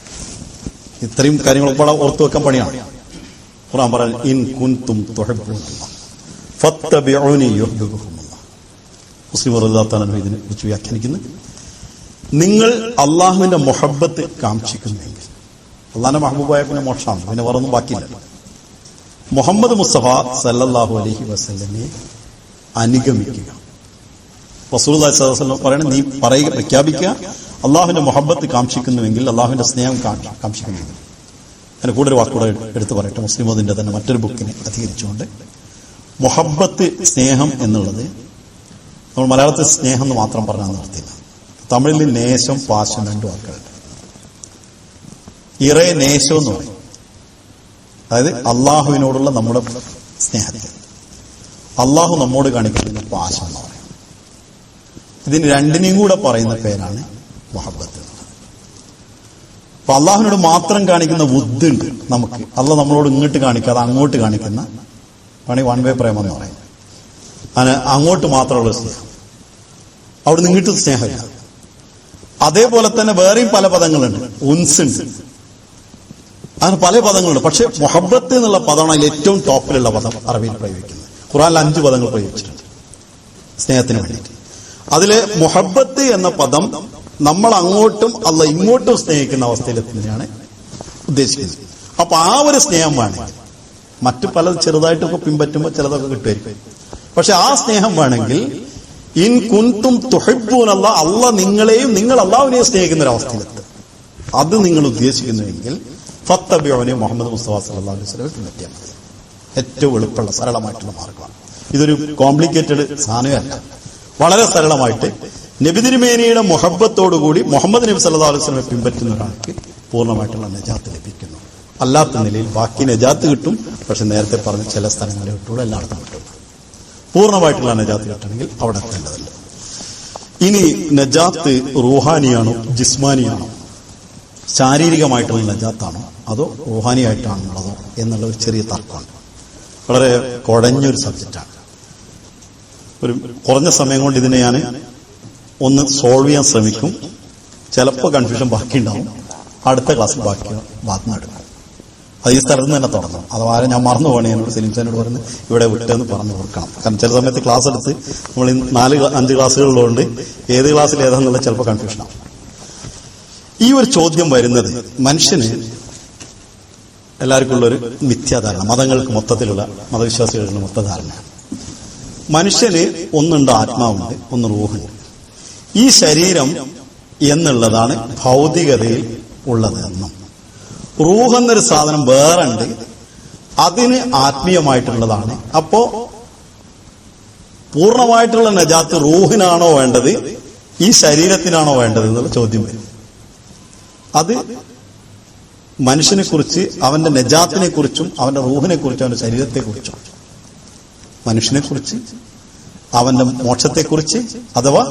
ഇത്രയും കാര്യങ്ങളൊക്കെ ഓർത്തു വെക്കാൻ പണിയാണ്. ഖുർആൻ പറഞ്ഞു, ഇൻ കുൻതും തുഹിബ്ബൂനല്ലാഹ് ഫത്തബിഊനി യുഹ്ബിബുകുമുല്ലാഹ്. മുസ്ലിം റളിയല്ലാഹു തആല ഇതിനെ കുറിച്ച് വ്യാഖ്യാനിക്കുന്നു, നിങ്ങൾ അള്ളാഹുവിന്റെ മുഹബ്ബത്ത് കാക്ഷിക്കുന്നെങ്കിൽ, അള്ളാഹിന്റെ മഹബൂബായ പിന്നെ മോക്ഷമാണ്, പിന്നെ വേറൊന്നും ബാക്കിയില്ല. മുഹമ്മദ് മുസ്തഫ സല്ലല്ലാഹു അലൈഹി വസല്ലമയെ അനുഗമിക്കുക. റസൂലുള്ളാഹി സ്വല്ലല്ലാഹു അലൈഹി വസല്ലം പറയണ, നീ പ്രഖ്യാപിക്കുക, അള്ളാഹുവിന്റെ മുഹബ്ബത്ത് കാക്ഷിക്കുന്നുവെങ്കിൽ, അള്ളാഹുവിന്റെ സ്നേഹം കാക്ഷിക്കുന്നുവെങ്കിൽ. അതിന് കൂടുതൽ വാക്കുകൂടെ എടുത്തു പറയട്ടെ. മുസ്ലിം അതിന്റെ തന്നെ മറ്റൊരു ബുക്കിനെ അധികരിച്ചുകൊണ്ട്, മുഹബ്ബത്ത്, സ്നേഹം എന്നുള്ളത് നമ്മൾ മലയാളത്തിൽ സ്നേഹം എന്ന് മാത്രം പറഞ്ഞാൽ നിർത്തില്ല. തമിഴിൽ നേശം, പാശം 2 വാക്കുകളുണ്ട്. ഇറേ നേശം എന്ന് പറയും. അതായത് അള്ളാഹുവിനോടുള്ള നമ്മുടെ സ്നേഹത്തെ അള്ളാഹു നമ്മോട് കാണിക്കുന്ന പാശം എന്ന് പറയും. ഇതിന് രണ്ടിനെയും കൂടെ പറയുന്ന പേരാണ് മുഹബ്ബത്ത് എന്നുള്ളത്. അപ്പൊ അള്ളാഹുവിനോട് മാത്രം കാണിക്കുന്ന വുദ്ദുണ്ട് നമുക്ക്. അള്ളാഹ് നമ്മളോട് ഇങ്ങോട്ട് കാണിക്കാതെ അങ്ങോട്ട് കാണിക്കുന്ന ആണ് വൺ വേ പ്രേമം എന്ന് പറയുന്നത്. അങ്ങനെ അങ്ങോട്ട് മാത്രമുള്ള സ്നേഹം, അവിടെ ഇങ്ങോട്ട് സ്നേഹമില്ല. അതേപോലെ തന്നെ വേറെയും പല പദങ്ങളുണ്ട്. ഉൻസുണ്ട്, അങ്ങനെ പല പദങ്ങളുണ്ട്. പക്ഷെ മുഹബ്ബത്ത് എന്നുള്ള പദമാണ് അതിൽ ഏറ്റവും ടോപ്പിലുള്ള പദം അറബിയിൽ പ്രയോഗിക്കുന്നത്. ഖുർആനിൽ 5 പദങ്ങൾ പ്രയോഗിച്ചിട്ടുണ്ട് സ്നേഹത്തിന് വേണ്ടിയിട്ട്. അതിലെ മുഹബ്ബത്ത് എന്ന പദം നമ്മൾ അങ്ങോട്ടും അല്ല ഇങ്ങോട്ടും സ്നേഹിക്കുന്ന അവസ്ഥയിലെത്തുന്നതിനാണ് ഉദ്ദേശിക്കുന്നത്. അപ്പൊ ആ ഒരു സ്നേഹം വേണം. മറ്റു പല ചെറുതായിട്ടൊക്കെ പിൻപറ്റുമ്പോൾ ചിലതൊക്കെ കിട്ടുമായിരിക്കും. പക്ഷെ ആ സ്നേഹം വേണമെങ്കിൽ ഇൻ കുൻതും തുഹിബ്ബൂനല്ലാ, അല്ല നിങ്ങളെയും നിങ്ങൾ അള്ളാഹുവിനെയും സ്നേഹിക്കുന്ന ഒരു അവസ്ഥയിലെത്തും. അത് നിങ്ങൾ ഉദ്ദേശിക്കുന്നുവെങ്കിൽ ഫത്തബിഊനി മുഹമ്മദ് മുസ്തഫ സല്ലല്ലാഹു അലൈഹി വസല്ലം പിൻപറ്റിയാൽ മതി. ഏറ്റവും എളുപ്പമുള്ള സരളമായിട്ടുള്ള മാർഗമാണ്. ഇതൊരു കോംപ്ലിക്കേറ്റഡ് സാധനമല്ല. വളരെ സരളമായിട്ട് നബി തിരുമേനിയുടെ മുഹബ്ബത്തോടുകൂടി മുഹമ്മദ് നബി സല്ലല്ലാഹു അലൈഹി വസല്ലം പിൻപറ്റുന്ന ഒരാൾക്ക് പൂർണ്ണമായിട്ടുള്ള നജാത്ത് ലഭിക്കുന്നു. അല്ലാത്ത നിലയിൽ ബാക്കി നജാത്ത് കിട്ടും. പക്ഷെ നേരത്തെ പറഞ്ഞ ചില സ്ഥലങ്ങളിൽ കിട്ടുള്ളൂ, എല്ലായിടത്തും കിട്ടും. പൂർണ്ണമായിട്ടുള്ള നജാത്ത് കിട്ടണമെങ്കിൽ അവിടെ എത്തേണ്ടതല്ല. ഇനി നജാത്ത് റൂഹാനിയാണോ ജിസ്മാനിയാണോ, ശാരീരികമായിട്ടുള്ള നജാത്താണോ അതോ റൂഹാനിയായിട്ടാണുള്ളതോ എന്നുള്ള ഒരു ചെറിയ തർക്കമുണ്ട്. വളരെ കുഴഞ്ഞൊരു സബ്ജക്റ്റാണ്. ഒരു കുറഞ്ഞ സമയം കൊണ്ട് ഇതിനെ ഞാൻ ഒന്ന് സോൾവ് ചെയ്യാൻ ശ്രമിക്കും. ചിലപ്പോൾ കൺഫ്യൂഷൻ ബാക്കിയുണ്ടാവും. അടുത്ത ക്ലാസ്സിൽ ബാക്കി ഭാഗത്തുനിന്ന് എടുക്കും. അത് ഈ സ്ഥലത്ത് നിന്ന് തന്നെ തുടങ്ങണം. അഥവാ ഞാൻ മറന്നു പോകണേ എന്നോട് സലീം സാറിനോട് പറഞ്ഞ് ഇവിടെ വിട്ടെന്ന് പറഞ്ഞു കൊടുക്കണം. കാരണം ചില സമയത്ത് ക്ലാസ് എടുത്ത് നമ്മൾ 4-5 ക്ലാസ്സുകളിലുണ്ട്, ഏത് ക്ലാസ്സിൽ ഏതാന്നുള്ള ചിലപ്പോൾ കൺഫ്യൂഷനാവും. ഈ ഒരു ചോദ്യം വരുന്നത് മനുഷ്യന് എല്ലാവർക്കും ഉള്ളൊരു മിഥ്യാധാരണ, മതങ്ങൾക്ക് മൊത്തത്തിലുള്ള മതവിശ്വാസികളുടെ മൊത്തധാരണയാണ്. മനുഷ്യന് ഒന്നുണ്ട് ആത്മാവുണ്ട്, ഒന്ന് റൂഹുണ്ട്. ഈ ശരീരം എന്നുള്ളതാണ് ഭൗതികതയിൽ ഉള്ളത് എന്നും റൂഹ് എന്നൊരു സാധനം വേറെ ഉണ്ട്, അതിന് ആത്മീയമായിട്ടുള്ളതാണ്. അപ്പോ പൂർണ്ണമായിട്ടുള്ള നജാത്ത് റൂഹിനാണോ വേണ്ടത് ഈ ശരീരത്തിനാണോ വേണ്ടത് എന്നുള്ള ചോദ്യം വരും. അത് മനുഷ്യനെ കുറിച്ച്, അവന്റെ നജാത്തിനെ കുറിച്ചും അവന്റെ റൂഹിനെ കുറിച്ചും അവന്റെ ശരീരത്തെക്കുറിച്ചും, മനുഷ്യനെ കുറിച്ച് അവന്റെ മോക്ഷത്തെക്കുറിച്ച് അഥവാ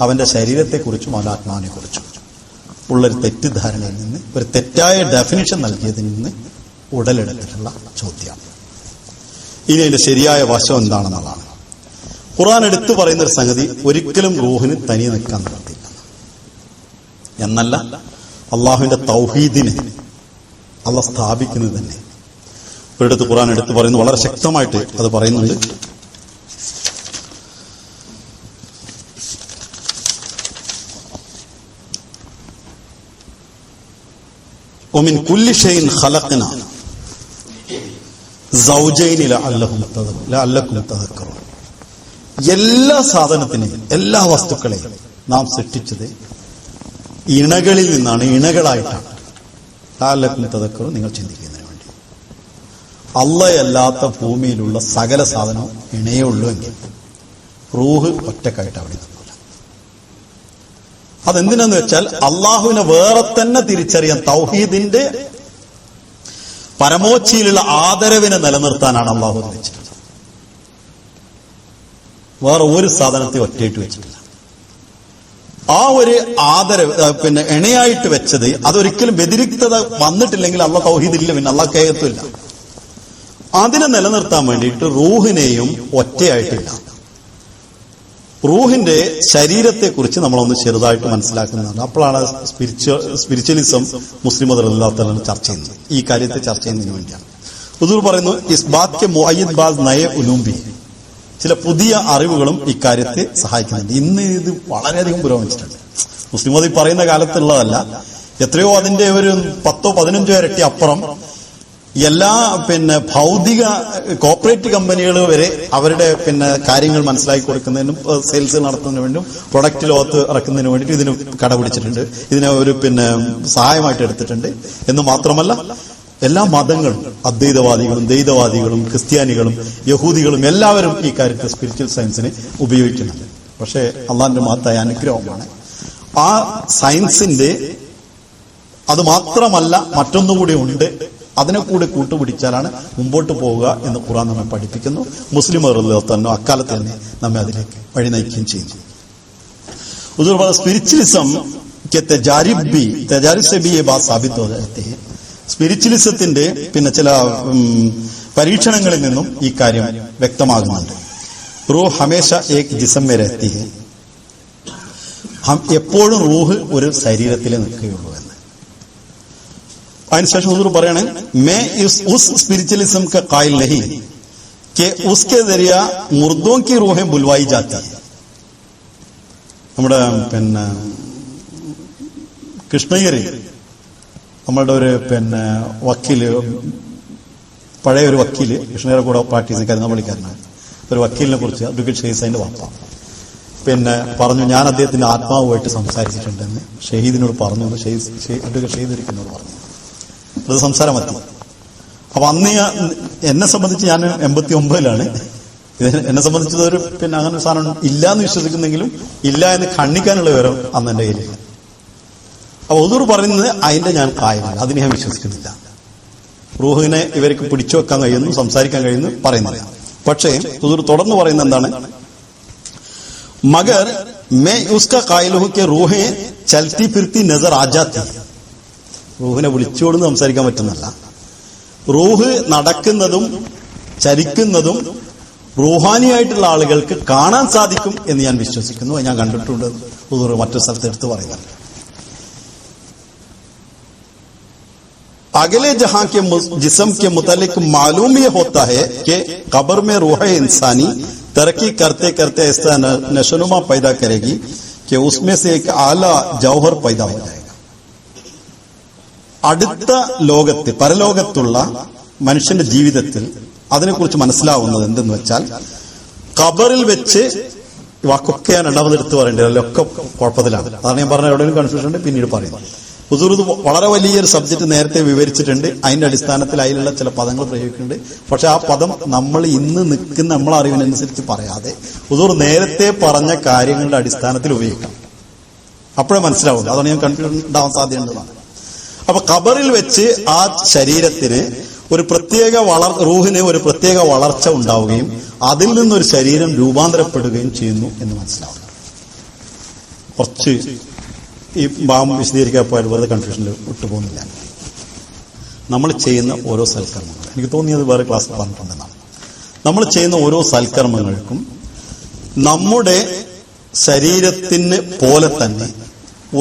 അവന്റെ ശരീരത്തെക്കുറിച്ചും അവന്റെ ആത്മാവിനെ കുറിച്ചും ഉള്ളൊരു തെറ്റിദ്ധാരണയിൽ നിന്ന്, ഒരു തെറ്റായ ഡെഫിനിഷൻ നൽകിയതിൽ നിന്ന് ഉടലെടുത്തിട്ടുള്ള ചോദ്യമാണ്. ഇനി അതിന്റെ ശരിയായ വശം എന്താണെന്നുള്ളതാണ്. ഖുർആൻ എടുത്തു പറയുന്ന ഒരു സംഗതി, ഒരിക്കലും റൂഹിന് തനിയെ നിൽക്കാൻ നിർത്തില്ല എന്നല്ല, അള്ളാഹുവിന്റെ തൗഹീദിനെ അള്ളാഹ് സ്ഥാപിക്കുന്നത് തന്നെ ഒരിടത്ത് ഖുർആൻ എടുത്തു പറയുന്നു. വളരെ ശക്തമായിട്ട് അത് പറയുന്നുണ്ട്. ومن كل شيء خلقنا زوجين لعلكم تذكرون. എല്ലാ സാധനത്തിനെയും എല്ലാ വസ്തുക്കളെയും നാം സൃഷ്ടിച്ചത് ഇണകളിൽ നിന്നാണ്, ഇണകളായിട്ടാണ്. ലഅല്ലക്കും തദക്കറൂൻ, നിങ്ങൾ ചിന്തിക്കുന്നതിന് വേണ്ടി. അല്ലാത്ത ഭൂമിയിലുള്ള സകല സാധനവും ഇണയേ ഉള്ളുവെങ്കിൽ റൂഹ് ഒറ്റക്കായിട്ട് അവിടെ നിന്നില്ല. അതെന്തിനെന്ന് വെച്ചാൽ അള്ളാഹുവിനെ വേറെ തന്നെ തിരിച്ചറിയാൻ, തൗഹീദിന്റെ പരമോച്ചിയിലുള്ള ആദരവിനെ നിലനിർത്താനാണ് അള്ളാഹു വെച്ചിട്ടുള്ളത്. വേറെ ഒരു സാധനത്തെ ഒറ്റയിട്ട് വെച്ചിട്ടില്ല. ആ ഒരു ആദരവ് ഇണയായിട്ട് വെച്ചത് അതൊരിക്കലും വ്യതിരിക്തത വന്നിട്ടില്ലെങ്കിൽ അള്ളാഹ് തൗഹീദില്ല, പിന്നെ അള്ളാഹ് കേയത്തുമില്ല. അതിനെ നിലനിർത്താൻ വേണ്ടിയിട്ട് റൂഹിനെയും ഒറ്റയായിട്ടില്ല. റൂഹിന്റെ ശരീരത്തെക്കുറിച്ച് നമ്മളൊന്ന് ചെറുതായിട്ട് മനസ്സിലാക്കുന്നുണ്ട്. അപ്പോഴാണ് സ്പിരിച്വലിസം മുസ്ലിം മതം ചർച്ച ചെയ്യുന്നത്. ഈ കാര്യത്തെ ചർച്ച ചെയ്യുന്നതിന് വേണ്ടിയാണ്. ഹുദൂർ പറയുന്നു, ഇസ്ബാത്ത് മുഅയ്യിദ് ബാദ് നയ ഉലൂബി, ചില പുതിയ അറിവുകളും ഇക്കാര്യത്തെ സഹായിക്കുന്നുണ്ട്. ഇന്ന് ഇത് വളരെയധികം പുരോഗമിച്ചിട്ടുണ്ട്. മുസ്ലിം മതം പറയുന്ന കാലത്തുള്ളതല്ല, എത്രയോ അതിന്റെ ഒരു 10-15 ഇരട്ടി അപ്പുറം എല്ലാ ഭൗതിക കോർപ്പറേറ്റ് കമ്പനികൾ വരെ അവരുടെ കാര്യങ്ങൾ മനസ്സിലാക്കി കൊടുക്കുന്നതിനും സെയിൽസ് നടത്തുന്നതിന് വേണ്ടിയും പ്രൊഡക്റ്റ് ലോകത്ത് ഇറക്കുന്നതിന് വേണ്ടിയിട്ട് ഇതിന് കടപിടിച്ചിട്ടുണ്ട്. ഇതിനെ ഒരു സഹായമായിട്ട് എടുത്തിട്ടുണ്ട്. എന്ന് മാത്രമല്ല, എല്ലാ മതങ്ങളും, അദ്വൈതവാദികളും ദ്വൈതവാദികളും ക്രിസ്ത്യാനികളും യഹൂദികളും എല്ലാവരും ഈ കാര്യത്തിൽ സ്പിരിച്വൽ സയൻസിനെ ഉപയോഗിക്കുന്നുണ്ട്. പക്ഷേ അള്ളാഹിന്റെ മഹത്തായ അനുഗ്രഹമാണ് ആ സയൻസിന്റെ അത് മാത്രമല്ല മറ്റൊന്നുകൂടി ഉണ്ട്, അതിനെ കൂടി കൂട്ടുപിടിച്ചാലാണ് മുമ്പോട്ട് പോവുക എന്ന് ഖുർആൻ നമ്മെ പഠിപ്പിക്കുന്നു. മുസ്ലിം തന്നെ അക്കാലത്ത് തന്നെ നമ്മെ അതിലേക്ക് വഴി നയിക്കുകയും ചെയ്യുന്നു. हुजूर वाला स्पिरिचुअलिज्म के तजारिब से भी ये बात साबित हो जाती है. സ്പിരിച്വലിസത്തിന്റെ പിന്നെ ചില പരീക്ഷണങ്ങളിൽ നിന്നും ഈ കാര്യം വ്യക്തമാകുന്നുണ്ട്. റൂഹ് ഹമേശ ഏക് ജിസം മേ രഹത്തി ഹൈ, എപ്പോഴും റൂഹ് ഒരു ശരീരത്തിൽ നിൽക്കുകയുള്ളൂ എന്ന്. അതിനുശേഷം ഹുസൂർ പറയണേ, മേ ഉസ് സ്പിരിച്വലിസം का कायल नहीं कि उसके जरिया मुर्दों की रूहें बुलवाई जाती है. നമ്മുടെ പിന്നെ കൃഷ്ണയ്യര്, നമ്മളുടെ ഒരു പിന്നെ വക്കീല്, പഴയ ഒരു വക്കീല്, കൃഷ്ണയ്യരെ കൂടെ പ്രാക്ടീസ് കരുനാമളിക്കാരനാണ്. ഒരു വക്കീലിനെ കുറിച്ച് അഡ്വക്കേറ്റ് ഷെയ്സൈന്റെ വാപ്പ പിന്നെ പറഞ്ഞു, ഞാൻ അദ്ദേഹത്തിന്റെ ആത്മാവുമായിട്ട് സംസാരിച്ചിട്ടുണ്ടെന്ന് ഷഹീദിനോട് പറഞ്ഞു എന്ന് അഡ്വക്കേറ്റ് ഷഹീദ് ഒരിക്കലോട് പറഞ്ഞു. അത് സംസാരം എത്തി. അപ്പൊ അന്ന് എന്നെ സംബന്ധിച്ച് ഞാൻ 89-ലാണ്. എന്നെ സംബന്ധിച്ചത് ഒരു പിന്നെ അങ്ങനെ ഒരു സാധനം ഇല്ല എന്ന് വിശ്വസിക്കുന്നെങ്കിലും ഇല്ല എന്ന് ഖണ്ഡിക്കാനുള്ള വിവരം അന്ന് എന്റെ കയ്യിലില്ല. അപ്പൊ ഹുദൂർ പറയുന്നത് അതിന്റെ ഞാൻ കായമില്ല, അതിനെ ഞാൻ വിശ്വസിക്കുന്നില്ല. റൂഹിനെ ഇവർക്ക് പിടിച്ചു വെക്കാൻ കഴിയുന്നു, സംസാരിക്കാൻ കഴിയുന്നു പറയുന്നില്ല. പക്ഷേ ഹുദൂർ തുടർന്ന് പറയുന്നത് എന്താണ്, മഗർ മേ ഉസ്ക കായൽ ഹൂ കെ റൂഹെ ചൽത്തി ഫിർത്തി നസർ ആ ജാത്തി. റൂഹിനെ വിളിച്ചുകൊടുന്ന് സംസാരിക്കാൻ പറ്റുന്നല്ല, റൂഹ് നടക്കുന്നതും ചരിക്കുന്നതും റൂഹാനിയായിട്ടുള്ള ആളുകൾക്ക് കാണാൻ സാധിക്കും എന്ന് ഞാൻ വിശ്വസിക്കുന്നു. ഞാൻ കണ്ടിട്ടുണ്ട്. ഹുദൂർ മറ്റൊരു സ്ഥലത്ത് എടുത്ത് പറയുന്നുണ്ട്, अगले जहां के जिस्म के मुतालिक मालूम ये होता है कि कब्र में रूह इंसानी तरक्की करते करते ऐसा नशनुमा पैदा करेगी कि उसमें से एक आला जौहर पैदा हो जाएगा. അടുത്ത ലോകത്ത് പരലോകത്തുള്ള മനുഷ്യന്റെ ജീവിതത്തിൽ അതിനെക്കുറിച്ച് മനസ്സിലാവുന്നത് എന്തെന്ന് വെച്ചാൽ, ഖബറിൽ വെച്ച് വാക്കൊക്കെ ഞാൻ രണ്ടാമതെടുത്ത് പറയേണ്ടത് അതിലൊക്കെ കുഴപ്പത്തിലാണ്. അതാണ് ഞാൻ പറഞ്ഞ എവിടെയും കൺഫ്യൂഷൻ ഉണ്ട്, പിന്നീട് പറയുന്നത്. ഹുസൂർ ഇത് വളരെ വലിയൊരു സബ്ജക്ട് നേരത്തെ വിവരിച്ചിട്ടുണ്ട്. അതിന്റെ അടിസ്ഥാനത്തിൽ അതിലുള്ള ചില പദങ്ങൾ പ്രയോഗിക്കുന്നുണ്ട്. പക്ഷെ ആ പദം നമ്മൾ ഇന്ന് നിൽക്കുന്ന നമ്മളെ അറിവിനനുസരിച്ച് പറയാതെ ഹുസൂർ നേരത്തെ പറഞ്ഞ കാര്യങ്ങളുടെ അടിസ്ഥാനത്തിൽ ഉപയോഗിക്കാം. അപ്പോഴേ മനസ്സിലാവുള്ളൂ. അതാണ് ഞാൻ കൺഫ്യൂഷൻ ഉണ്ടാവാൻ സാധ്യതയുള്ളതാണ്. അപ്പൊ ഖബറിൽ വെച്ച് ആ ശരീരത്തിന് ഒരു പ്രത്യേക റൂഹിന് ഒരു പ്രത്യേക വളർച്ച ഉണ്ടാവുകയും അതിൽ നിന്നൊരു ശരീരം രൂപാന്തരപ്പെടുകയും ചെയ്യുന്നു എന്ന് മനസ്സിലാവുന്നു. കുറച്ച് ഈ ഭാവം വിശദീകരിക്കാൻ പോയാൽ വെറുതെ കൺഫ്യൂഷനിൽ വിട്ടുപോകുന്നില്ല. നമ്മൾ ചെയ്യുന്ന ഓരോ സൽക്കർമ്മങ്ങൾ, എനിക്ക് തോന്നിയത് വേറെ ക്ലാസ്സിൽ പറഞ്ഞിട്ടുണ്ടെന്നാണ്, നമ്മൾ ചെയ്യുന്ന ഓരോ സൽക്കർമ്മങ്ങൾക്കും നമ്മുടെ ശരീരത്തിന് പോലെ തന്നെ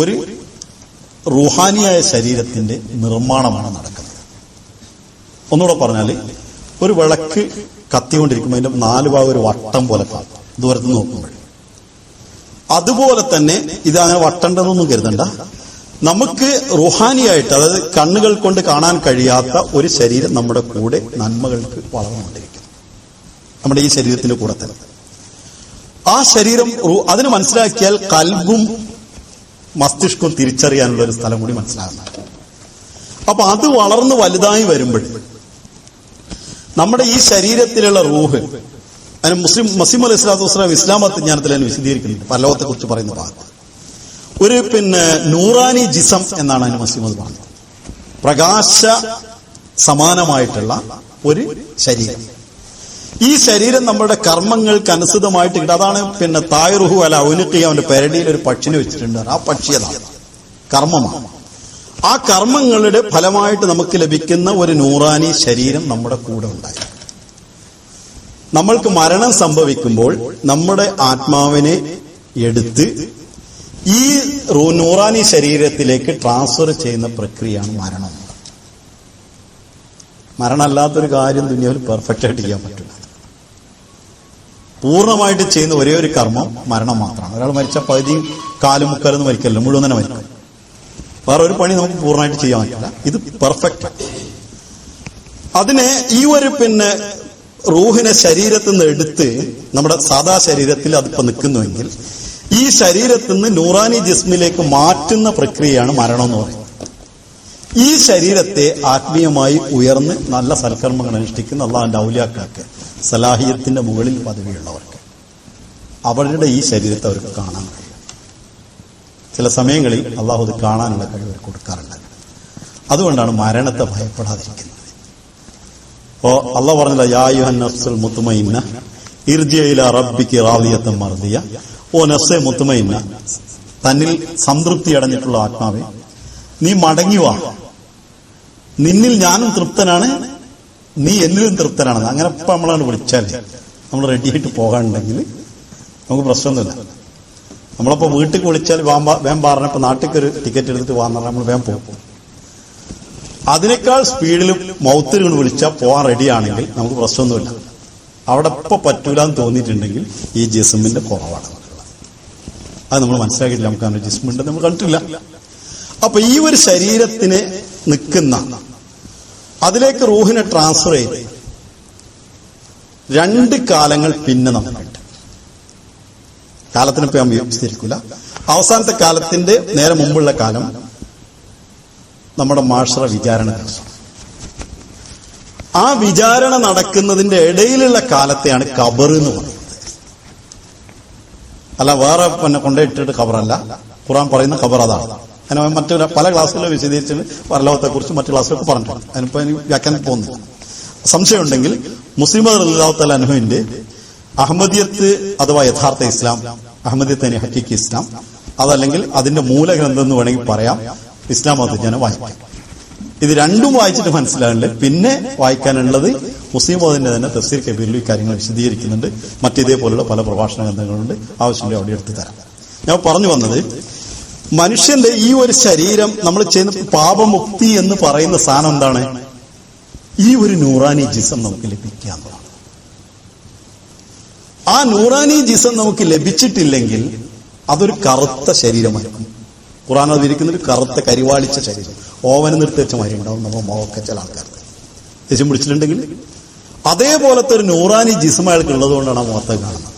ഒരു റുഹാനിയായ ശരീരത്തിന്റെ നിർമ്മാണമാണ് നടക്കുന്നത്. ഒന്നുകൂടെ പറഞ്ഞാൽ, ഒരു വിളക്ക് കത്തിക്കൊണ്ടിരിക്കുമ്പോൾ അതിന്റെ 4 ഭാഗം ഒരു വട്ടം പോലെ കാണും ദൂരത്ത് നോക്കുമ്പോൾ. അതുപോലെ തന്നെ ഇതങ്ങനെ വട്ടണ്ടെന്നൊന്നും കരുതണ്ട, നമുക്ക് റുഹാനിയായിട്ട്, അതായത് കണ്ണുകൾ കൊണ്ട് കാണാൻ കഴിയാത്ത ഒരു ശരീരം നമ്മുടെ കൂടെ നന്മകൾക്ക് വളർന്നുകൊണ്ടിരിക്കും, നമ്മുടെ ഈ ശരീരത്തിന്റെ കൂടെ തന്നെ. ആ ശരീരം അതിന് മനസ്സിലാക്കിയാൽ കൽബും മസ്തിഷ്കവും തിരിച്ചറിയാനുള്ള ഒരു സ്ഥലം കൂടി മനസ്സിലാകുന്നതാണ്. അപ്പൊ അത് വളർന്ന് വലുതായി വരുമ്പോൾ നമ്മുടെ ഈ ശരീരത്തിലുള്ള റൂഹ്, അതിന് മസീഹ് അലൈഹി സ്വലാത്തു വസ്സലാം ഇസ്ലാം ജ്ഞാനത്തിൽ അതിന് വിശദീകരിക്കുന്നുണ്ട്. പരലോകത്തെ കുറിച്ച് പറയുന്ന ഭാഗത്ത് ഒരു നൂറാനി ജിസം എന്നാണ് അതിന് മസീഹ് പറഞ്ഞത്. പ്രകാശ സമാനമായിട്ടുള്ള ഒരു ശരീരം. ഈ ശരീരം നമ്മുടെ കർമ്മങ്ങൾക്ക് അനുസൃതമായിട്ട് കിട്ടും. അതാണ് തായറുഹു അല ഉനുഖി, അവന്റെ പെരടിയിൽ ഒരു പക്ഷിനെ വെച്ചിട്ടുണ്ട്. ആ പക്ഷി അതാണ് കർമ്മമാണ്. ആ കർമ്മങ്ങളുടെ ഫലമായിട്ട് നമുക്ക് ലഭിക്കുന്ന ഒരു നൂറാനി ശരീരം നമ്മുടെ കൂടെ ഉണ്ടായി. നമ്മൾക്ക് മരണം സംഭവിക്കുമ്പോൾ നമ്മുടെ ആത്മാവിനെ എടുത്ത് ഈ നൂറാനി ശരീരത്തിലേക്ക് ട്രാൻസ്ഫർ ചെയ്യുന്ന പ്രക്രിയയാണ് മരണം. മരണമല്ലാത്തൊരു കാര്യം ദുനിയാവിൽ പെർഫെക്റ്റ് ആയിട്ട് ചെയ്യാൻ പറ്റില്ല. പൂർണ്ണമായിട്ട് ചെയ്യുന്ന ഒരേ ഒരു കർമ്മം മരണം മാത്രമാണ്. ഒരാൾ മരിച്ച പകുതിയും കാലും മുക്കാലൊന്നും മരിക്കല്ല, മുഴുവൻ തന്നെ മരിക്കും. വേറെ ഒരു പണി നമുക്ക് പൂർണ്ണമായിട്ട് ചെയ്യാൻ പറ്റില്ല. ഇത് പെർഫെക്റ്റ്. അതിനെ ഈ ഒരു റൂഹിനെ ശരീരത്തിൽ നിന്ന് എടുത്ത് നമ്മുടെ സാധാ ശരീരത്തിൽ അതിപ്പോ നിൽക്കുന്നുവെങ്കിൽ ഈ ശരീരത്തിൽ നിന്ന് നൂറാനി ജിസ്മിലേക്ക് മാറ്റുന്ന പ്രക്രിയയാണ് മരണം എന്ന് പറയുന്നത്. ഈ ശരീരത്തെ ആത്മീയമായി ഉയർന്ന് നല്ല സൽക്കർമ്മങ്ങൾ അനുഷ്ഠിക്കുന്ന അള്ളാഹുവിന്റെ ഔലിയാക്കൾക്ക്, സലാഹിയത്തിന്റെ മുകളിൽ പദവിയുള്ളവർക്ക്, അവരുടെ ഈ ശരീരത്തെ അവർക്ക് കാണാൻ കഴിയും. ചില സമയങ്ങളിൽ അള്ളാഹു അത് കാണാനുള്ള കഴിവ് കൊടുക്കാറുണ്ട്. അതുകൊണ്ടാണ് മരണത്തെ ഭയപ്പെടാതിരിക്കുന്നത്. അപ്പോ അള്ളാഹ് പറഞ്ഞില്ല, യാ അയ്യുഹൻ നഫ്സുൽ മുത്മഇന്ന ഇർജിഇ ഇലാ റബ്ബികി റാദിയത്തൻ മർദിയ. ഓ നഫ്സേ മുത്മഇന്ന, തന്നിൽ സംതൃപ്തി അടഞ്ഞിട്ടുള്ള ആത്മാവേ, നീ മടങ്ങി വാ, നിന്നിൽ ഞാനും തൃപ്തനാണ്, നീ എന്നിലും തൃപ്തനാണെന്ന്. അങ്ങനെ ഇപ്പൊ നമ്മളാണ് വിളിച്ചാൽ നമ്മൾ റെഡിയായിട്ട് പോകാനുണ്ടെങ്കിൽ നമുക്ക് പ്രശ്നമൊന്നുമില്ല. നമ്മളപ്പോ വീട്ടിൽ വിളിച്ചാൽ വേം പറഞ്ഞപ്പോ നാട്ടിലേക്ക് ഒരു ടിക്കറ്റ് എടുത്തിട്ട് വാന്ന് പറഞ്ഞാൽ നമ്മൾ വേം പോകും. അതിനേക്കാൾ സ്പീഡിലും മൗത്തിൽ വിളിച്ചാൽ പോകാൻ റെഡിയാണെങ്കിൽ നമുക്ക് പ്രശ്നമൊന്നുമില്ല. അവിടെ ഇപ്പൊ പറ്റൂല എന്ന് തോന്നിയിട്ടുണ്ടെങ്കിൽ ഈ ജിസ്മിന്റെ കുറവാണ്. അത് നമ്മൾ മനസ്സിലാക്കിയിട്ടില്ല. നമുക്ക് അങ്ങനെ ജിസ്മുണ്ട് നമ്മൾ കണ്ടിട്ടില്ല. അപ്പൊ ഈ ഒരു ശരീരത്തിന് നിൽക്കുന്ന അതിലേക്ക് റൂഹിനെ ട്രാൻസ്ഫർ ചെയ്ത് 2 കാലങ്ങൾ പിന്നെ നമുക്കുണ്ട്. കാലത്തിനിപ്പോ ഞാൻ വിസ്തരിക്കില്ല. അവസാനത്തെ കാലത്തിന്റെ നേരെ മുമ്പുള്ള കാലം നമ്മുടെ മാഷറ വിചാരണ ദിവസം. ആ വിചാരണ നടക്കുന്നതിന്റെ ഇടയിലുള്ള കാലത്തെയാണ് ഖബർ എന്ന് പറയുന്നത്. അല്ല വേറെ പിന്നെ കൊണ്ടുപോയിട്ടിട്ട് ഖബറല്ല. ഖുർആൻ പറയുന്ന ഖബർ അതാണ്. അങ്ങനെ മറ്റു പല ക്ലാസ്സുകളിൽ വിശദീകരിച്ചിട്ട് പരലോകത്തെക്കുറിച്ച് മറ്റു ക്ലാസ്സുകളൊക്കെ പറഞ്ഞിട്ടുണ്ട്. അതിനിപ്പോ എനിക്ക് വ്യാഖ്യാനം പോകുന്നില്ല. സംശയമുണ്ടെങ്കിൽ മുസ്ലിം റളിയല്ലാഹു തആല അൻഹുവിന്റെ അഹമ്മദിയത്ത് അഥവാ യഥാർത്ഥ ഇസ്ലാം, അഹമ്മദിയത്ത് ഹഖീഖി ഇസ്ലാം, അതല്ലെങ്കിൽ അതിന്റെ മൂലഗ്രന്ഥം എന്ന് വേണമെങ്കിൽ പറയാം, ഇസ്ലാം മതജ്ഞാനം വായിക്കാം. ഇത് രണ്ടും വായിച്ചിട്ട് മനസ്സിലാകില്ല. പിന്നെ വായിക്കാനുള്ളത് മുസ്ലിം മതത്തിന്റെ തന്നെ തഫ്സീർ കബീറിൽ ഈ കാര്യങ്ങൾ വിശദീകരിക്കുന്നുണ്ട്. മറ്റിതേപോലുള്ള പല പ്രഭാഷണ ഗ്രന്ഥങ്ങളുണ്ട്. ആവശ്യമുണ്ട് അവിടെ എടുത്ത് തരാം. ഞാൻ പറഞ്ഞു വന്നത്, മനുഷ്യന്റെ ഈ ഒരു ശരീരം നമ്മൾ ചെയ്യുന്ന പാപമുക്തി എന്ന് പറയുന്ന സാധനം എന്താണ്? ഈ ഒരു നൂറാനി ജിസം നമുക്ക് ലഭിക്കുക എന്നതാണ്. ആ നൂറാനി ജിസം നമുക്ക് ലഭിച്ചിട്ടില്ലെങ്കിൽ അതൊരു കറുത്ത ശരീരമായിരിക്കും. ഖുർആൻ അതിരിക്കുന്ന ഒരു കറുത്ത കരിവാളിച്ച ശരീരം, ഓവന് നിർത്തി വെച്ച മാതിരി ഉണ്ടാവും നമ്മൾ മുഖമൊക്കെ ചില ആൾക്കാർക്ക് ദേഷ്യം പിടിച്ചിട്ടുണ്ടെങ്കിൽ. അതേപോലത്തെ ഒരു നൂറാനി ജിസം അയാൾക്ക് ഉള്ളതുകൊണ്ടാണ് ആ മുഖത്തെ കാണുന്നത്.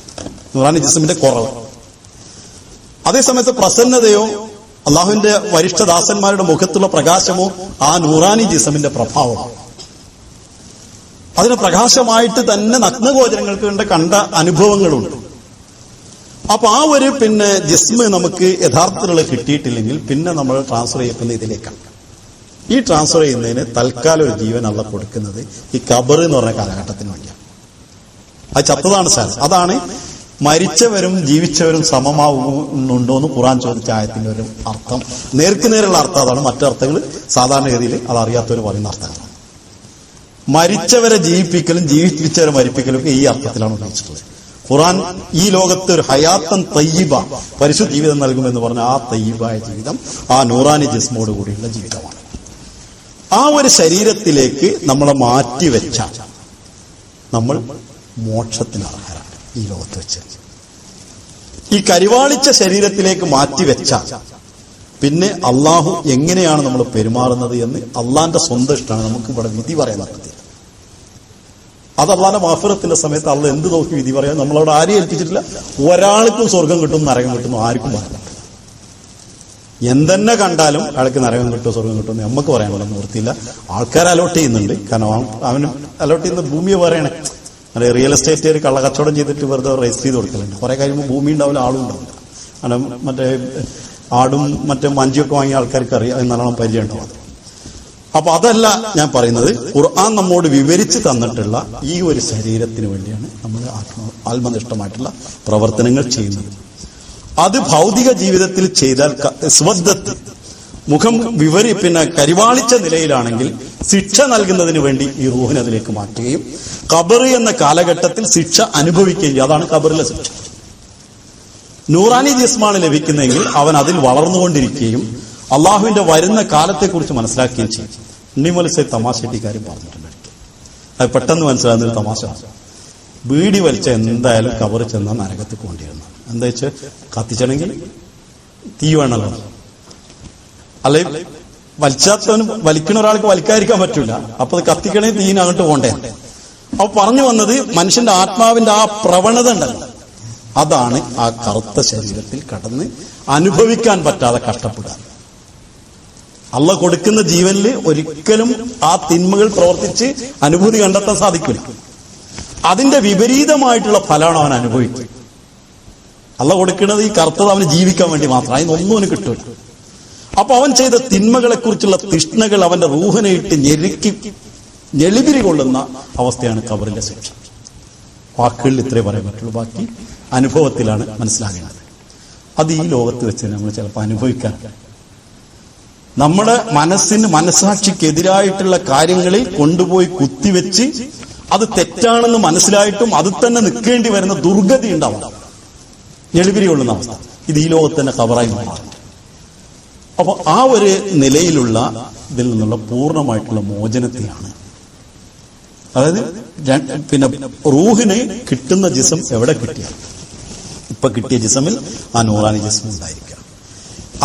നൂറാനി ജിസമിന്റെ കുറവ്. അതേസമയത്ത് പ്രസന്നതയോ അള്ളാഹുവിന്റെ വരിഷ്ഠദാസന്മാരുടെ മുഖത്തുള്ള പ്രകാശമോ ആ നൂറാനി ജിസമിന്റെ പ്രഭാവമാണ്. അതിന് പ്രകാശമായിട്ട് തന്നെ നഗ്നഗോചരങ്ങൾക്ക് കണ്ട അനുഭവങ്ങളുണ്ട്. അപ്പൊ ആ ഒരു ജിസ്മ് നമുക്ക് യഥാർത്ഥത്തിലുള്ള കിട്ടിയിട്ടില്ലെങ്കിൽ പിന്നെ നമ്മൾ ട്രാൻസ്ഫർ ചെയ്യപ്പെടുന്ന ഇതിലേക്കാണ്. ഈ ട്രാൻസ്ഫർ ചെയ്യുന്നതിന് തൽക്കാലം ഒരു ജീവൻ അള്ള കൊടുക്കുന്നത് ഈ ഖബർ എന്ന് പറഞ്ഞ കാലഘട്ടത്തിന് വേണ്ടിയാണ്. അത് ചത്തതാണ് സാർ. അതാണ് മരിച്ചവരും ജീവിച്ചവരും സമമാവുന്നുണ്ടോ എന്ന് ഖുർആൻ ചോദിച്ച ആയത്തിന്റെ ഒരു അർത്ഥം. നേർക്കുനേരുള്ള അർത്ഥം അതാണ്. മറ്റർത്ഥങ്ങൾ സാധാരണഗതിയിൽ അത് അറിയാത്തവർ പറയുന്ന അർത്ഥങ്ങളാണ്. മരിച്ചവരെ ജീവിപ്പിക്കലും ജീവിപ്പിച്ചവരെ മരിപ്പിക്കലും ഒക്കെ ഈ അർത്ഥത്തിലാണ് ഉപയോഗിച്ചിട്ടുള്ളത്. ഖുർആൻ ഈ ലോകത്ത് ഒരു ഹയാത്തൻ തയ്യിബ, പരിശുദ്ധ ജീവിതം നൽകുമെന്ന് പറഞ്ഞ ആ തയ്യിബായ ജീവിതം ആ നൂറാനി ജിസ്മോട് കൂടിയുള്ള ജീവിതമാണ്. ആ ഒരു ശരീരത്തിലേക്ക് നമ്മളെ മാറ്റിവെച്ച നമ്മൾ മോക്ഷത്തിന് അർഹരാണ്. ഈ ലോകത്ത് വെച്ച് ഈ കരിവാളിച്ച ശരീരത്തിലേക്ക് മാറ്റിവെച്ച പിന്നെ അള്ളാഹു എങ്ങനെയാണ് നമ്മൾ പെരുമാറുന്നത് എന്ന് അള്ളാന്റെ സ്വന്തം ഇഷ്ടമാണ്. നമുക്ക് ഇവിടെ വിധി പറയാൻ പറ്റത്തില്ല. അത് അള്ളാന്റെ മാഫിറത്തിന്റെ സമയത്ത് അള്ള എന്ത് നോക്കി വിധി പറയാൻ നമ്മളവിടെ ആരെയും ഏൽപ്പിച്ചിട്ടില്ല. ഒരാൾക്കും സ്വർഗം കിട്ടും നരകം കിട്ടുന്നു ആർക്കും പറയാൻ പറ്റില്ല. എന്തെന്നെ കണ്ടാലും അയാൾക്ക് നരകം കിട്ടുമോ സ്വർഗം കിട്ടുമെന്ന് നമുക്ക് പറയാനുള്ള നിവൃത്തിയില്ല. ആൾക്കാർ അലോട്ട് ചെയ്യുന്നുണ്ട്. കാരണം അവന് അലോട്ട് ചെയ്യുന്ന ഭൂമിയെ പറയണേ. അല്ലെ റിയൽ എസ്റ്റേറ്റ് കള്ളക്കച്ചവടം ചെയ്തിട്ട് വെറുതെ രജിസ്റ്റർ ചെയ്ത് കൊടുക്കലുണ്ട്. കുറെ കഴിയുമ്പോൾ ഭൂമി ഉണ്ടാവില്ല, ആളും ഉണ്ടാവില്ല. കാരണം മറ്റേ ആടും മറ്റേ മഞ്ചിയൊക്കെ വാങ്ങിയ ആൾക്കാർക്ക് അറിയാം, നല്ലോണം പരിചയം ഉണ്ടാവും. അപ്പൊ അതല്ല ഞാൻ പറയുന്നത്. ഖുർആൻ നമ്മോട് വിവരിച്ച് തന്നിട്ടുള്ള ഈ ഒരു ശരീരത്തിന് വേണ്ടിയാണ് നമ്മൾ ആത്മനിഷ്ഠമായിട്ടുള്ള പ്രവർത്തനങ്ങൾ ചെയ്യുന്നത്. അത് ഭൗതിക ജീവിതത്തിൽ ചെയ്താൽ സ്വദ്ദത്ത് മുഖം കരിവാളിച്ച നിലയിലാണെങ്കിൽ ശിക്ഷ നൽകുന്നതിന് വേണ്ടി ഈ റൂഹിനെ അതിലേക്ക് മാറ്റുകയും ഖബർ എന്ന കാലഘട്ടത്തിൽ ശിക്ഷ അനുഭവിക്കുകയും ചെയ്യും. അതാണ് ഖബറിലെ ശിക്ഷ. നൂറാനി ജിസ്മാണ് ലഭിക്കുന്നതെങ്കിൽ അവൻ അതിൽ വളർന്നുകൊണ്ടിരിക്കുകയും അള്ളാഹുവിന്റെ വരുന്ന കാലത്തെക്കുറിച്ച് മനസ്സിലാക്കുകയും ചെയ്യും. ഉണ്ണിമലസെ തമാശട്ടി കാര്യം പറഞ്ഞിട്ടുണ്ട്. അത് പെട്ടെന്ന് മനസ്സിലാകുന്നൊരു തമാശ. ബീഡി വലിച്ച എന്തായാലും ഖബറിൽ ചെന്നാൽ നരകത്തിൽ കൊണ്ടിരുന്നു. എന്താ വെച്ചാൽ കത്തിച്ചണമെങ്കിൽ തീ വേണമല്ലോ. അല്ലെ വലിച്ചാത്തവന് വലിക്കുന്ന ഒരാൾക്ക് വലിക്കാതിരിക്കാൻ പറ്റൂല. അപ്പൊ അത് കത്തിക്കണമെങ്കിൽ തീനകട്ട് പോണ്ടേ. അപ്പൊ പറഞ്ഞു വന്നത് മനുഷ്യന്റെ ആത്മാവിന്റെ ആ പ്രവണത ഉണ്ടല്ലോ, അതാണ് ആ കറുത്ത ശരീരത്തിൽ കടന്ന് അനുഭവിക്കാൻ പറ്റാതെ കഷ്ടപ്പെടുക. അള്ള കൊടുക്കുന്ന ജീവനിൽ ഒരിക്കലും ആ തിന്മകൾ പ്രവർത്തിച്ച് അനുഭൂതി കണ്ടെത്താൻ സാധിക്കില്ല. അതിന്റെ വിപരീതമായിട്ടുള്ള ഫലമാണ് അവൻ അനുഭവിക്കുക. അള്ള കൊടുക്കുന്നത് ഈ കറുത്തത് അവന് ജീവിക്കാൻ വേണ്ടി മാത്രം. അതിനൊന്നും അവന് കിട്ടില്ല. അപ്പൊ അവൻ ചെയ്ത തിന്മകളെ കുറിച്ചുള്ള തൃഷ്ണകൾ അവന്റെ റൂഹിനെ ഇട്ട് ഞെളിപിരി കൊള്ളുന്ന അവസ്ഥയാണ് ഖബറിലെ ശിക്ഷ. വാക്കുകളിൽ ഇത്രേ പറയാൻ പറ്റുള്ളൂ, ബാക്കി അനുഭവത്തിലാണ് മനസ്സിലാകേണ്ടത്. അത് ഈ ലോകത്ത് വെച്ച് നമ്മൾ ചിലപ്പോൾ അനുഭവിക്കാൻ, നമ്മുടെ മനസ്സാക്ഷിക്കെതിരായിട്ടുള്ള കാര്യങ്ങളിൽ കൊണ്ടുപോയി കുത്തിവെച്ച് അത് തെറ്റാണെന്ന് മനസ്സിലായിട്ടും അത് തന്നെ നിൽക്കേണ്ടി വരുന്ന ദുർഗതി ഉണ്ടാവും, ഞെളിപിരി കൊള്ളുന്ന അവസ്ഥ. ഇത് ഈ ലോകത്ത് തന്നെ ഖബറായി മാറും. അപ്പൊ ആ ഒരു നിലയിലുള്ള ഇതിൽ നിന്നുള്ള പൂർണ്ണമായിട്ടുള്ള മോചനത്തെയാണ്, അതായത് പിന്നെ റൂഹിന് കിട്ടുന്ന ജിസം എവിടെ കിട്ടിയാൽ, ഇപ്പൊ കിട്ടിയ ജിസമിൽ ആ നൂറാനി ജിസ്മ ഉണ്ടായിരിക്കുക.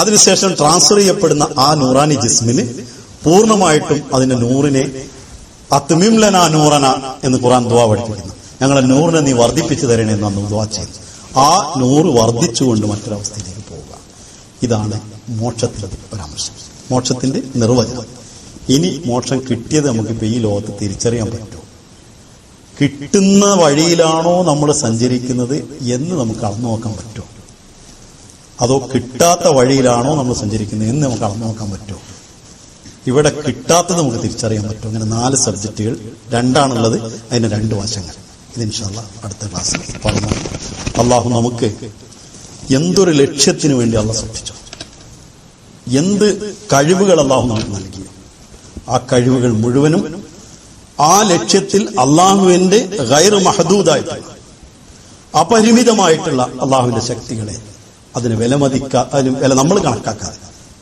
അതിനുശേഷം ട്രാൻസ്ഫർ ചെയ്യപ്പെടുന്ന ആ നൂറാനി ജിസ്മിന് പൂർണ്ണമായിട്ടും അതിന്റെ നൂറിനെ അത്മിം ലനാ നൂറന എന്ന് ഖുർആൻ ദുആ പഠിപ്പിക്കുന്നു. ഞങ്ങളെ നൂറിനെ നീ വർദ്ധിപ്പിച്ചു തരണേ എന്ന് ദുആ ചെയ്തു. ആ നൂറ് വർദ്ധിച്ചുകൊണ്ട് മറ്റൊരവസ്ഥയിലേക്ക് പോവുക. ഇതാണ് മോക്ഷത്തിന്റെ പരാമർശം, മോക്ഷത്തിന്റെ നിർവചനം. ഇനി മോക്ഷം കിട്ടിയത് നമുക്കിപ്പോ ഈ ലോകത്ത് തിരിച്ചറിയാൻ പറ്റുമോ? കിട്ടുന്ന വഴിയിലാണോ നമ്മൾ സഞ്ചരിക്കുന്നത് എന്ന് നമുക്ക് അളന്നു നോക്കാൻ പറ്റുമോ? അതോ കിട്ടാത്ത വഴിയിലാണോ നമ്മൾ സഞ്ചരിക്കുന്നത് എന്ന് നമുക്ക് അളന്നു നോക്കാൻ പറ്റുമോ? ഇവിടെ കിട്ടാത്തത് നമുക്ക് തിരിച്ചറിയാൻ പറ്റും. അങ്ങനെ 4 സബ്ജക്റ്റുകൾ, 2ആണുള്ളത്, അതിന് 2 വശങ്ങൾ. ഇത് ഇൻഷാ അല്ലാഹ് അടുത്ത ക്ലാസ്സിൽ പറഞ്ഞു. അള്ളാഹു നമുക്ക് എന്തൊരു ലക്ഷ്യത്തിന് വേണ്ടി അള്ളാഹ് സൃഷ്ടിച്ചു, എന്ത് കഴിവുകൾ അള്ളാഹു നമുക്ക് നൽകി, ആ കഴിവുകൾ മുഴുവനും ആ ലക്ഷ്യത്തിൽ അള്ളാഹുവിന്റെ ഗൈർ മഹദൂദായിട്ടുള്ള അപരിമിതമായിട്ടുള്ള അള്ളാഹുവിന്റെ ശക്തികളെ അതിന് വില നമ്മൾ കണക്കാക്കാതെ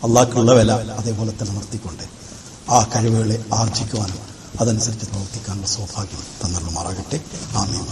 അള്ളാഹ്ക്കുള്ള വില അതേപോലെ തന്നെ നിർത്തിക്കൊണ്ട് ആ കഴിവുകളെ ആർജിക്കുവാനും അതനുസരിച്ച് പ്രവർത്തിക്കാനുള്ള സൗഭാഗ്യം തന്നുമാറാകട്ടെ. ആമീൻ.